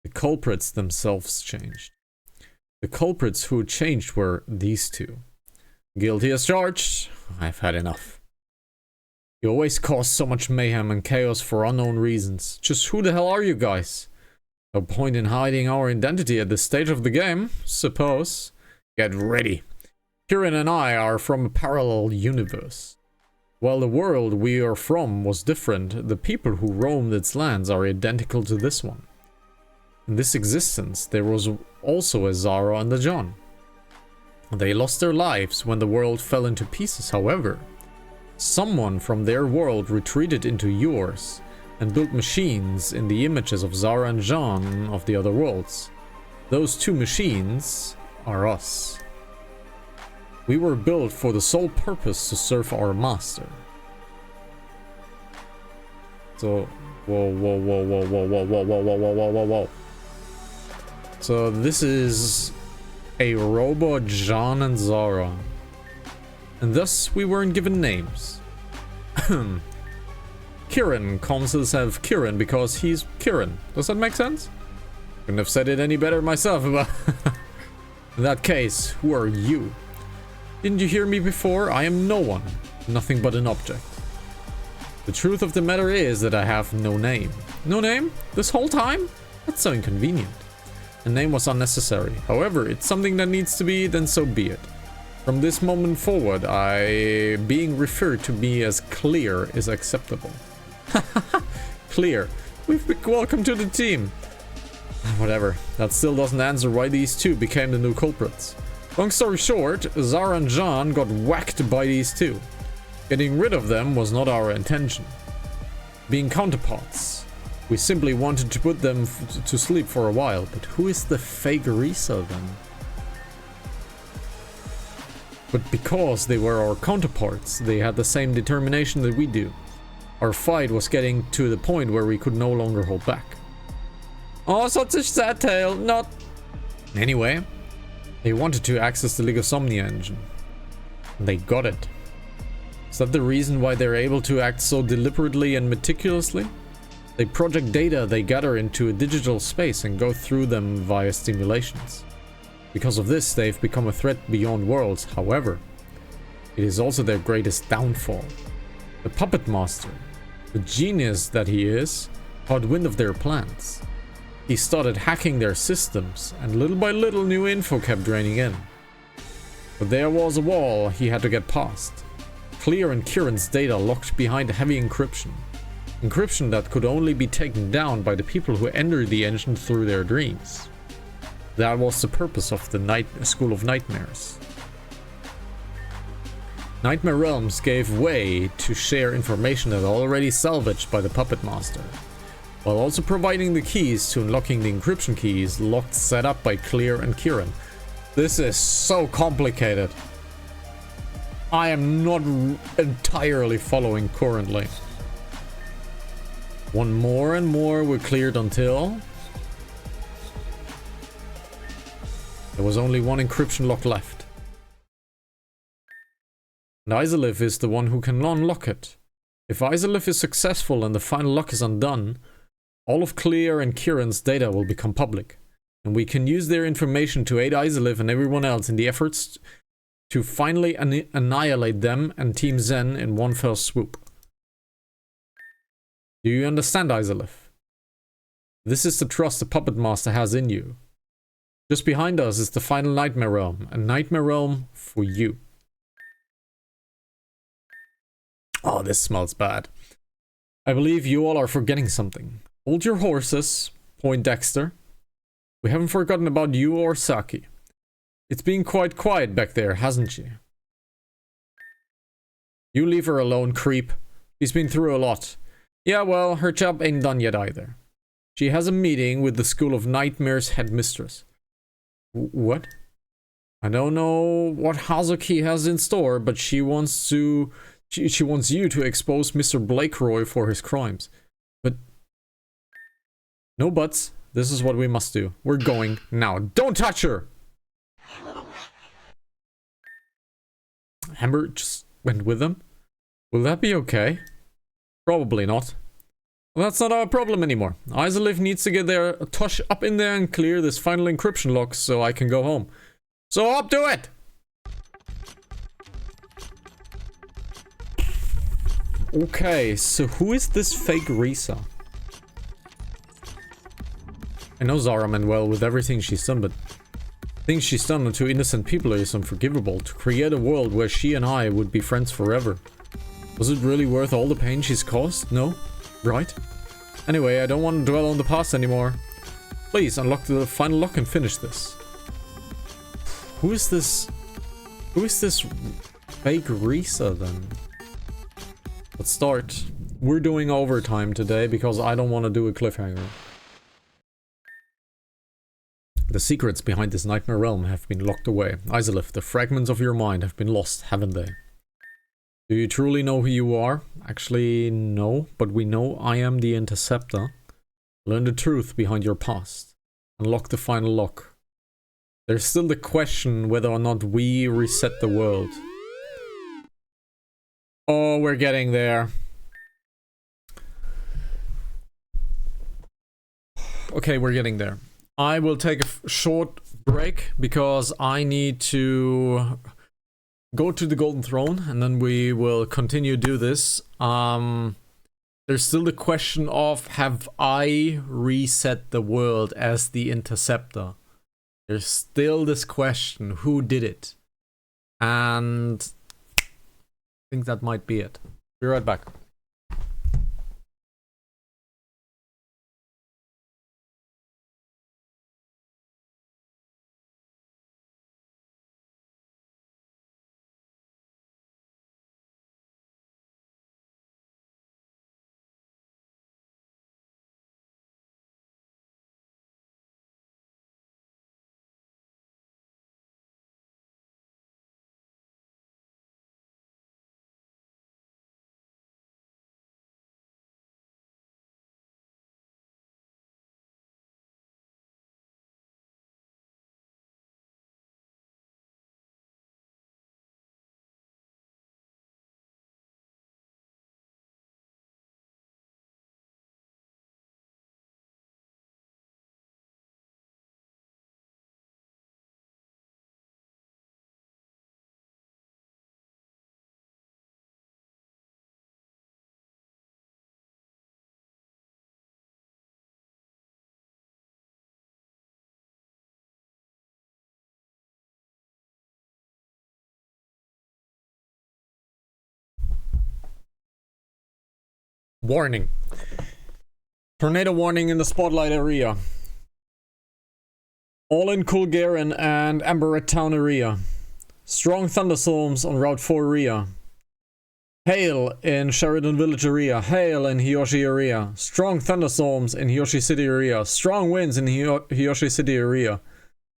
The culprits themselves changed. The culprits who changed were these two. Guilty as charged. I've had enough. You always cause so much mayhem and chaos for unknown reasons. Just who the hell are you guys? No point in hiding our identity at this stage of the game, suppose. Get ready. Kirin and I are from a parallel universe. While the world we are from was different, the people who roamed its lands are identical to this one. In this existence, there was also a Zara and a John. They lost their lives when the world fell into pieces, however. Someone from their world retreated into yours and built machines in the images of Zara and Jean of the other worlds. Those two machines are us. We were built for the sole purpose to serve our master. So, whoa. So this is a robot Jean and Zara. And thus we weren't given names. Kirin calls himself Kirin because he's Kirin. Does that make sense? Couldn't have said it any better myself, but in that case, who are you? Didn't you hear me before? I am no one. Nothing but an object. The truth of the matter is that I have no name. No name? This whole time? That's so inconvenient. A name was unnecessary. However, it's something that needs to be, then so be it. From this moment forward, being referred to me as Clear is acceptable. Clear. Welcome to the team. Whatever. That still doesn't answer why these two became the new culprits. Long story short, Zara and Jean got whacked by these two. Getting rid of them was not our intention. Being counterparts. We simply wanted to put them to sleep for a while. But who is the fake Risa then? But because they were our counterparts, they had the same determination that we do. Our fight was getting to the point where we could no longer hold back. Oh, such a sad tale, not... Anyway, they wanted to access the League of Somni engine. And they got it. Is that the reason why they're able to act so deliberately and meticulously? They project data they gather into a digital space and go through them via stimulations. Because of this, they've become a threat beyond worlds. However, it is also their greatest downfall. The Puppet Master, the genius that he is, caught wind of their plans. He started hacking their systems, and little by little new info kept draining in. But there was a wall he had to get past. Clear and Kirin's data locked behind heavy encryption. Encryption that could only be taken down by the people who entered the engine through their dreams. That was the purpose of the School of Nightmares. Nightmare Realms gave way to share information that already salvaged by the Puppet Master, while also providing the keys to unlocking the encryption keys locked set up by Clear and Kirin. This is so complicated. I am not entirely following currently. One more and more were cleared until there was only one encryption lock left. And Izalith is the one who can unlock it. If Izalith is successful and the final lock is undone, All of Clear and Kieran's data will become public, and we can use their information to aid Izalith and everyone else in the efforts to finally annihilate them and Team Zen in one fell swoop. Do you understand, Izalith? This is the trust the Puppet Master has in you. Just behind us is the final Nightmare Realm, a Nightmare Realm for you. Oh, this smells bad. I believe you all are forgetting something. Hold your horses, Poindexter. We haven't forgotten about you or Saki. It's been quite quiet back there, hasn't she? You leave her alone, creep. She's been through a lot. Yeah, well, her job ain't done yet either. She has a meeting with the School of Nightmares headmistress. What? I don't know what Hazuki has in store, but she wants to... She wants you to expose Mr. Blakeroy for his crimes. But... No buts. This is what we must do. We're going now. Don't touch her! Amber just went with them? Will that be okay? Probably not. Well, that's not our problem anymore. Izalith needs to get their tush up in there and clear this final encryption lock so I can go home. So up to it! Okay, so who is this fake Risa? I know Zara Manuel with everything she's done, but things she's done to innocent people is unforgivable. To create a world where she and I would be friends forever. Was it really worth all the pain she's caused? No? Right? Anyway, I don't want to dwell on the past anymore. Please, unlock the final lock and finish this. Who is this? Who is this fake Risa then? Let's start. We're doing overtime today because I don't want to do a cliffhanger. The secrets behind this Nightmare Realm have been locked away. Izalith, the fragments of your mind have been lost, haven't they? Do you truly know who you are? Actually, no, but we know I am the Interceptor. Learn the truth behind your past. Unlock the final lock. There's still the question whether or not we reset the world. Oh, we're getting there. Okay, we're getting there. I will take a short break because I need to go to the Golden Throne and then we will continue to do this. There's still the question of, have I reset the world as the Interceptor? There's still this question, who did it? And I think that might be it. Be right back. Warning. Tornado warning in the Spotlight area. All in Kulgaren and Amberette Town area. Strong thunderstorms on Route 4 area. Hail in Sheridan Village area. Hail in Hiyoshi area. Strong thunderstorms in Hiyoshi City area. Strong winds in Hiyoshi City area.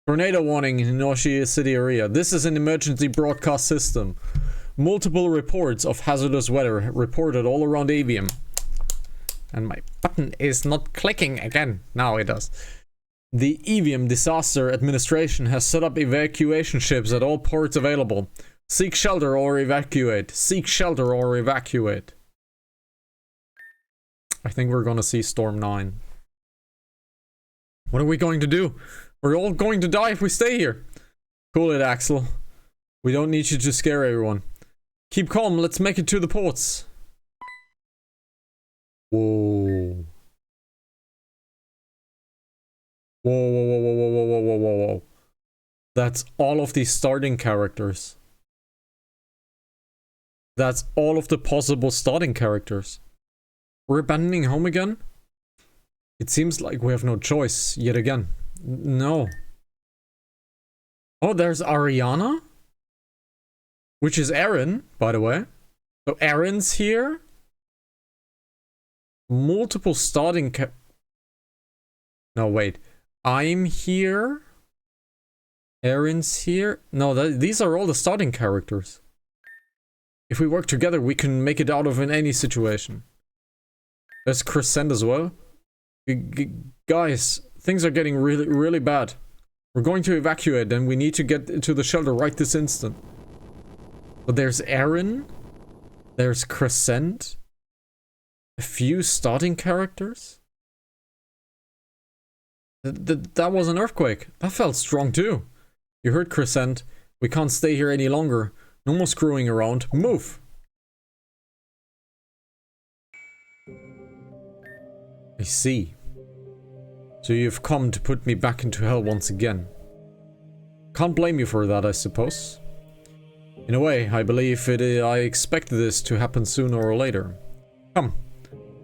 Tornado warning in Hiyoshi City area. This is an emergency broadcast system. Multiple reports of hazardous weather reported all around Avium. And my button is not clicking again. Now it does. The Evium Disaster Administration has set up evacuation ships at all ports available. Seek shelter or evacuate. Seek shelter or evacuate. I think we're gonna see Storm 9. What are we going to do? We're all going to die if we stay here. Cool it, Axel. We don't need you to scare everyone. Keep calm, let's make it to the ports. Whoa. Whoa, whoa, whoa, whoa, whoa, whoa, whoa, whoa, whoa. That's all of these starting characters. That's all of the possible starting characters. We're abandoning home again? It seems like we have no choice yet again. No. Oh, there's Ariana? Which is Aaron, by the way. So Aaron's here. Multiple starting No, wait. I'm here. Aaron's here. No, these are all the starting characters. If we work together, we can make it out of in any situation. There's Crescent as well. Guys, things are getting really, really bad. We're going to evacuate and we need to get to the shelter right this instant. But there's Aaron. There's Crescent. A few starting characters. That was an earthquake. That felt strong too. You heard Crescent. We can't stay here any longer. No more screwing around. Move! I see. So you've come to put me back into hell once again. Can't blame you for that, I suppose. In a way, I believe I expected this to happen sooner or later. Come.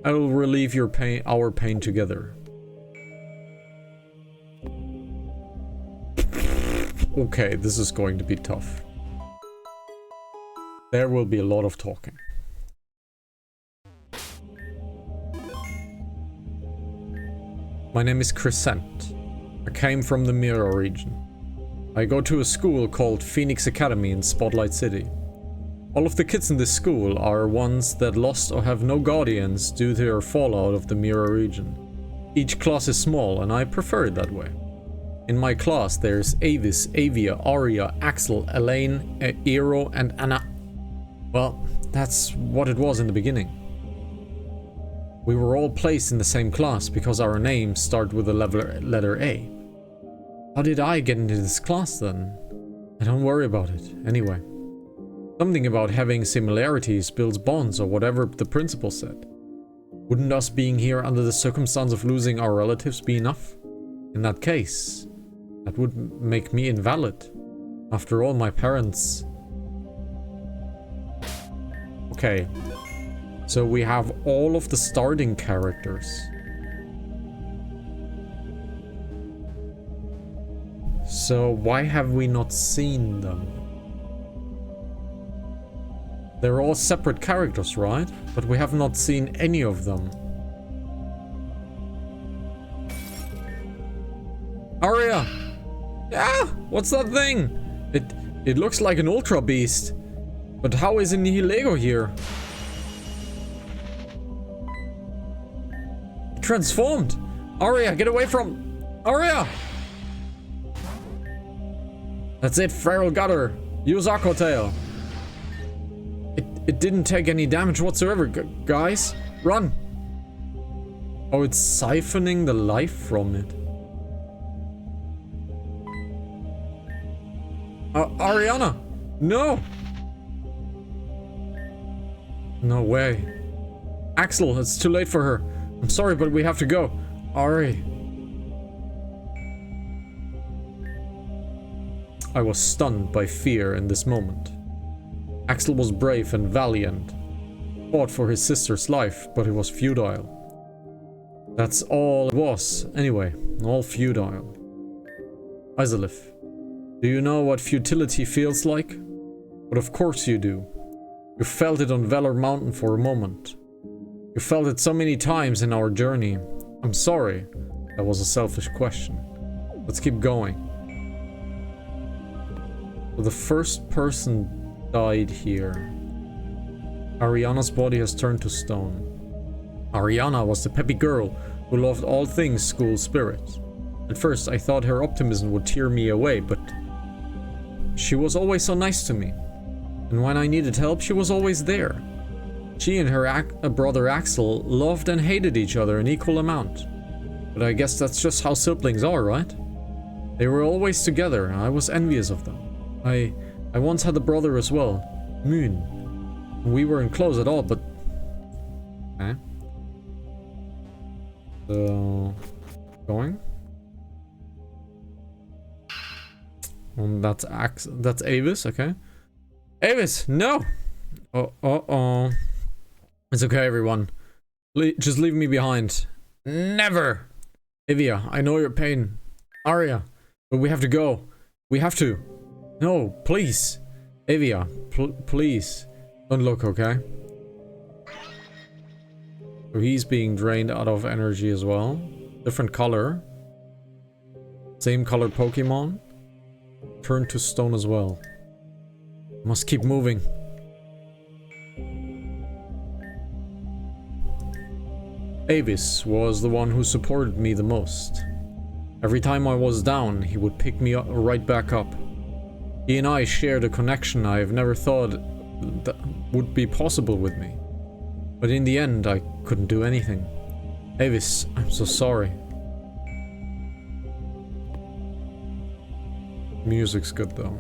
I will relieve your pain, our pain together. Okay, this is going to be tough. There will be a lot of talking. My name is Crescent. I came from the Mirror region. I go to a school called Phoenix Academy in Spotlight City. All of the kids in this school are ones that lost or have no guardians due to their fallout of the Mirror region. Each class is small and I prefer it that way. In my class there's Avis, Avia, Aria, Axel, Elaine, Eero and Anna. Well, that's what it was in the beginning. We were all placed in the same class because our names start with the letter A. How did I get into this class then? I don't worry about it, anyway. Something about having similarities builds bonds or whatever the principal said. Wouldn't us being here under the circumstance of losing our relatives be enough? In that case, that would make me invalid. After all, my parents... Okay. So we have all of the starting characters. So why have we not seen them? They're all separate characters, right? But we have not seen any of them. Aria! Yeah! What's that thing? It looks like an Ultra Beast. But how is Nihilego here? It transformed! Aria, get away from... Aria! That's it, Feral got her. Use Aqua Tail. It didn't take any damage whatsoever, guys. Run! Oh, it's siphoning the life from it. Ariana! No! No way. Axel, it's too late for her. I'm sorry, but we have to go. Ari. I was stunned by fear in this moment. Axel was brave and valiant. Fought for his sister's life, but it was futile. That's all it was, anyway. All futile. Izalith, do you know what futility feels like? But of course you do. You felt it on Valor Mountain for a moment. You felt it so many times in our journey. I'm sorry. That was a selfish question. Let's keep going. So the first person died here. Ariana's body has turned to stone. Ariana was the peppy girl who loved all things school spirit. At first I thought her optimism would tear me away, but she was always so nice to me. And when I needed help, she was always there. She and her brother Axel loved and hated each other in equal amount. But I guess that's just how siblings are, right? They were always together, and I was envious of them. I once had a brother as well, Moon. We weren't close at all, but... Okay. So... Going? That's Avis, okay. Avis, no! Oh. It's okay, everyone. Just leave me behind. Never! Avia, I know your pain. Arya, but we have to go. We have to. No, please. Avia, please. Don't look, okay? So he's being drained out of energy as well. Different color. Same color Pokemon. Turn to stone as well. Must keep moving. Avis was the one who supported me the most. Every time I was down, he would pick me up, right back up. He and I shared a connection I have never thought that would be possible with me. But in the end, I couldn't do anything. Avis, I'm so sorry. Music's good though.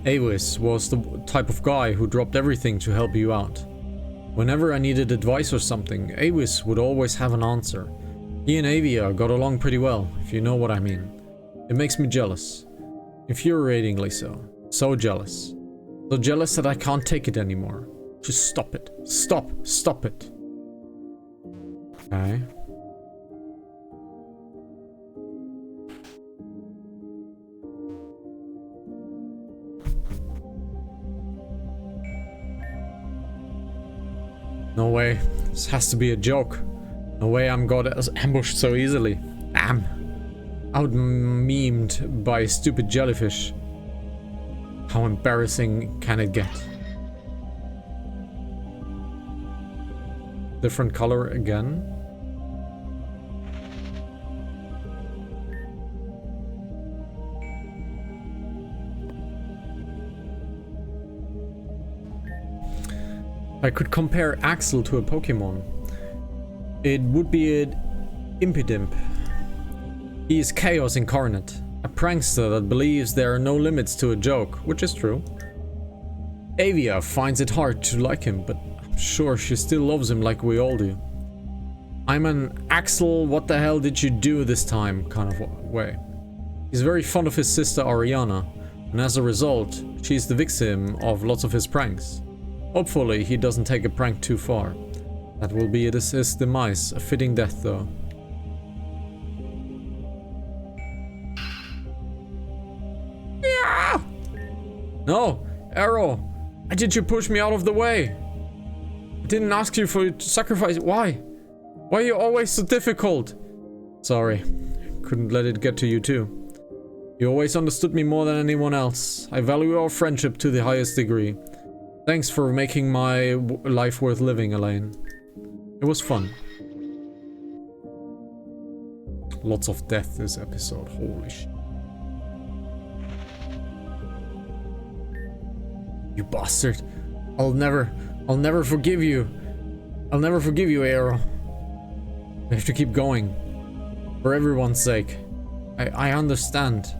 Avis was the type of guy who dropped everything to help you out. Whenever I needed advice or something, Avis would always have an answer. He and Avia got along pretty well, if you know what I mean. It makes me jealous. Infuriatingly so. So jealous. So jealous that I can't take it anymore. Just stop it. Stop it. Okay. No way. This has to be a joke. No way I'm got ambushed so easily. Damn. Out-memed by a stupid jellyfish. How embarrassing can it get? Different color again. I could compare Axel to a Pokemon. It would be an Impidimp. He is chaos incarnate. A prankster that believes there are no limits to a joke, which is true. Avia finds it hard to like him, but I'm sure she still loves him like we all do. I'm an Axel, what the hell did you do this time kind of way. He's very fond of his sister Ariana, and as a result, she's the victim of lots of his pranks. Hopefully he doesn't take a prank too far. That will be his demise, a fitting death though. Yeah! No! Arrow! Why did you push me out of the way? I didn't ask you for sacrifice. Why? Why are you always so difficult? Sorry. Couldn't let it get to you too. You always understood me more than anyone else. I value our friendship to the highest degree. Thanks for making my life worth living, Elaine. It was fun. Lots of death this episode. Holy shit. You bastard. I'll never forgive you. I'll never forgive you, Arrow. We have to keep going. For everyone's sake. I understand.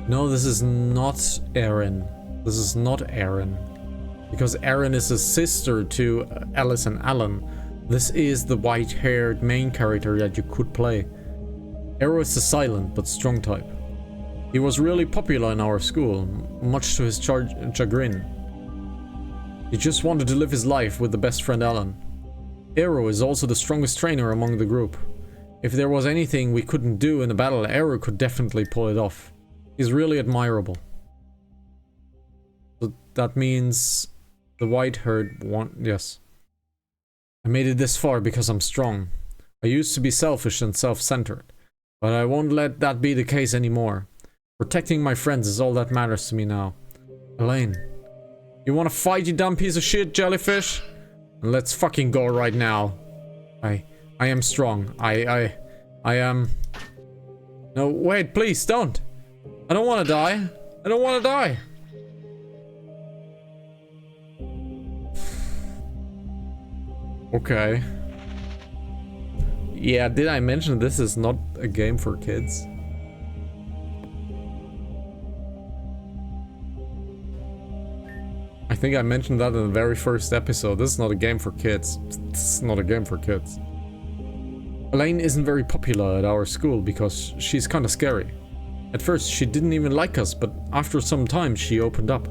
No, this is not Eren. This is not Eren. Because Eren is a sister to Alice and Alan. This is the white-haired main character that you could play. Arrow is a silent but strong type. He was really popular in our school, much to his chagrin. He just wanted to live his life with the best friend Alan. Arrow is also the strongest trainer among the group. If there was anything we couldn't do in a battle, Arrow could definitely pull it off. He's really admirable. So that means the white-haired one, yes. I made it this far because I'm strong. I used to be selfish and self-centered, but I won't let that be the case anymore. Protecting my friends is all that matters to me now. Elaine, you wanna fight, you dumb piece of shit, jellyfish? Let's fucking go right now. I am strong. I am... No, wait, please, don't. I don't wanna die. I don't wanna die. Okay. Yeah, did I mention this is not a game for kids? I think I mentioned that in the very first episode. This is not a game for kids. This is not a game for kids. Elaine isn't very popular at our school because she's kinda scary. At first she didn't even like us, but after some time she opened up.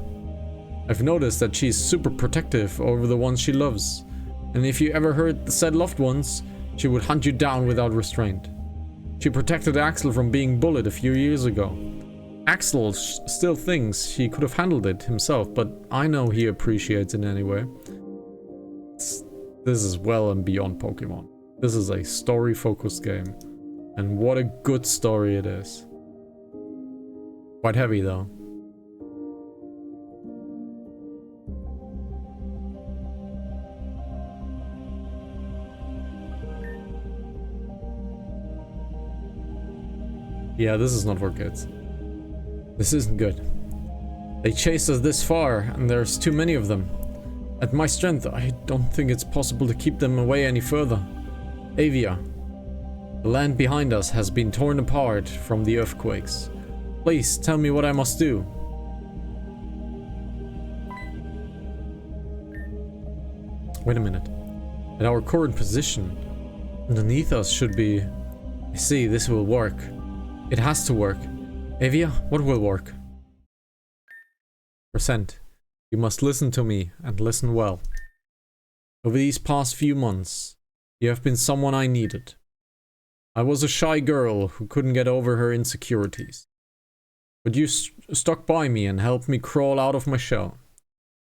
I've noticed that she's super protective over the ones she loves. And if you ever hurt the said loved ones, she would hunt you down without restraint. She protected Axel from being bullied a few years ago. Axel still thinks he could have handled it himself, but I know he appreciates it anyway. This is well and beyond Pokemon. This is a story-focused game. And what a good story it is. Quite heavy though. Yeah, this is not for kids. This isn't good. They chased us this far, and there's too many of them. At my strength, I don't think it's possible to keep them away any further. Avia, the land behind us has been torn apart from the earthquakes. Please tell me what I must do. Wait a minute. At our current position, underneath us should be... I see, this will work. It has to work. Avia, what will work? Percent. You must listen to me, and listen well. Over these past few months, you have been someone I needed. I was a shy girl who couldn't get over her insecurities. But you stuck by me and helped me crawl out of my shell.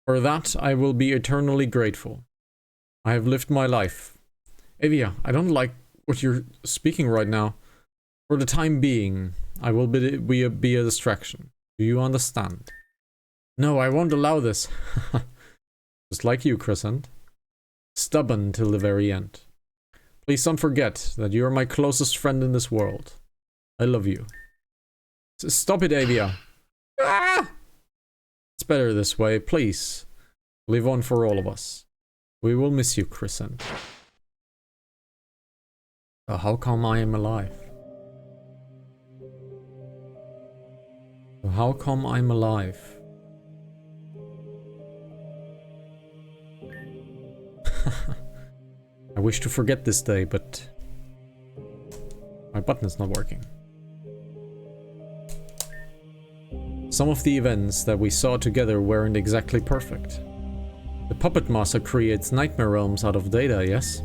For that, I will be eternally grateful. I have lived my life. Avia, I don't like what you're speaking right now. For the time being, I will be a distraction. Do you understand? No, I won't allow this. Just like you, Crescent. Stubborn till the very end. Please don't forget that you are my closest friend in this world. I love you. Stop it, Avia. Ah! It's better this way, please. Live on for all of us. We will miss you, Crescent. How come I am alive? How come I'm alive? I wish to forget this day, but my button is not working. Some of the events that we saw together weren't exactly perfect. The Puppet Master creates nightmare realms out of data, yes?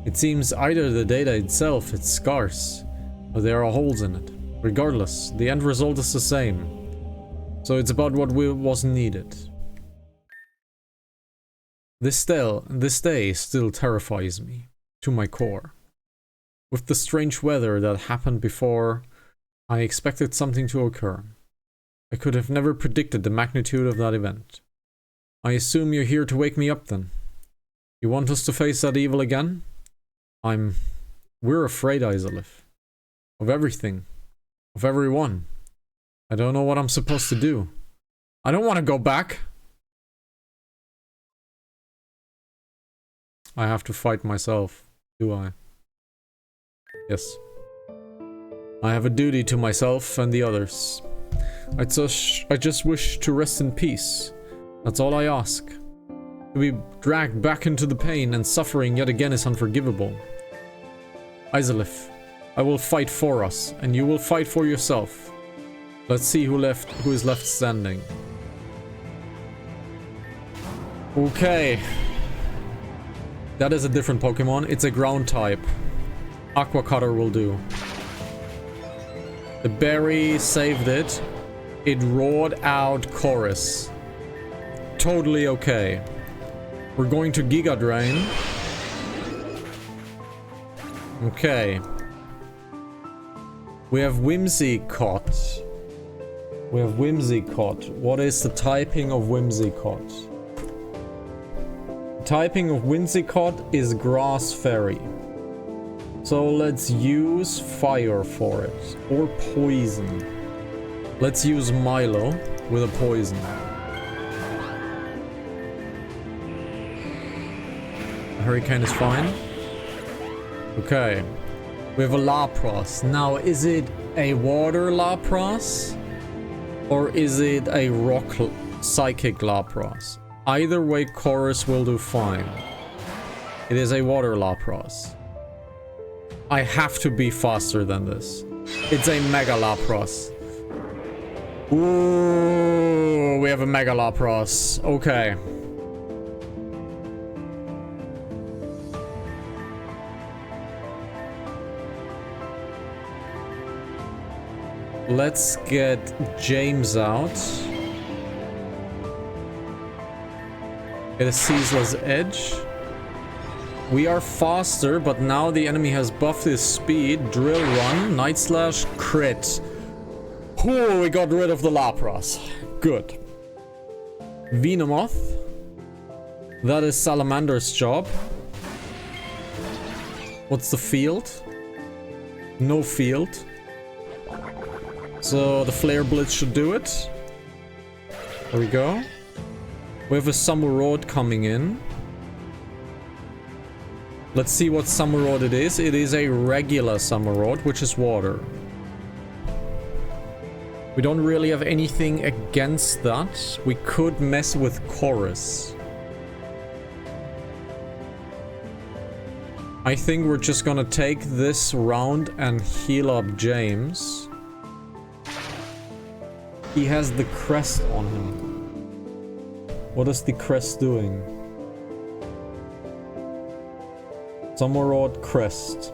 It seems either the data itself is scarce, or there are holes in it. Regardless, the end result is the same. So it's about what wasn't needed. This day still terrifies me, to my core. With the strange weather that happened before, I expected something to occur. I could have never predicted the magnitude of that event. I assume you're here to wake me up then. You want us to face that evil again? We're afraid, Izalith. Of everything. Of everyone. I don't know what I'm supposed to do. I don't want to go back. I have to fight myself, do I? Yes. I have a duty to myself and the others. I just wish to rest in peace. That's all I ask. To be dragged back into the pain and suffering yet again is unforgivable. Izalith, I will fight for us, and you will fight for yourself. Let's see who is left standing. Okay. That is a different Pokemon. It's a ground type. Aqua Cutter will do. The berry saved it. It roared out Chorus. Totally okay. We're going to Giga Drain. Okay. We have Whimsicott. What is the typing of Whimsicott? Typing of Whimsicott is Grass Fairy. So let's use fire for it. Or poison. Let's use Milo with a poison. Hurricane is fine. Okay. We have a Lapras. Now, is it a water Lapras? Or is it a rock psychic Lapras? Either way, Chorus will do fine. It is a water Lapras. I have to be faster than this. It's a Mega Lapras. Ooh, we have a Mega Lapras. Okay. Let's get James out. Get a Ceaseless Edge. We are faster, but now the enemy has buffed his speed. Drill Run, Night Slash, crit. Ooh, we got rid of the Lapras. Good. Venomoth. That is Salamander's job. What's the field? No field. So the Flare Blitz should do it. There we go. We have a Samurott coming in. Let's see what Samurott it is. It is a regular Samurott, which is water. We don't really have anything against that. We could mess with Chorus. I think we're just gonna take this round and heal up James. He has the crest on him. What is the crest doing? Samurott crest.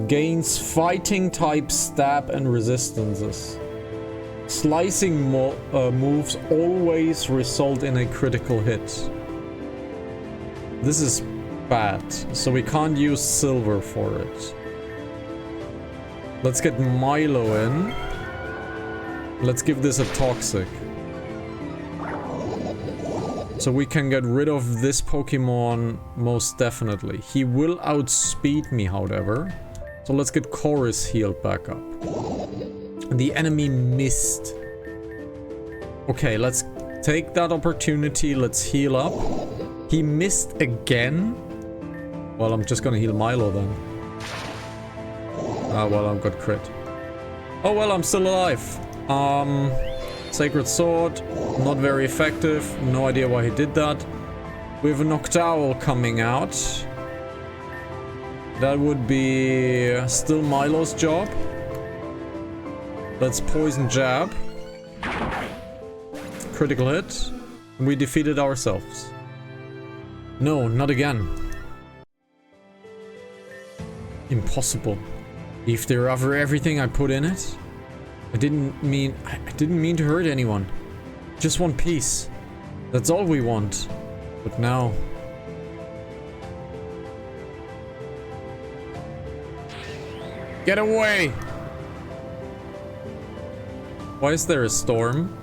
Gains fighting type stab and resistances. Slicing moves always result in a critical hit. This is bad, so we can't use silver for it. Let's get Milo in. Let's give this a toxic. So we can get rid of this Pokemon most definitely. He will outspeed me, however. So let's get Chorus healed back up. The enemy missed. Okay, let's take that opportunity. Let's heal up. He missed again. Well, I'm just gonna heal Milo then. Ah, well, I've got crit. Oh, well, I'm still alive. Sacred Sword, not very effective. No idea why he did that. We have a Noctowl coming out. That would be still Milo's job. Let's Poison Jab. Critical hit. We defeated ourselves. No, not again. Impossible. If they're over everything I put in it. I didn't mean to hurt anyone. Just want peace. That's all we want. But now... Get away! Why is there a storm?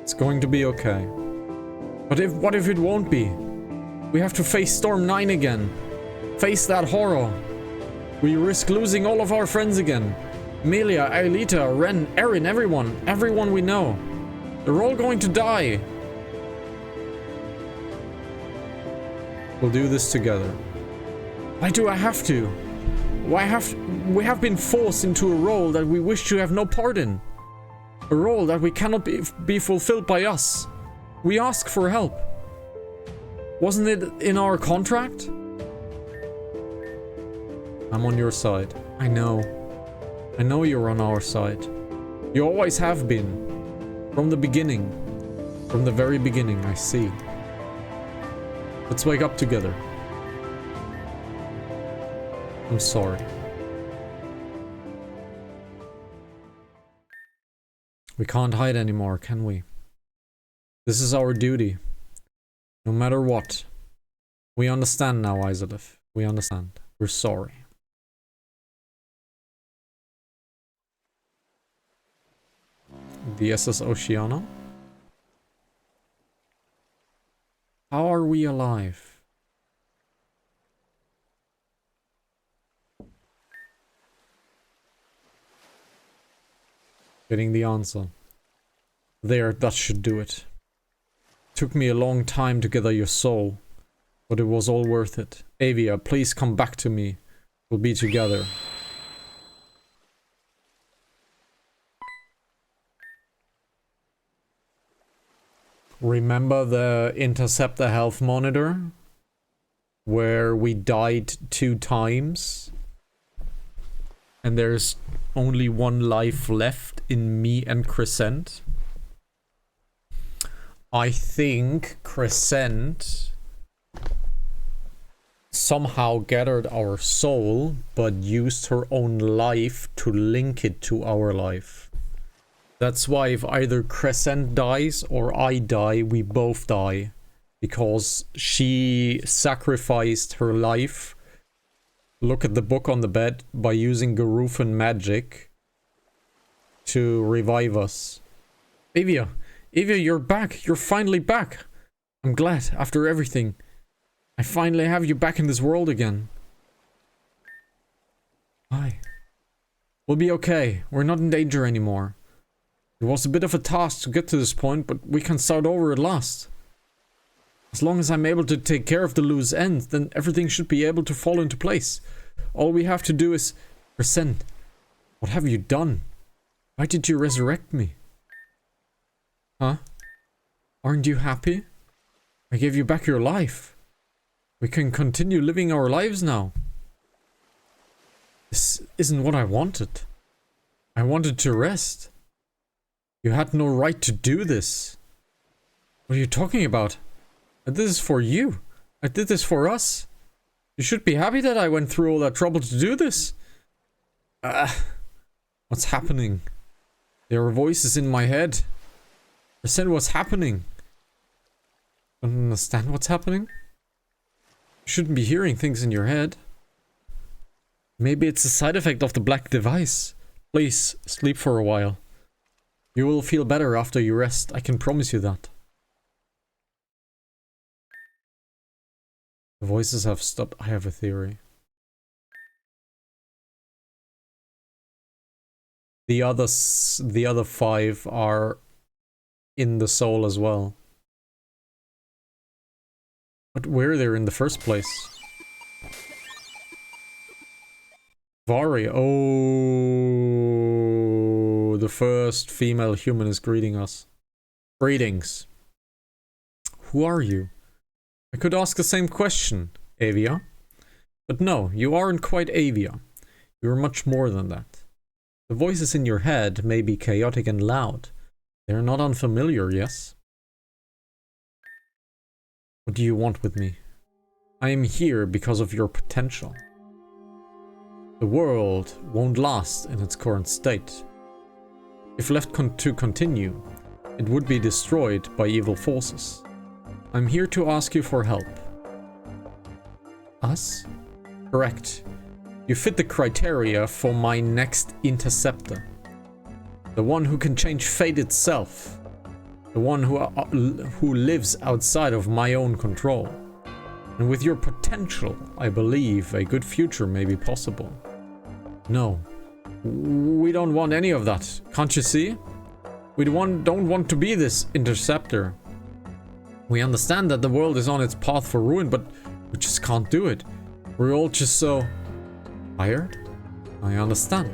It's going to be okay. But what if it won't be? We have to face Storm 9 again. Face that horror. We risk losing all of our friends again. Amelia, Aelita, Ren, Erin, everyone we know. They're all going to die. We'll do this together. Why do I have to? We have been forced into a role that we wish to have no part in. A role that we cannot be fulfilled by us. We ask for help. Wasn't it in our contract? I'm on your side. I know. I know you're on our side. You always have been. From the beginning. From the very beginning, I see. Let's wake up together. I'm sorry. We can't hide anymore, can we? This is our duty. No matter what. We understand now, Izalith. We understand. We're sorry. The SS Oceana. How are we alive? Getting the answer. There, that should do it. Took me a long time to gather your soul, but it was all worth it. Avia, please come back to me. We'll be together. Remember the Interceptor health monitor? Where we died 2 times? And there's only 1 life left in me and Crescent? I think Crescent somehow gathered our soul, but used her own life to link it to our life. That's why if either Crescent dies or I die, we both die. Because she sacrificed her life. Look at the book on the bed, by using Garufan magic to revive us. Avia, you're back. You're finally back. I'm glad, after everything. I finally have you back in this world again. Hi. We'll be okay. We're not in danger anymore. It was a bit of a task to get to this point, but we can start over at last. As long as I'm able to take care of the loose ends, then everything should be able to fall into place. All we have to do is... Crescent, what have you done? Why did you resurrect me? Huh? Aren't you happy? I gave you back your life. We can continue living our lives now. This isn't what I wanted. I wanted to rest. You had no right to do this. What are you talking about? I did this for you. I did this for us. You should be happy that I went through all that trouble to do this. What's happening? There are voices in my head. I said what's happening. Don't understand what's happening? You shouldn't be hearing things in your head. Maybe it's a side effect of the black device. Please, sleep for a while. You will feel better after you rest, I can promise you that. The voices have stopped. I have a theory. The other 5 are in the soul as well. But were they in the first place? Vari. Oh, the first female human is greeting us. Greetings. Who are you? I could ask the same question, Avia. But no, you aren't quite Avia. You're much more than that. The voices in your head may be chaotic and loud. They're not unfamiliar, yes? What do you want with me? I am here because of your potential. The world won't last in its current state. If left to continue, it would be destroyed by evil forces. I'm here to ask you for help. Us? Correct. You fit the criteria for my next interceptor. The one who can change fate itself. The one who lives outside of my own control. And with your potential, I believe a good future may be possible. No. We don't want any of that. Can't you see? We don't want to be this interceptor. We understand that the world is on its path for ruin, but we just can't do it. We're all just so... tired? I understand.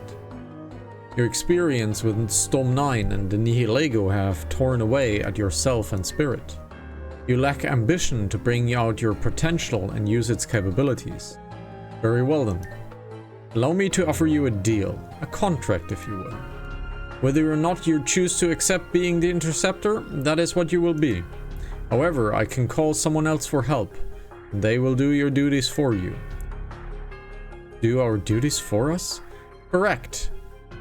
Your experience with Storm 9 and the Nihilego have torn away at yourself and spirit. You lack ambition to bring out your potential and use its capabilities. Very well then. Allow me to offer you a deal, a contract if you will. Whether or not you choose to accept being the interceptor, that is what you will be. However, I can call someone else for help, and they will do your duties for you. Do our duties for us? Correct.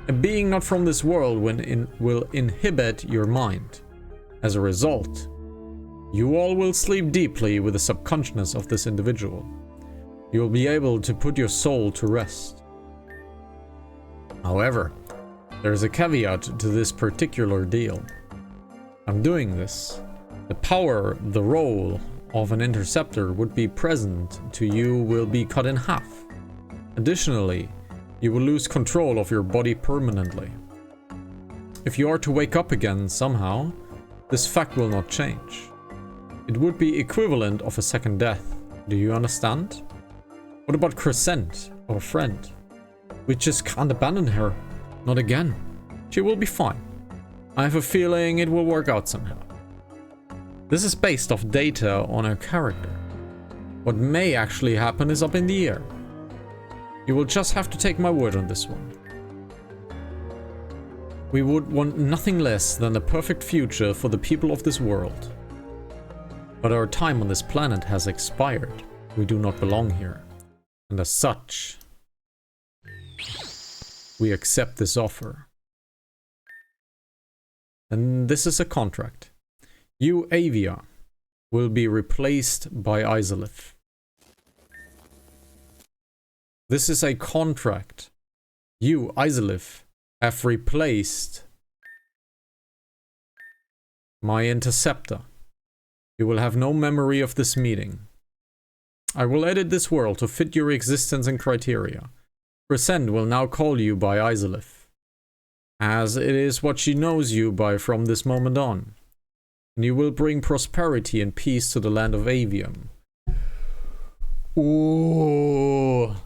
A being not from this world will inhibit your mind. As a result, you all will sleep deeply with the subconsciousness of this individual. You will be able to put your soul to rest. However, there is a caveat to this particular deal. I'm doing this. The power, the role of an interceptor would be present to you will be cut in half. Additionally, you will lose control of your body permanently. If you are to wake up again somehow, this fact will not change. It would be equivalent of a second death. Do you understand? What about Crescent, our friend? We just can't abandon her. Not again. She will be fine. I have a feeling it will work out somehow. This is based off data on her character. What may actually happen is up in the air. You will just have to take my word on this one. We would want nothing less than a perfect future for the people of this world. But our time on this planet has expired. We do not belong here. And as such, we accept this offer. And this is a contract. You, Avia, will be replaced by Izalith. This is a contract. You, Izalith, have replaced my interceptor. You will have no memory of this meeting. I will edit this world to fit your existence and criteria. Crescent will now call you by Izalith, as it is what she knows you by from this moment on. And you will bring prosperity and peace to the land of Avium. Ooh.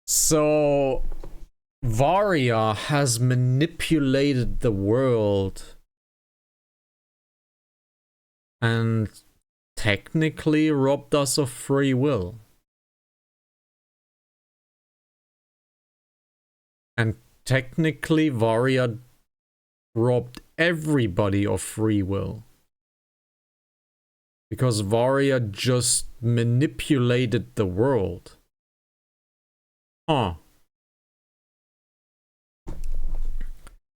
So Varia has manipulated the world and technically robbed us of free will. And technically Varia robbed everybody of free will. Because Varia just manipulated the world. Huh.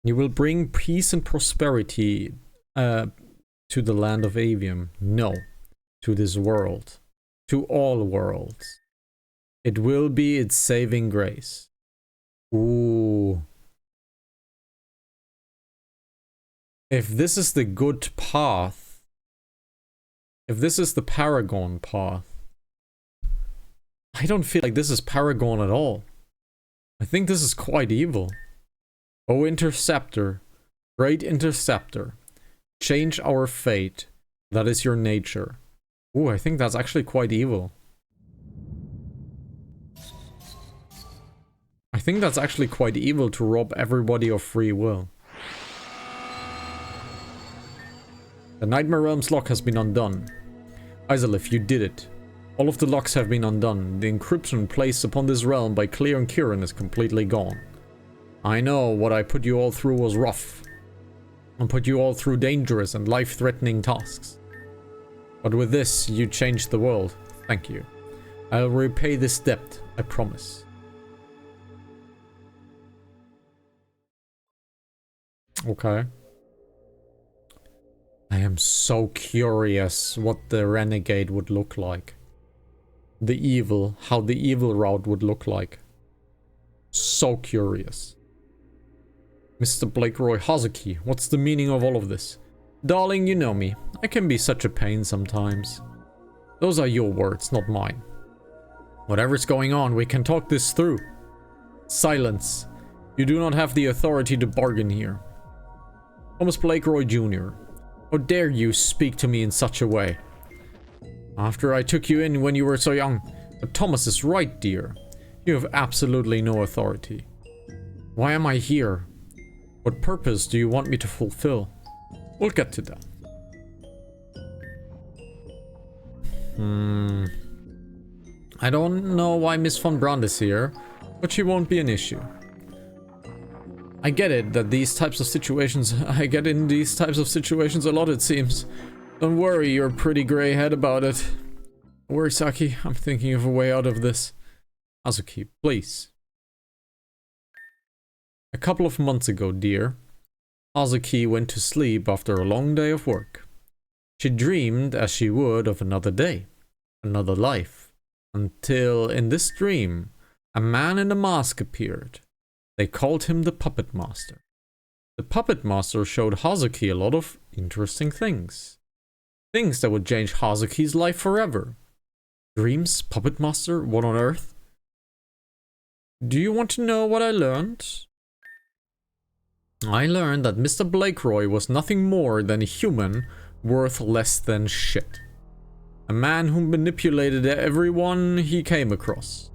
You will bring peace and prosperity to the land of Avium. No. To this world. To all worlds. It will be its saving grace. Ooh. If this is the good path, if this is the Paragorn path, I don't feel like this is Paragorn at all. I think this is quite evil. Oh, Interceptor, great Interceptor, change our fate. That is your nature. Ooh, I think that's actually quite evil. I think that's actually quite evil to rob everybody of free will. The Nightmare Realm's lock has been undone. Izalith, you did it. All of the locks have been undone. The encryption placed upon this realm by Clear and Kieran is completely gone. I know what I put you all through was rough. And put you all through dangerous and life-threatening tasks. But with this, you changed the world. Thank you. I'll repay this debt, I promise. Okay. I am so curious what the renegade would look like. The evil, how the evil route would look like. So curious. Mr. Blake Roy Hazuki, what's the meaning of all of this? Darling, you know me. I can be such a pain sometimes. Those are your words, not mine. Whatever's going on, we can talk this through. Silence. You do not have the authority to bargain here. Thomas Blake Roy Jr. How dare you speak to me in such a way? After I took you in when you were so young. But Thomas is right, dear. You have absolutely no authority. Why am I here? What purpose do you want me to fulfill? We'll get to that. I don't know why Miss von Brand is here, but she won't be an issue. I get it that these types of situations, I get in these types of situations a lot, it seems. Don't worry your pretty grey head about it. Don't worry, Saki, I'm thinking of a way out of this. Hazuki, please. A couple of months ago, dear, Hazuki went to sleep after a long day of work. She dreamed as she would of another day, another life, until in this dream, a man in a mask appeared. They called him the Puppet Master. The Puppet Master showed Hazuki a lot of interesting things. Things that would change Hazuki's life forever. Dreams, Puppet Master, what on earth? Do you want to know what I learned? I learned that Mr. Blakeroy was nothing more than a human worth less than shit. A man who manipulated everyone he came across.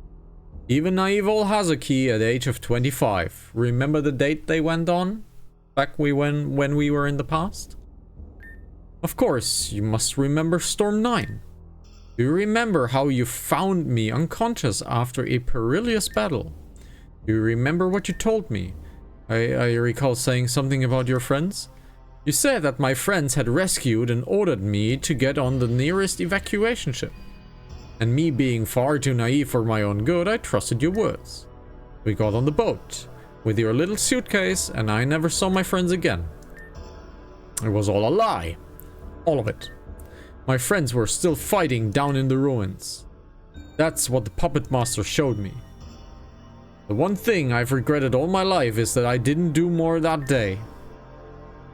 Even naive old Hazuki at the age of 25. Remember the date they went on? Back when we were in the past? Of course, you must remember Storm 9. Do you remember how you found me unconscious after a perilous battle? Do you remember what you told me? I recall saying something about your friends. You said that my friends had rescued and ordered me to get on the nearest evacuation ship. And me being far too naive for my own good, I trusted your words. We got on the boat with your little suitcase and I never saw my friends again. It was all a lie. All of it. My friends were still fighting down in the ruins. That's what the puppet master showed me. The one thing I've regretted all my life is that I didn't do more that day.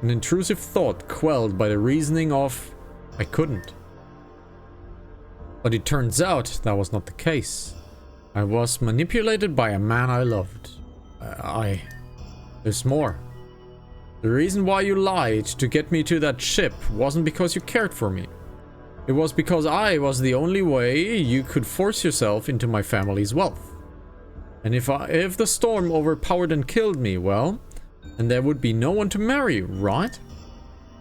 An intrusive thought quelled by the reasoning of I couldn't. But it turns out that was not the case. I was manipulated by a man I loved. There's more. The reason why you lied to get me to that ship wasn't because you cared for me. It was because I was the only way you could force yourself into my family's wealth. And if the storm overpowered and killed me, well, then there would be no one to marry, right?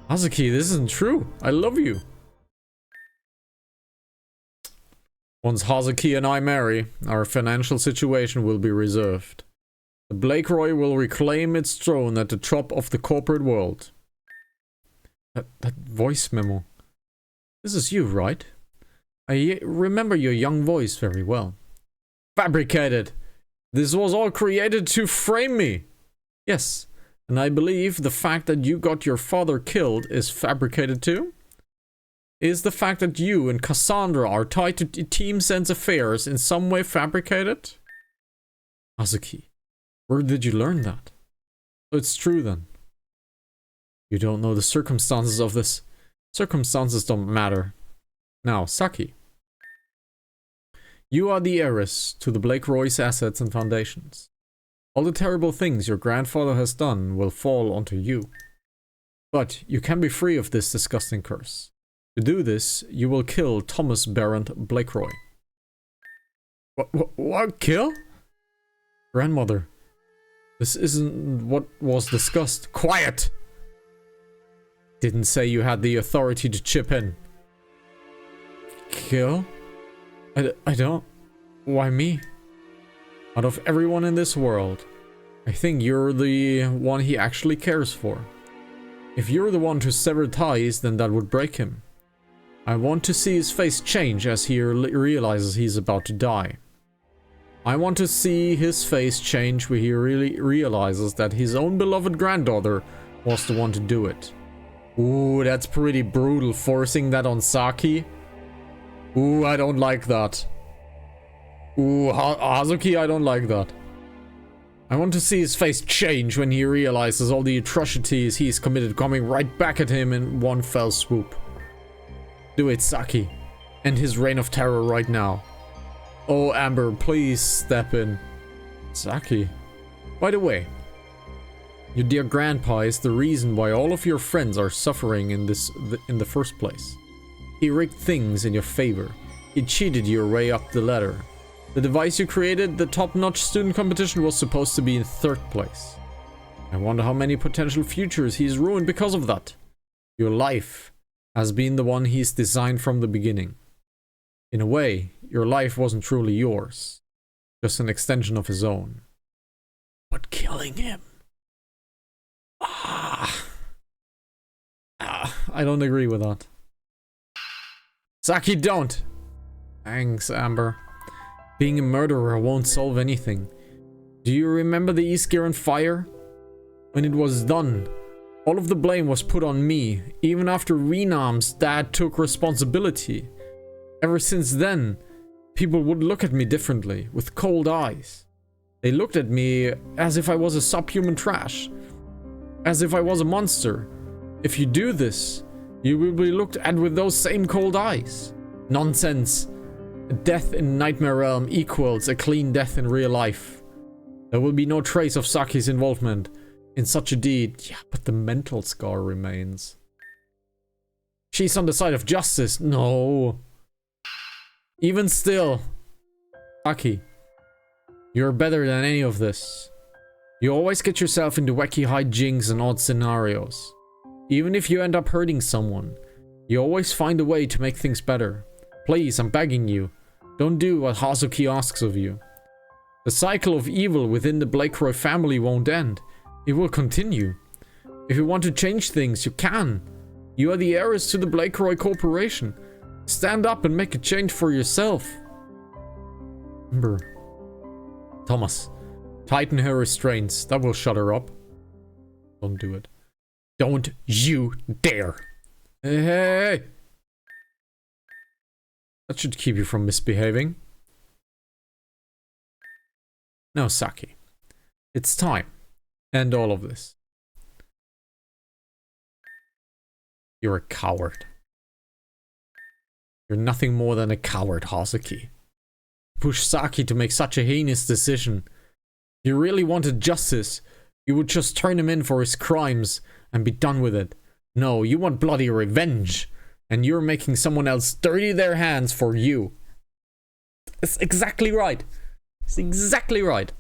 Hazuki, this isn't true. I love you. Once Hazuki and I marry, our financial situation will be reserved. The Blakeroy will reclaim its throne at the top of the corporate world. That voice memo. This is you, right? I remember your young voice very well. Fabricated! This was all created to frame me! Yes, and I believe the fact that you got your father killed is fabricated too? Is the fact that you and Cassandra are tied to Team Sense affairs in some way fabricated? Hazuki, where did you learn that? So it's true then. You don't know the circumstances of this. Circumstances don't matter. Now, Saki. You are the heiress to the Blakeroy's assets and foundations. All the terrible things your grandfather has done will fall onto you. But you can be free of this disgusting curse. To do this, you will kill Thomas Barrett Blakeroy. What? Kill? Grandmother, this isn't what was discussed. Quiet! Didn't say you had the authority to chip in. Kill? I don't. Why me? Out of everyone in this world, I think you're the one he actually cares for. If you're the one to sever ties, then that would break him. I want to see his face change as he realizes he's about to die. I want to see his face change when he really realizes that his own beloved granddaughter was the one to do it. Ooh, that's pretty brutal, forcing that on Saki. Ooh, I don't like that. Ooh, Hazuki, I don't like that. I want to see his face change when he realizes all the atrocities he's committed coming right back at him in one fell swoop. Do it, Saki. End his reign of terror right now. Oh, Amber, please step in. Saki. By the way, your dear grandpa is the reason why all of your friends are suffering in the first place. He rigged things in your favor. He cheated your way up the ladder. The device you created, the top-notch student competition, was supposed to be in 3rd place. I wonder how many potential futures he's ruined because of that. Your life has been the one he's designed from the beginning. In a way, your life wasn't truly yours. Just an extension of his own. But killing him... I don't agree with that. Saki, don't! Thanks, Amber. Being a murderer won't solve anything. Do you remember the Eastgiran fire? When it was done, all of the blame was put on me, even after Renam's dad took responsibility. Ever since then, people would look at me differently, with cold eyes. They looked at me as if I was a subhuman trash. As if I was a monster. If you do this, you will be looked at with those same cold eyes. Nonsense. A death in Nightmare Realm equals a clean death in real life. There will be no trace of Saki's involvement. in such a deed. Yeah, but the mental scar remains. She's on the side of justice. No. Even still. Saki, you're better than any of this. You always get yourself into wacky hijinks and odd scenarios. Even if you end up hurting someone, you always find a way to make things better. Please, I'm begging you. Don't do what Hazuki asks of you. The cycle of evil within the Blakeroy family won't end. It will continue. If you want to change things, you can. You are the heiress to the Blakeroy Corporation. Stand up and make a change for yourself. Remember, Thomas, tighten her restraints. That will shut her up. Don't do it. Don't you dare. Hey! That should keep you from misbehaving. Now, Saki, it's time. End all of this. You're a coward. You're nothing more than a coward, Hazuki. Push Saki to make such a heinous decision. If you really wanted justice, you would just turn him in for his crimes and be done with it. No, you want bloody revenge. And you're making someone else dirty their hands for you. It's exactly right. It's exactly right.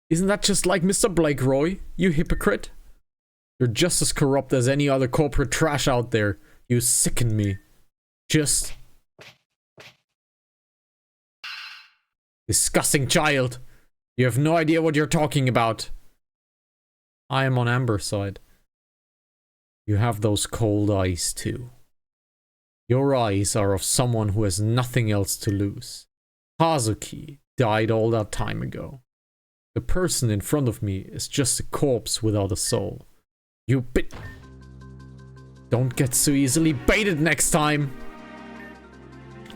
Isn't that just like Mr. Blakeroy, you hypocrite? You're just as corrupt as any other corporate trash out there. You sicken me. Just... disgusting child. You have no idea what you're talking about. I am on Amber's side. You have those cold eyes too. Your eyes are of someone who has nothing else to lose. Hazuki died all that time ago. The person in front of me is just a corpse without a soul. You bit... Don't get so easily baited next time.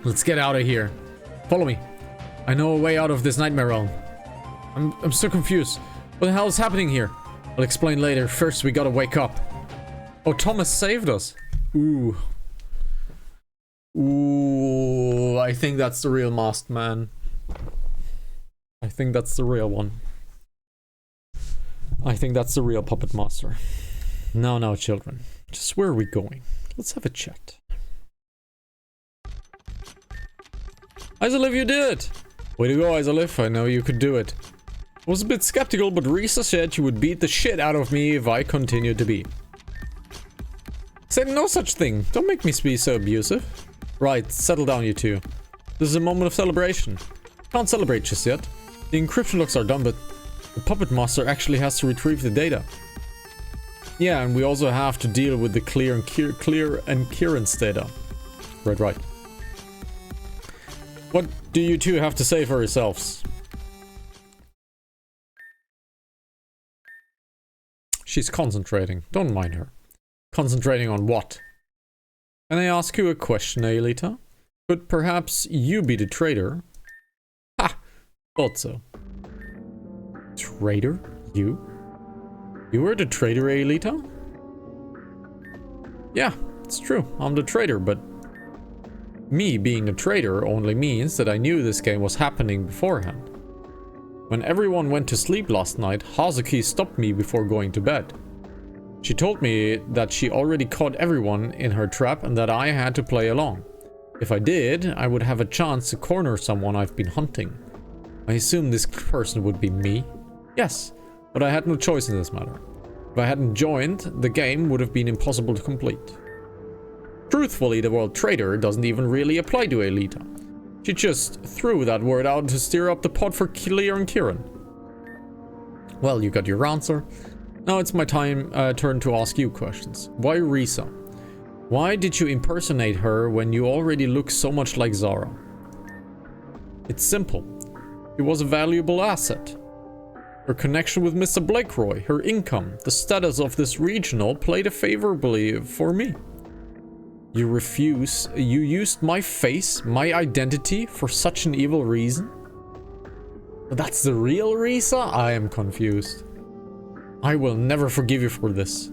Let's get out of here. Follow me. I know a way out of this nightmare realm. I'm so confused. What the hell is happening here? I'll explain later. First, we gotta wake up. Oh, Thomas saved us. Ooh. Ooh, I think that's the real masked man. I think that's the real one. I think that's the real puppet master. No, children. Just where are we going? Let's have a chat. Isolive, you did it! Way to go, Isolive. I know you could do it. I was a bit skeptical, but Risa said you would beat the shit out of me if I continued to be. Said no such thing. Don't make me be so abusive. Right, settle down, you two. This is a moment of celebration. Can't celebrate just yet. The encryption looks are done, but the puppet master actually has to retrieve the data. Yeah, and we also have to deal with the clear and Kieran's data. Right. What do you two have to say for yourselves? She's concentrating. Don't mind her. Concentrating on what? Can I ask you a question, Aelita? Could perhaps you be the traitor? Ha! Thought so. Traitor? You? You were the traitor, Aelita? Yeah, it's true. I'm the traitor, but... me being a traitor only means that I knew this game was happening beforehand. When everyone went to sleep last night, Hazuki stopped me before going to bed. She told me that she already caught everyone in her trap and that I had to play along. If I did, I would have a chance to corner someone I've been hunting. I assumed this person would be me. Yes, but I had no choice in this matter. If I hadn't joined, the game would have been impossible to complete. Truthfully, the word traitor doesn't even really apply to Aelita. She just threw that word out to stir up the pot for Clear and Kieran. Well, you got your answer. Now it's my turn to ask you questions. Why Risa? Why did you impersonate her when you already look so much like Zara? It's simple. She was a valuable asset. Her connection with Mr. Blakeroy, her income, the status of this regional played favorably for me. You used my face, my identity for such an evil reason? That's the real Risa? I am confused. I will never forgive you for this.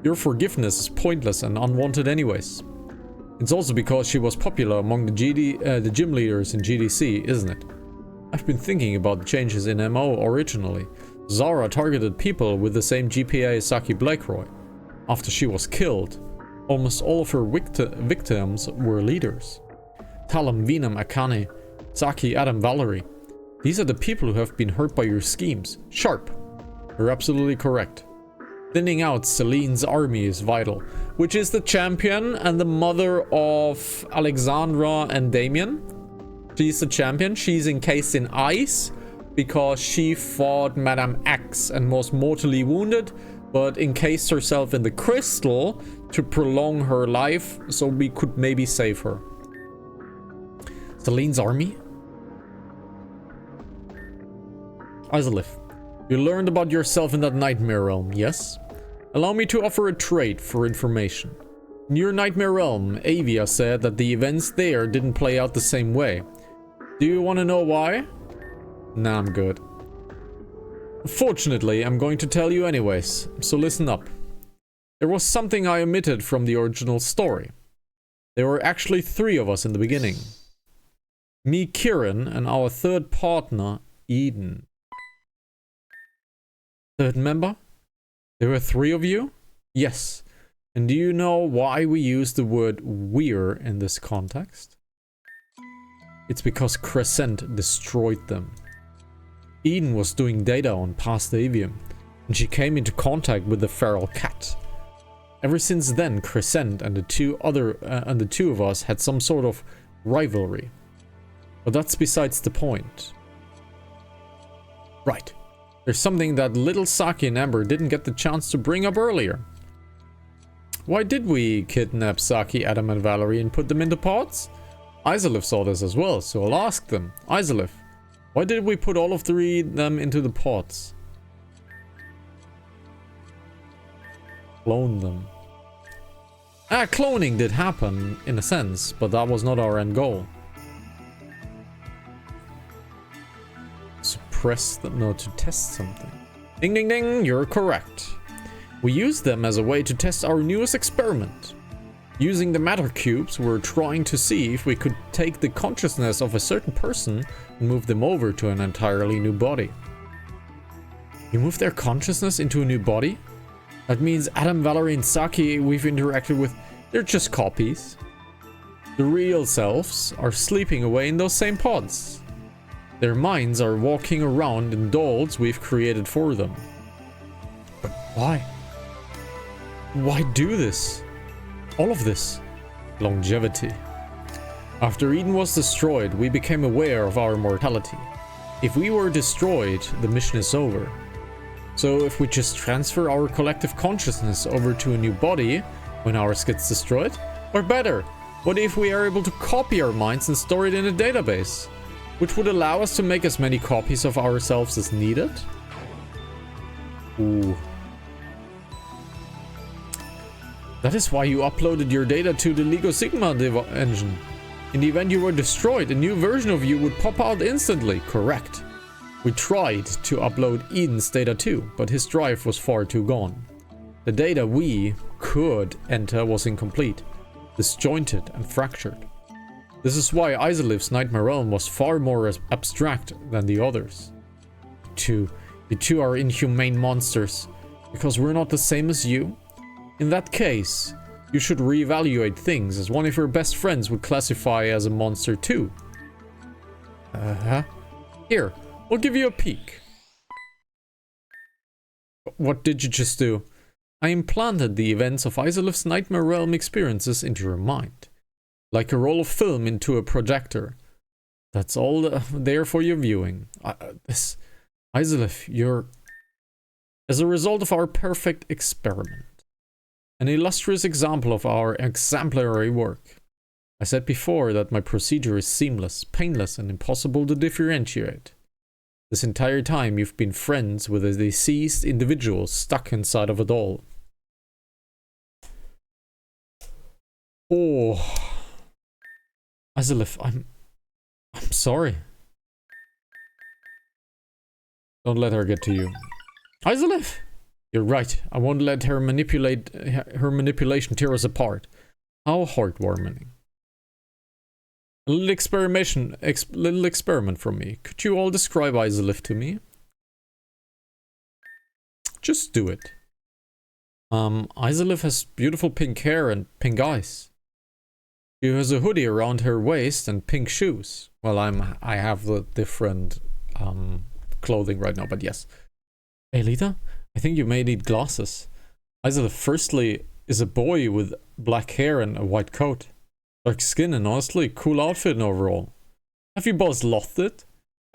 Your forgiveness is pointless and unwanted anyways. It's also because she was popular among the gym leaders in GDC, isn't it? I've been thinking about the changes in MO originally. Zara targeted people with the same GPA as Saki Blakeroy. After she was killed, almost all of her victims were leaders. Talam, Venam, Akane, Saki, Adam, Valerie. These are the people who have been hurt by your schemes. Sharp. You're absolutely correct. Thinning out Celine's army is vital, which is the champion and the mother of Alexandra and Damien. She's the champion. She's encased in ice because she fought Madame X and was mortally wounded, but encased herself in the crystal to prolong her life so we could maybe save her. Celine's army? Izalith, you learned about yourself in that nightmare realm, yes? Allow me to offer a trade for information. In your nightmare realm, Avia said that the events there didn't play out the same way. Do you want to know why? Nah, I'm good. Fortunately, I'm going to tell you anyways, so listen up. There was something I omitted from the original story. There were actually 3 of us in the beginning. Me, Kieran, and our third partner, Eden. Third member? There were 3 of you? Yes. And do you know why we use the word "we're" in this context? It's because Crescent destroyed them. Eden was doing data on past Avium, and she came into contact with the feral cat. Ever since then, Crescent and the two of us had some sort of rivalry. But that's besides the point. Right. There's something that little Saki and Amber didn't get the chance to bring up earlier. Why did we kidnap Saki, Adam, and Valerie and put them into pods? Izalith saw this as well, so I'll ask them. Izalith, why did we put all of them into the pods? Clone them. Cloning did happen, in a sense, but that was not our end goal. Suppress them, no, to test something. Ding ding ding, you're correct. We used them as a way to test our newest experiment. Using the matter cubes, we're trying to see if we could take the consciousness of a certain person and move them over to an entirely new body. You move their consciousness into a new body? That means Adam, Valerie, and Saki we've interacted with, they're just copies. The real selves are sleeping away in those same pods. Their minds are walking around in dolls we've created for them. But why? Why do this? All of this? Longevity. After Eden was destroyed, we became aware of our mortality. If we were destroyed, the mission is over. So if we just transfer our collective consciousness over to a new body when ours gets destroyed? Or better, what if we are able to copy our minds and store it in a database? Which would allow us to make as many copies of ourselves as needed? Ooh. That is why you uploaded your data to the Lego Sigma engine. In the event you were destroyed, a new version of you would pop out instantly. Correct. We tried to upload Eden's data too, but his drive was far too gone. The data we could enter was incomplete, disjointed and fractured. This is why Izalith's Nightmare Realm was far more abstract than the others. You two are inhumane monsters, because we're not the same as you. In that case, you should reevaluate things, as one of your best friends would classify as a monster too. Here, we'll give you a peek. What did you just do? I implanted the events of Izalith's Nightmare Realm experiences into your mind. Like a roll of film into a projector. That's all there for your viewing. Izalith, you're... As a result of our perfect experiment. An illustrious example of our exemplary work. I said before that my procedure is seamless, painless, and impossible to differentiate. This entire time you've been friends with a deceased individual stuck inside of a doll. Oh... Izalith, I'm sorry. Don't let her get to you. Izalith! You're right. I won't let her manipulation tear us apart. How heartwarming. A little experiment from me. Could you all describe Izalith to me? Just do it. Izalith has beautiful pink hair and pink eyes. She has a hoodie around her waist and pink shoes. Well, I have the different clothing right now, but yes. Hey, Lita, I think you may need glasses. Izalith firstly is a boy with black hair and a white coat. Dark skin and honestly, cool outfit and overall. Have you both lost it?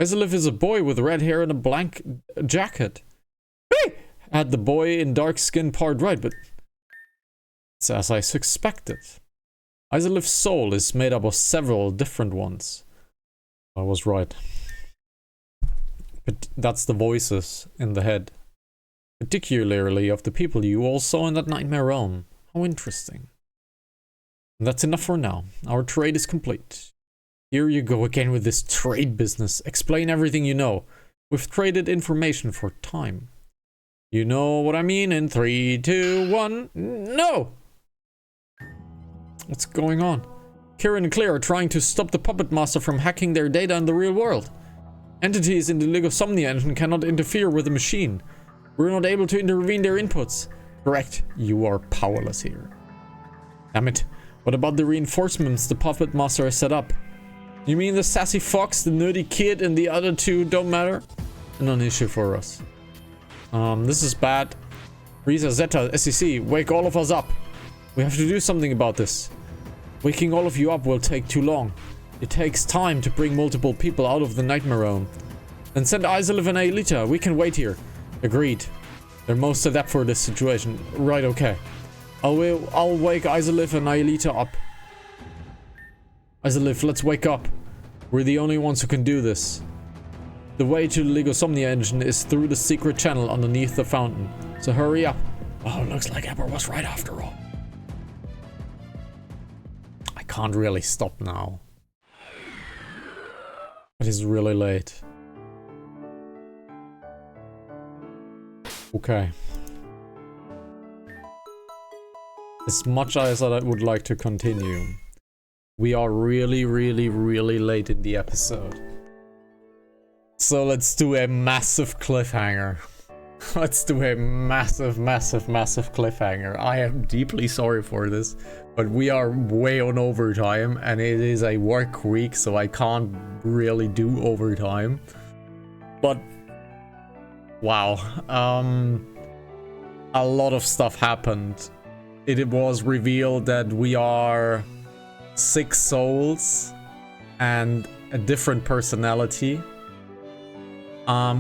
Izalith is a boy with red hair and a blank jacket. Hey! Had the boy in dark skin part right, but it's as I suspected. Izalith's soul is made up of several different ones. I was right. But that's the voices in the head. Particularly of the people you all saw in that nightmare realm. How interesting. And that's enough for now. Our trade is complete. Here you go again with this trade business. Explain everything you know. We've traded information for time. You know what I mean in 3, 2, 1. No! What's going on? Kieran and Claire are trying to stop the Puppet Master from hacking their data in the real world. Entities in the Ligosomnia engine cannot interfere with the machine. We're not able to intervene their inputs. Correct. You are powerless here. Damn it. What about the reinforcements the Puppet Master has set up? You mean the sassy fox, the nerdy kid, and the other two don't matter? A non-issue for us. This is bad. Risa, Zeta, SEC, wake all of us up. We have to do something about this. Waking all of you up will take too long. It takes time to bring multiple people out of the nightmare realm. Then send Izalith and Aelita. We can wait here. Agreed. They're most adept for this situation. Right, okay. I'll wake Izalith and Aelita up. Izalith, let's wake up. We're the only ones who can do this. The way to the Ligosomnia engine is through the secret channel underneath the fountain. So hurry up. Oh, looks like Ember was right after all. I can't really stop now. It is really late. Okay. As much as I would like to continue, we are really late in the episode. So let's do a massive cliffhanger. Let's do a massive cliffhanger. I am deeply sorry for this, but we are way on overtime and it is a work week, so I can't really do overtime. But wow, a lot of stuff happened. It was revealed that we are 6 souls and a different personality.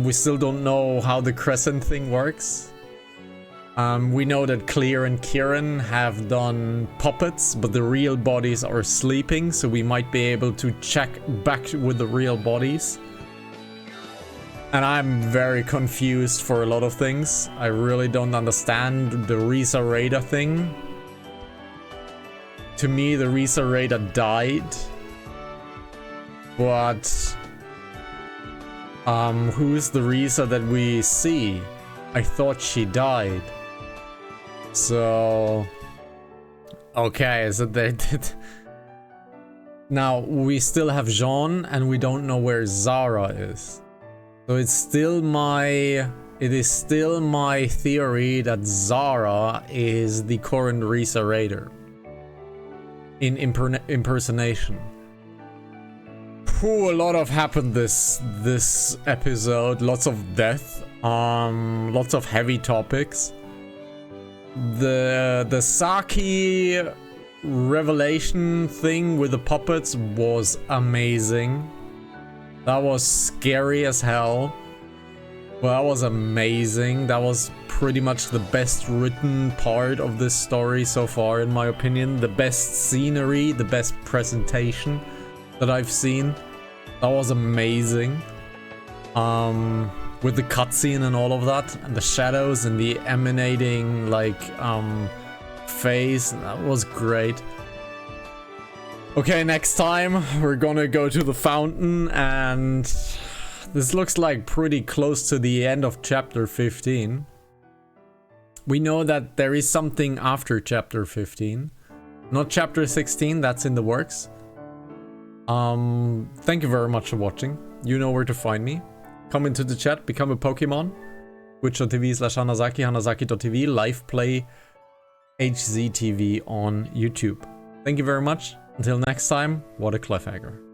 We still don't know how the crescent thing works. We know that Claire and Kieran have done puppets, but the real bodies are sleeping, so we might be able to check back with the real bodies. And I'm very confused for a lot of things. I really don't understand the Risa Raider thing. To me, the Risa Raider died. But who's the Risa that we see? I thought she died. So okay, so they did. Now we still have Jean and we don't know where Zara is. So it is still my theory that Zara is the current Risa Raider in impersonation. A lot of happened this episode. Lots of death. Lots of heavy topics. The Saki revelation thing with the puppets was amazing. That was scary as hell. But that was amazing. That was pretty much the best written part of this story so far, in my opinion. The best scenery, the best presentation that I've seen. That was amazing. With the cutscene and all of that, and the shadows and the emanating like face, that was great. Okay, next time we're gonna go to the fountain, and this looks like pretty close to the end of chapter 15. We know that there is something after chapter 15. Not chapter 16, that's in the works. Thank you very much for watching. You know where to find me. Come into the chat, become a Pokemon. twitch.tv/Hanazaki, hanazaki.tv, live play HZTV on YouTube. Thank you very much. Until next time, what a cliffhanger.